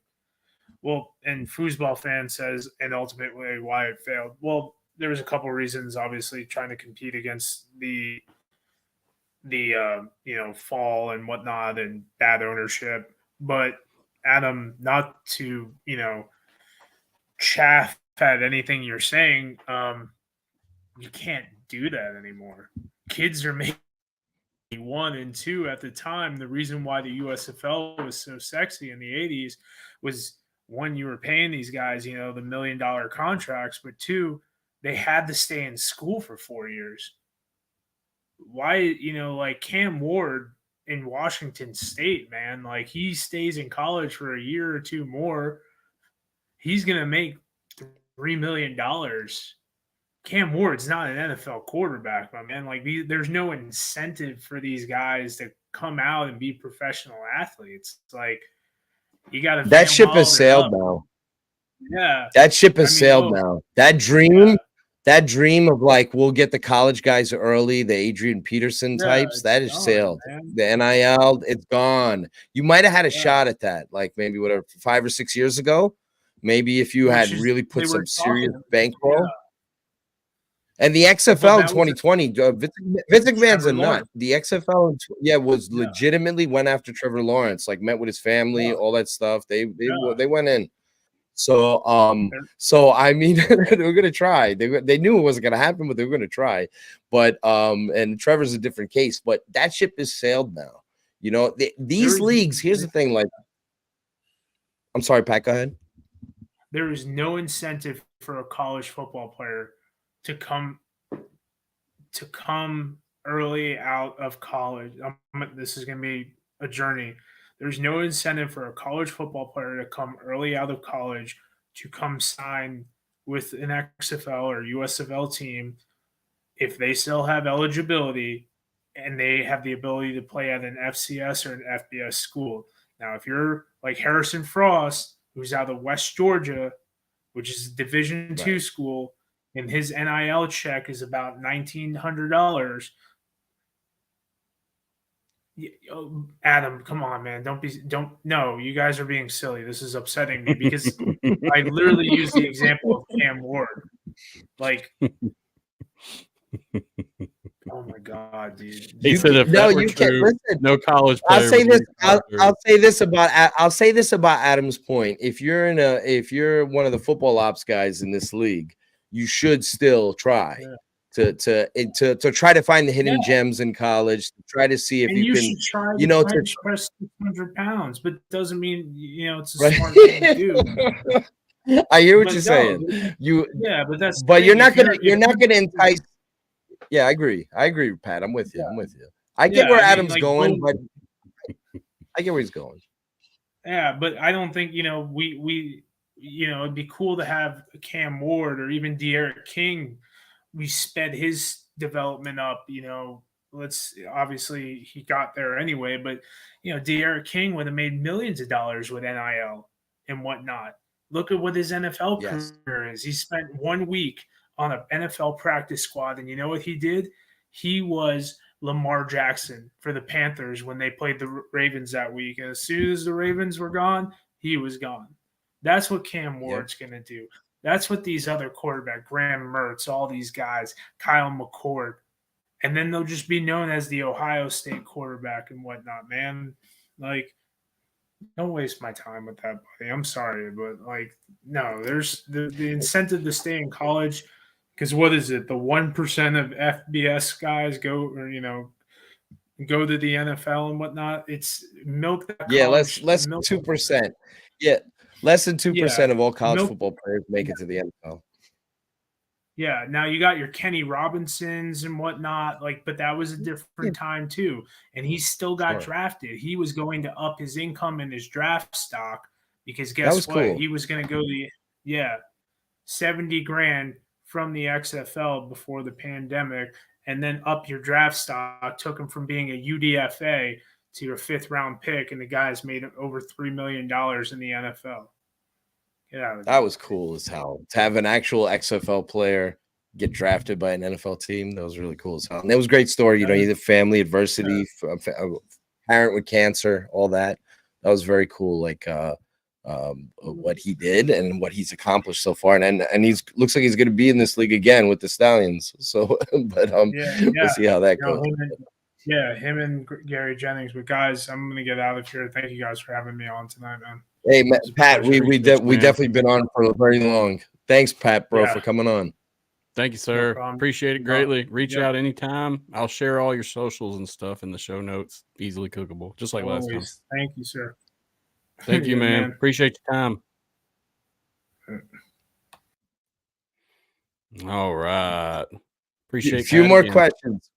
Well, and Foosball Fan says, and ultimately why it failed. Well, there was a couple of reasons, obviously, trying to compete against the fall and whatnot and bad ownership. But Adam, not to, chaff at anything you're saying, you can't do that anymore. Kids are making 1 and 2 at the time. The reason why the USFL was so sexy in the 80s was, 1, you were paying these guys, the $1 million contracts, but 2, they had to stay in school for 4 years. Why, like Cam Ward in Washington State, man, like he stays in college for a year or 2 more. He's going to make $3 million. Cam Ward's not an NFL quarterback, my man. Like there's no incentive for these guys to come out and be professional athletes. It's like, you got to. That ship has sailed now. Yeah, that ship has sailed now. That dream of like, we'll get the college guys early, the Adrian Peterson types, that is sailed. Man. The NIL, it's gone. You might have had a shot at that, like maybe 5 or 6 years ago. Maybe if you had really put some serious bankroll. Yeah. And the XFL in 2020, Vince McMahon's a nut. The XFL, was legitimately went after Trevor Lawrence, like met with his family, all that stuff. They went in. So I mean, they were gonna try. They knew it wasn't gonna happen, but they were gonna try. But and Trevor's a different case. But that ship is sailed now. These leagues. Here's the thing. Like, I'm sorry, Pat. Go ahead. There is no incentive for a college football player to come to come early out of college. This is going to be a journey. There's no incentive for a college football player to come early out of college to come sign with an XFL or USFL team if they still have eligibility and they have the ability to play at an FCS or an FBS school. Now, if you're like Harrison Frost, who's out of West Georgia, which is a Division II school, and his NIL check is about $1,900. Adam, come on, man. No, you guys are being silly. This is upsetting me because I literally used the example of Cam Ward. Like, oh my God, dude. He said if that were true, listen, no college player. I'll say this about Adam's point. If you're one of the football ops guys in this league, you should still try to try to find the hidden gems in college, to try to see if you can try to press 600 pounds, but doesn't mean it's a smart thing to do. I hear what you're saying. But you're not gonna entice. Yeah, I agree, Pat. I'm with you. I get where Adam's going, but I get where he's going. Yeah, but I don't think we it'd be cool to have Cam Ward or even De'Aaron King. We sped his development up. Obviously he got there anyway, but De'Aaron King would have made millions of dollars with NIL and whatnot. Look at what his NFL career is. He spent 1 week on an NFL practice squad, and you know what he did? He was Lamar Jackson for the Panthers when they played the Ravens that week. And as soon as the Ravens were gone, he was gone. That's what Cam Ward's going to do. That's what these other quarterbacks, Graham Mertz, all these guys, Kyle McCord, and then they'll just be known as the Ohio State quarterback and whatnot, man. Like, don't waste my time with that, buddy. I'm sorry, but no, there's the incentive to stay in college. Because what is it? The 1% of FBS guys go to the NFL and whatnot. It's milk that. Yeah, less than 2%. Yeah, less than 2% of all college football players make it to the NFL. Yeah, now you got your Kenny Robinsons and whatnot, but that was a different time too. And he still got drafted. He was going to up his income and his draft stock because guess what? Cool. He was going to go $70,000 from the XFL before the pandemic, and then up your draft stock. Took him from being a UDFA to your 5th round pick, and the guy's made over $3 million in the NFL. That was cool as hell. To have an actual XFL player get drafted by an NFL team, that was really cool as hell. And it was a great story. Either family adversity, parent with cancer, all that. That was very cool. What he did and what he's accomplished so far, and he's looks like he's going to be in this league again with the Stallions. So, but we'll see how that goes. Him and Gary Jennings. But guys, I'm going to get out of here. Thank you guys for having me on tonight, man. Hey, Pat, we definitely been on for very long. Thanks, Pat, bro, for coming on. Thank you, sir. Appreciate it greatly. Reach out anytime. I'll share all your socials and stuff in the show notes. Easily clickable, just like last time. Thank you, sir. Thank you, man. Appreciate your time. All right. Appreciate a few more questions.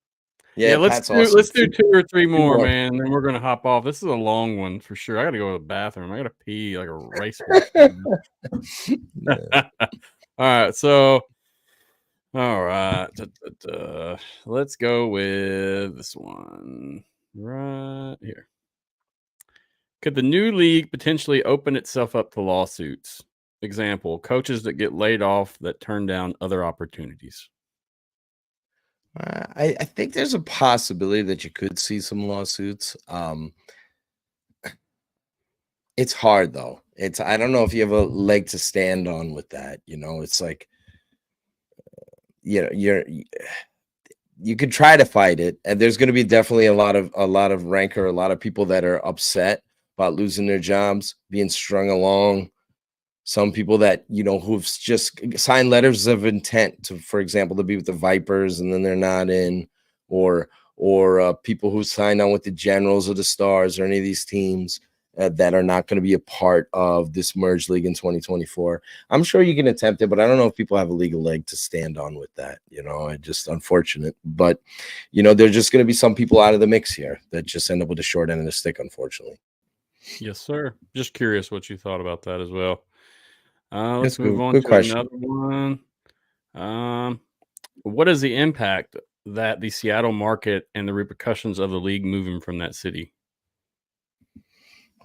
Yeah, let's do 2 or 3 more, man. Then we're gonna hop off. This is a long one for sure. I gotta go to the bathroom. I gotta pee like a racehorse. All right, so let's go with this one right here. Could the new league potentially open itself up to lawsuits? Example, coaches that get laid off that turn down other opportunities. I think there's a possibility that you could see some lawsuits. It's hard though. I don't know if you have a leg to stand on with that. It's like, you could try to fight it, and there's going to be definitely a lot of rancor, a lot of people that are upset about losing their jobs, being strung along. Some people that, who've just signed letters of intent to, for example, to be with the Vipers and then they're not in, or people who signed on with the Generals or the Stars or any of these teams that are not going to be a part of this merged league in 2024. I'm sure you can attempt it, but I don't know if people have a legal leg to stand on with that. It's just unfortunate. But, there's just going to be some people out of the mix here that just end up with a short end of the stick, unfortunately. Yes, sir. Just curious what you thought about that as well. That's Let's move on good to question. another one. What is the impact that the Seattle market and the repercussions of the league moving from that city?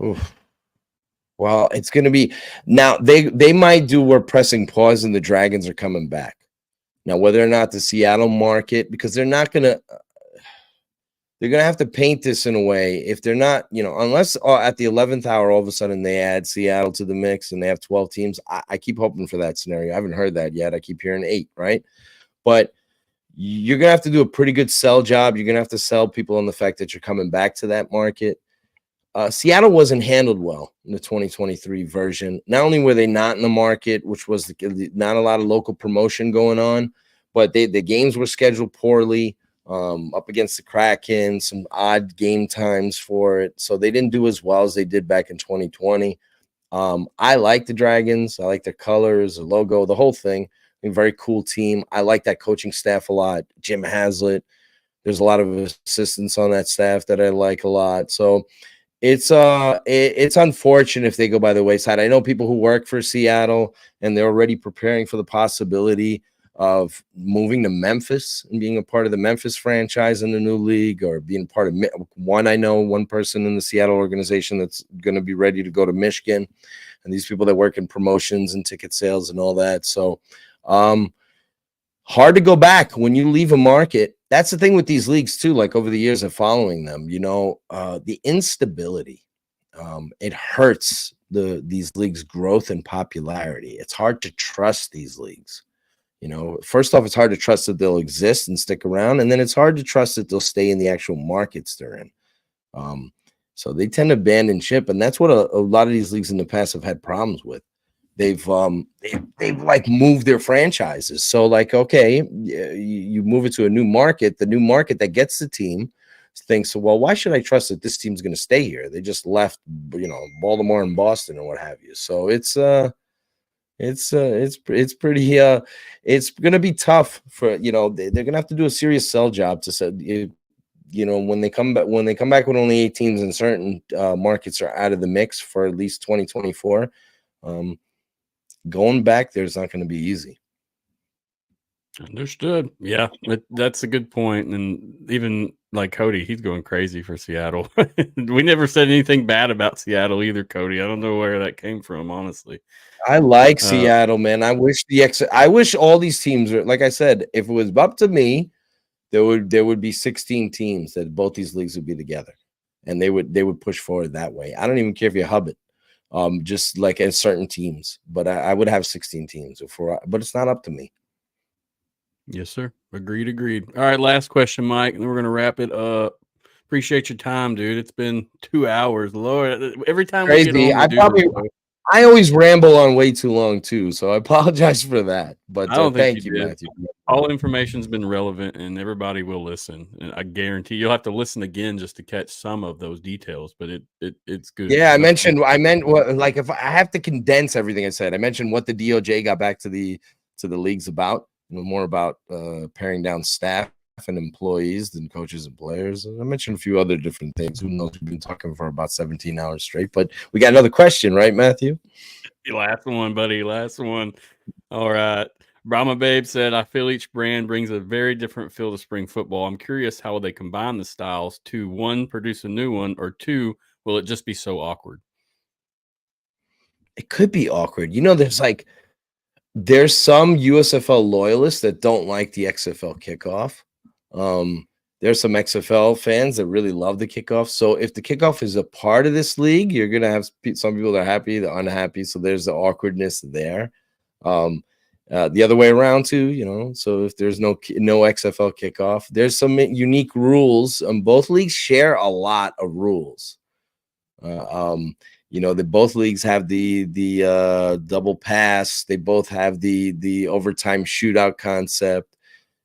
Oof. Well, it's going to be now. They might do where pressing pause and the Dragons are coming back. Now, whether or not the Seattle market, because they're going to have to paint this in a way. If they're not, unless at the 11th hour, all of a sudden they add Seattle to the mix and they have 12 teams. I keep hoping for that scenario. I haven't heard that yet. I keep hearing 8, right? But you're going to have to do a pretty good sell job. You're going to have to sell people on the fact that you're coming back to that market. Seattle wasn't handled well in the 2023 version. Not only were they not in the market, which was not a lot of local promotion going on, but the games were scheduled poorly, up against the Kraken, some odd game times for it. So they didn't do as well as they did back in 2020. I like the Dragons. I like their colors, the logo, the whole thing. A very cool team. I like that coaching staff a lot. Jim Haslett. There's a lot of assistants on that staff that I like a lot. So it's unfortunate if they go by the wayside. I know people who work for Seattle and they're already preparing for the possibility of moving to Memphis and being a part of the Memphis franchise in the new league, or being part of one. I know one person in the Seattle organization that's going to be ready to go to Michigan, and these people that work in promotions and ticket sales and all that. So hard to go back when you leave a market. That's the thing with these leagues too, like over the years of following them, the instability, it hurts these leagues' growth and popularity. It's hard to trust these leagues. First off, it's hard to trust that they'll exist and stick around, and then it's hard to trust that they'll stay in the actual markets they're in. So they tend to abandon ship, and that's what a lot of these leagues in the past have had problems with. They've like moved their franchises. So like, okay, you move it to a new market. The new market that gets the team thinks, well, why should I trust that this team's going to stay here? They just left, Baltimore and Boston or what have you. So it's pretty it's going to be tough for, they're going to have to do a serious sell job to say, when they come back with only 8 teams and certain markets are out of the mix for at least 2024. Going back there's not going to be easy. Understood. Yeah, that's a good point. And even like Cody, he's going crazy for Seattle. We never said anything bad about Seattle either, Cody. I don't know where that came from, honestly. I like Seattle, man. I wish all these teams were, like I said, if it was up to me, there would be 16 teams that both these leagues would be together, and they would push forward that way. I don't even care if you hub it. Just like in certain teams, but I would have 16 teams but it's not up to me. Yes, sir. Agreed. All right, last question, Mike, and then we're gonna wrap it up. Appreciate your time, dude. It's been 2 hours. Lord, every time Crazy. we get on, I always ramble on way too long too, so I apologize for that. But I don't think thank you, Matthew. All information's been relevant, and everybody will listen. And I guarantee you'll have to listen again just to catch some of those details. But it's good. Yeah, I meant what, like, if I have to condense everything I said, I mentioned what the DOJ got back to the leagues about, more about paring down staff and employees than coaches and players. And I mentioned a few other different things. Who knows? We've been talking for about 17 hours straight, but we got another question, right, Matthew? Last one, buddy. Last one. All right. Brahma Babe said, I feel each brand brings a very different feel to spring football. I'm curious how will they combine the styles to, 1, produce a new one, or 2, will it just be so awkward? It could be awkward. There's some USFL loyalists that don't like the XFL kickoff. There's some XFL fans that really love the kickoff. So if the kickoff is a part of this league, you're going to have some people that are happy, they're unhappy. So there's the awkwardness there. The other way around too, so if there's no XFL kickoff, there's some unique rules. Both leagues share a lot of rules. Both leagues have the double pass. They both have the overtime shootout concept.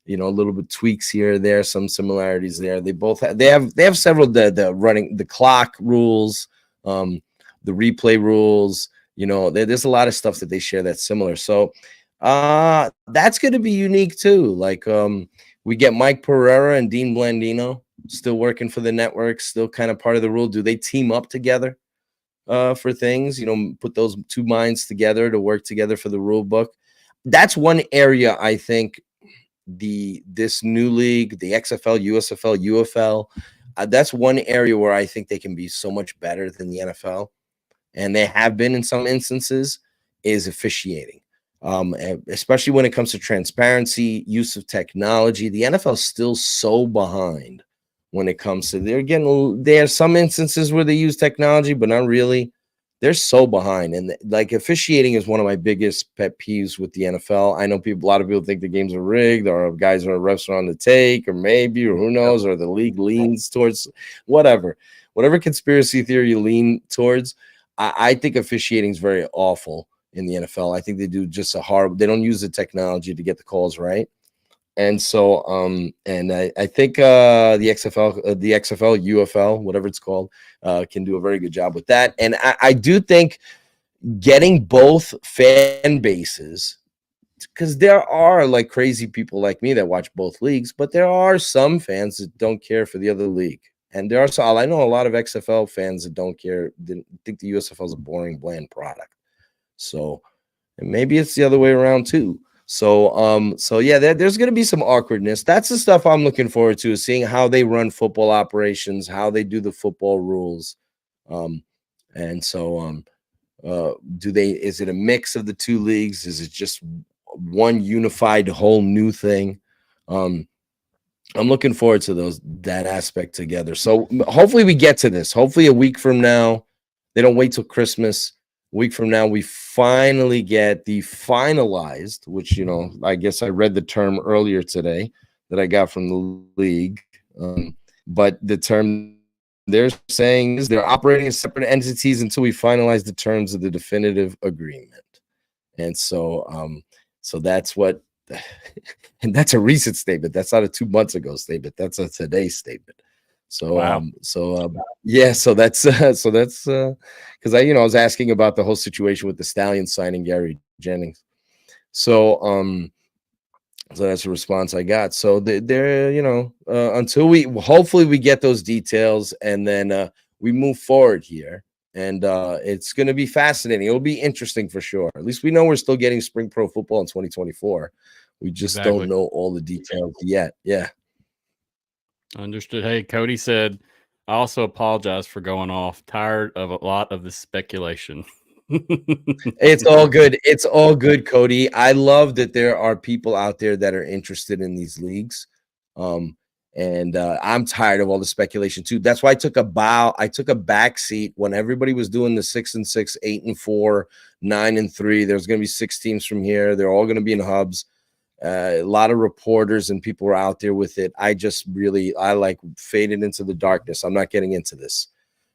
A little bit tweaks here or there, some similarities there. They have several the running the clock rules. the replay rules. There's a lot of stuff that they share that's similar. So that's going to be unique too. Like we get Mike Pereira and Dean Blandino still working for the network, still kind of part of the rule. Do they team up together for things? Put those two minds together to work together for the rule book. That's one area I think this new league, the XFL, USFL, UFL, that's one area where I think they can be so much better than the NFL, and they have been in some instances, is officiating. Especially when it comes to transparency, use of technology. The NFL is still so behind when it comes to there are some instances where they use technology, but not really. They're so behind, and like officiating is one of my biggest pet peeves with the NFL. I know a lot of people think the games are rigged, or guys or refs are on the take, or maybe, or who knows, or the league leans towards whatever conspiracy theory you lean towards. I think officiating is very awful in the NFL. I think they do just they don't use the technology to get the calls right. And so, and I think the XFL, UFL, whatever it's called, can do a very good job with that. And I do think getting both fan bases, because there are like crazy people like me that watch both leagues, but there are some fans that don't care for the other league. And there are I know a lot of XFL fans that don't care, think the USFL is a boring, bland product. So, and maybe it's the other way around too. So yeah, there's going to be some awkwardness. That's the stuff I'm looking forward to, is seeing how they run football operations, how they do the football rules. And so, is it a mix of the two leagues? Is it just one unified whole new thing? I'm looking forward to that aspect together. So hopefully we get to this. Hopefully a week from now, they don't wait till Christmas. A week from now, we finally get the finalized, which, I guess I read the term earlier today that I got from the league. But the term they're saying is they're operating as separate entities until we finalize the terms of the definitive agreement. And so, so that's what, and that's a recent statement. That's not a 2 months ago statement. That's a today statement. So, wow. Yeah, so that's because I was asking about the whole situation with the Stallion signing Gary Jennings. So that's a response I got. So they're until hopefully we get those details, and then we move forward here, and it's going to be fascinating. It'll be interesting for sure. At least we know we're still getting spring pro football in 2024. We just don't know all the details yet. Yeah. Understood. Hey, Cody said, I also apologize for going off. Tired of a lot of the speculation. It's all good. It's all good, Cody. I love that there are people out there that are interested in these leagues. And I'm tired of all the speculation too. That's why I took a back seat when everybody was doing the 6-6, 8-4, 9-3. There's going to be 6 teams from here. They're all going to be in hubs. A lot of reporters and people were out there with it. I faded into the darkness. I'm not getting into this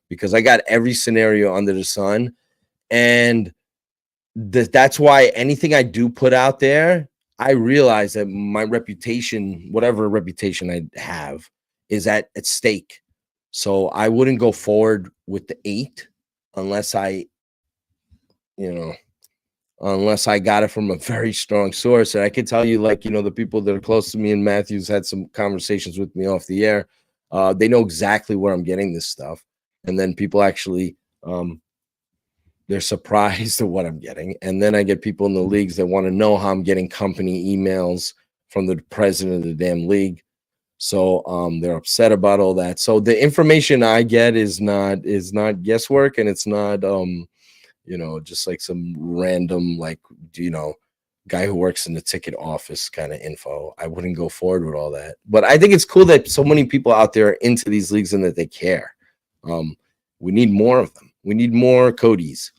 because I got every scenario under the sun. And that's why anything I do put out there, I realize that my reputation, whatever reputation I have, is at stake. So I wouldn't go forward with the 8 unless I got it from a very strong source. And I can tell you, the people that are close to me and Matthews had some conversations with me off the air. They know exactly where I'm getting this stuff. And then people actually, they're surprised at what I'm getting. And then I get people in the leagues that want to know how I'm getting company emails from the president of the damn league. So they're upset about all that. So the information I get is not guesswork, and it's not just like some random guy who works in the ticket office kind of info. I wouldn't go forward with all that. But I think it's cool that so many people out there are into these leagues and that they care. We need more of them. We need more Codys.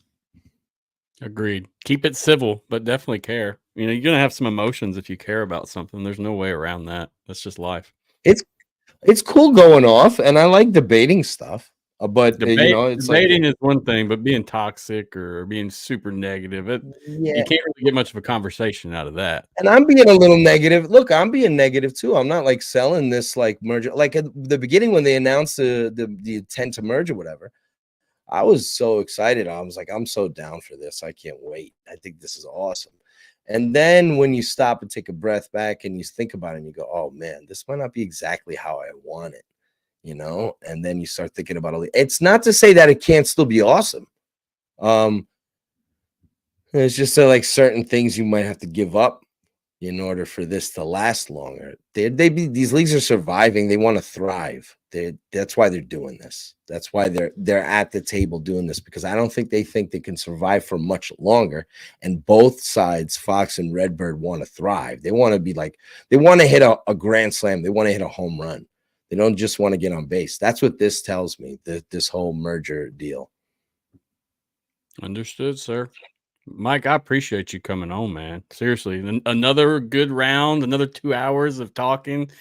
Agreed. Keep it civil, but definitely care. You're going to have some emotions if you care about something. There's no way around that. That's just life. It's cool going off, and I like debating stuff. But debating is one thing, but being toxic or being super negative, you can't really get much of a conversation out of that. And I'm being a little negative. Look, I'm being negative too. I'm not selling this merger. Like at the beginning when they announced the intent to merge or whatever, I was so excited. I was like, I'm so down for this. I can't wait. I think this is awesome. And then when you stop and take a breath back and you think about it and you go, oh man, this might not be exactly how I want it, and then you start thinking about it. It's not to say that it can't still be awesome. It's just like certain things you might have to give up in order for this to last longer. These leagues are surviving. They want to thrive. That's why they're doing this. That's why they're at the table doing this, because I don't think they can survive for much longer. And both sides, Fox and Redbird, want to thrive. They want to be like, they want to hit a grand slam. They want to hit a home run. They don't just want to get on base. That's what this tells me, this whole merger deal. Understood, sir. Mike, I appreciate you coming on, man. Seriously, another good round, another 2 hours of talking.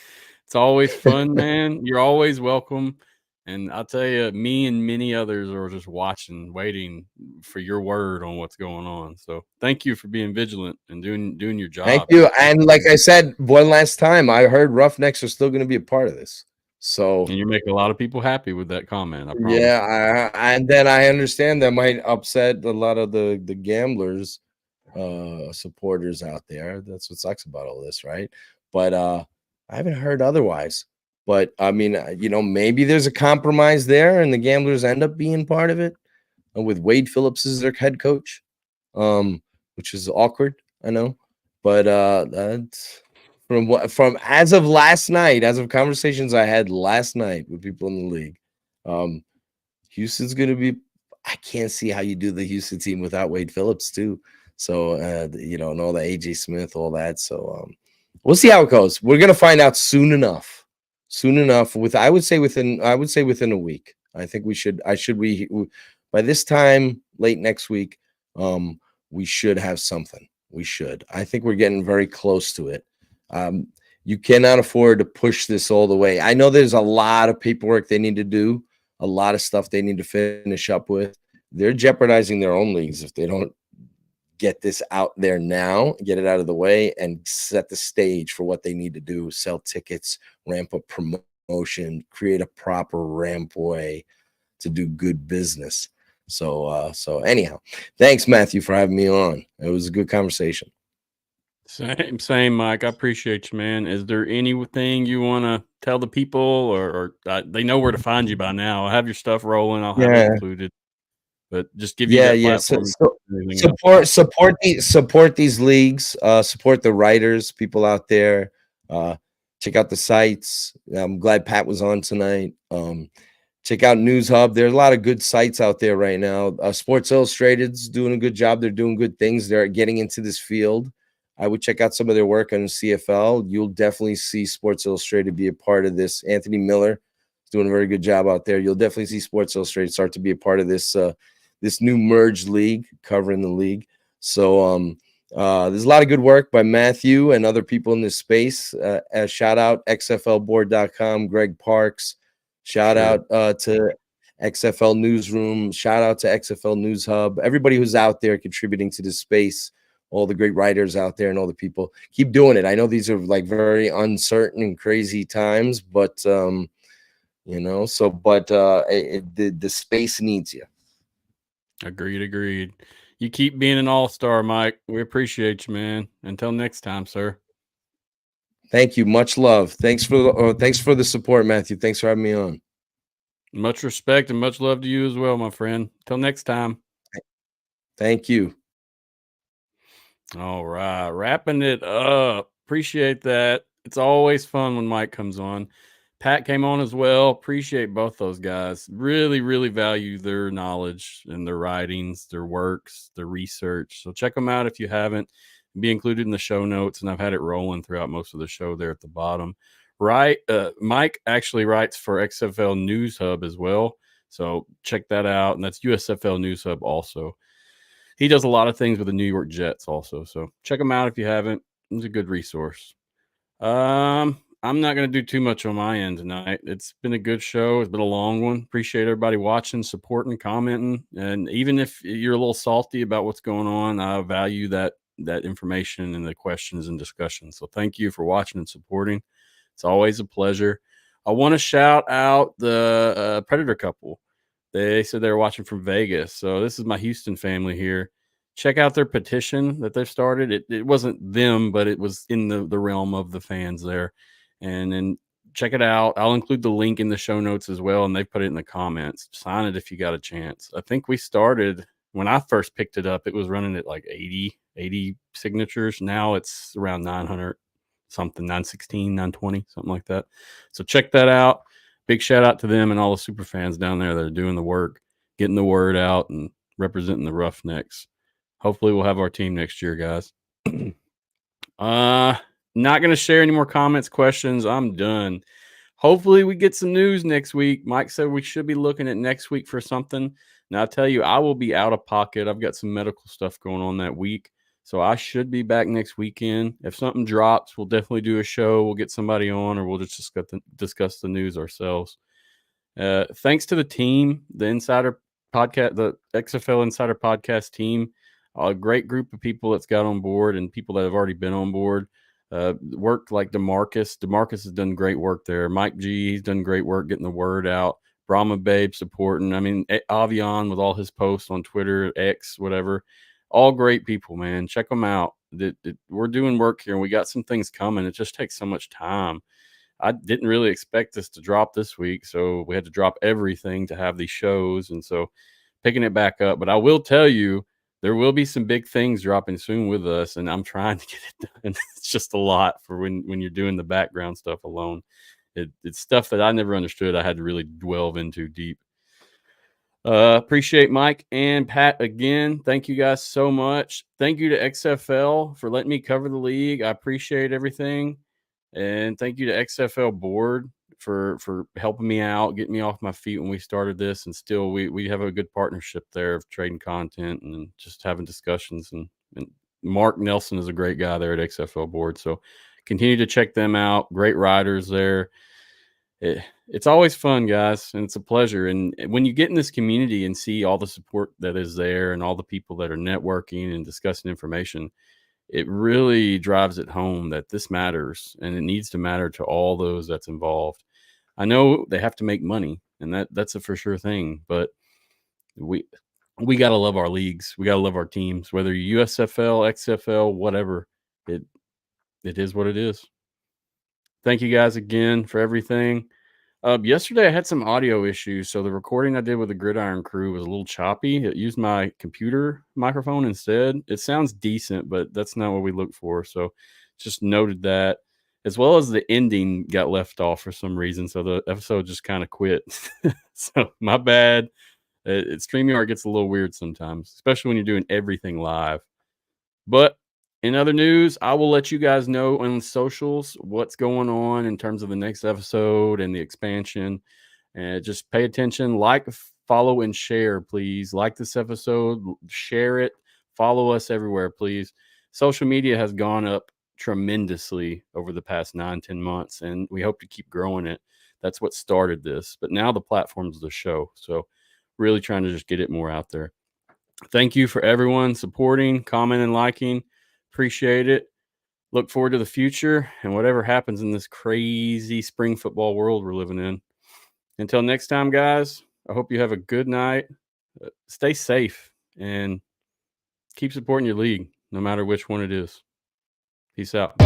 It's always fun, man. You're always welcome. And I'll tell you, me and many others are just watching, waiting for your word on what's going on. So thank you for being vigilant and doing your job. Thank you. And like I said one last time, I heard Roughnecks are still going to be a part of this. So, and you make a lot of people happy with that comment. I promise. Yeah, and then I understand that might upset a lot of the gamblers, supporters out there. That's what sucks about all this, right? But I haven't heard otherwise. But I mean, maybe there's a compromise there, and the gamblers end up being part of it, with Wade Phillips as their head coach, which is awkward, I know. But that's from as of last night, as of conversations I had last night with people in the league, Houston's going to be, I can't see how you do the Houston team without Wade Phillips too. So, and all the AJ Smith, all that. So, we'll see how it goes. We're going to find out soon enough, I would say within a week. I think we by this time, late next week, we should have something. I think we're getting very close to it. You cannot afford to push this all the way. I know there's a lot of paperwork they need to do, a lot of stuff they need to finish up with. They're jeopardizing their own leagues if they don't get this out there now, get it out of the way, and set the stage for what they need to do. Sell tickets, ramp up promotion, create a proper rampway to do good business. So anyhow, thanks, Matthew, for having me on. It was a good conversation. Same, Mike. I appreciate you, man. Is there anything you want to tell the people, or they know where to find you by now? I have your stuff rolling. I'll have it included, but just give you that platform. Support these leagues. Support the writers, people out there. Check out the sites. I'm glad Pat was on tonight. Check out News Hub. There's a lot of good sites out there right now. Sports Illustrated's doing a good job. They're doing good things. They're getting into this field. I would check out some of their work on CFL. You'll definitely see Sports Illustrated be a part of this. Anthony Miller is doing a very good job out there. You'll definitely see Sports Illustrated start to be a part of this this new merged league, covering the league. So there's a lot of good work by Matthew and other people in this space. Shout out XFLboard.com, Greg Parks. Shout out to XFL Newsroom. Shout out to XFL News Hub. Everybody who's out there contributing to this space. All the great writers out there and all the people, keep doing it. I know these are like very uncertain and crazy times, but the space needs you. Agreed. You keep being an all-star, Mike. We appreciate you, man. Until next time, sir. Thank you. Much love. Thanks for the support, Matthew. Thanks for having me on. Much respect and much love to you as well, my friend. Till next time. Thank you. All right, wrapping it up. Appreciate that. It's always fun when Mike comes on. Pat came on as well. Appreciate both those guys. Really, really value their knowledge and their writings, their works, their research. So check them out if you haven't. Be included in the show notes, and I've had it rolling throughout most of the show there at the bottom. Right, Mike actually writes for XFL News Hub as well. So check that out, and that's USFL News Hub also. He does a lot of things with the New York Jets also. So check him out if you haven't. It's a good resource. I'm not going to do too much on my end tonight. It's been a good show. It's been a long one. Appreciate everybody watching, supporting, commenting. And even if you're a little salty about what's going on, I value that information and the questions and discussions. So thank you for watching and supporting. It's always a pleasure. I want to shout out the Predator couple. They said they were watching from Vegas. So this is my Houston family here. Check out their petition that they've started. It wasn't them, but it was in the realm of the fans there. And then check it out. I'll include the link in the show notes as well, and they put it in the comments. Sign it if you got a chance. I think we started when I first picked it up, it was running at like 80 signatures. Now it's around 900 something, 916, 920, something like that. So check that out. Big shout out to them and all the super fans down there that are doing the work, getting the word out and representing the Roughnecks. Hopefully we'll have our team next year, guys. Not going to share any more comments, questions. I'm done. Hopefully we get some news next week. Mike said we should be looking at next week for something. Now, I'll tell you, I will be out of pocket. I've got some medical stuff going on that week, so I should be back next weekend. If something drops, we'll definitely do a show. We'll get somebody on, or we'll just discuss the news ourselves. Thanks to the team, the Insider Podcast, the XFL Insider Podcast team. A great group of people that's got on board and people that have already been on board. Worked like DeMarcus. DeMarcus has done great work there. Mike G, he's done great work getting the word out. Brahma Babe supporting. I mean, Avion with all his posts on Twitter, X, whatever. All great people, man. Check them out. We're doing work here, and we got some things coming. It just takes so much time. I didn't really expect this to drop this week, so we had to drop everything to have these shows, and so picking it back up. But I will tell you, there will be some big things dropping soon with us, and I'm trying to get it done. It's just a lot for when you're doing the background stuff alone. It's stuff that I never understood. I had to really delve into deep. Appreciate Mike and Pat again. Thank you guys so much. Thank you to XFL for letting me cover the league. I appreciate everything. And thank you to XFL board for helping me out, getting me off my feet when we started this. And still, we have a good partnership there of trading content and just having discussions. And Mark Nelson is a great guy there at XFL board. So continue to check them out. Great riders there. It's always fun, guys, and it's a pleasure. And when you get in this community and see all the support that is there and all the people that are networking and discussing information, it really drives it home that this matters, and it needs to matter to all those that's involved. I know they have to make money, and that's a for sure thing, but we got to love our leagues. We got to love our teams, whether USFL, XFL, whatever. It is what it is. Thank you guys again for everything. Yesterday I had some audio issues, so the recording I did with the Gridiron crew was a little choppy. It used my computer microphone instead. It sounds decent, but that's not what we look for. So just noted that, as well as the ending got left off for some reason. So the episode just kind of quit. So my bad. StreamYard gets a little weird sometimes, especially when you're doing everything live. But in other news, I will let you guys know on socials what's going on in terms of the next episode and the expansion. And just pay attention, like, follow, and share, please. Like this episode, share it, follow us everywhere, please. Social media has gone up tremendously over the past 9-10 months, and we hope to keep growing it. That's what started this. But now the platform's the show. So really trying to just get it more out there. Thank you for everyone supporting, commenting, liking. Appreciate it. Look forward to the future and whatever happens in this crazy spring football world we're living in. Until next time, guys, I hope you have a good night. Stay safe and keep supporting your league, no matter which one it is. Peace out.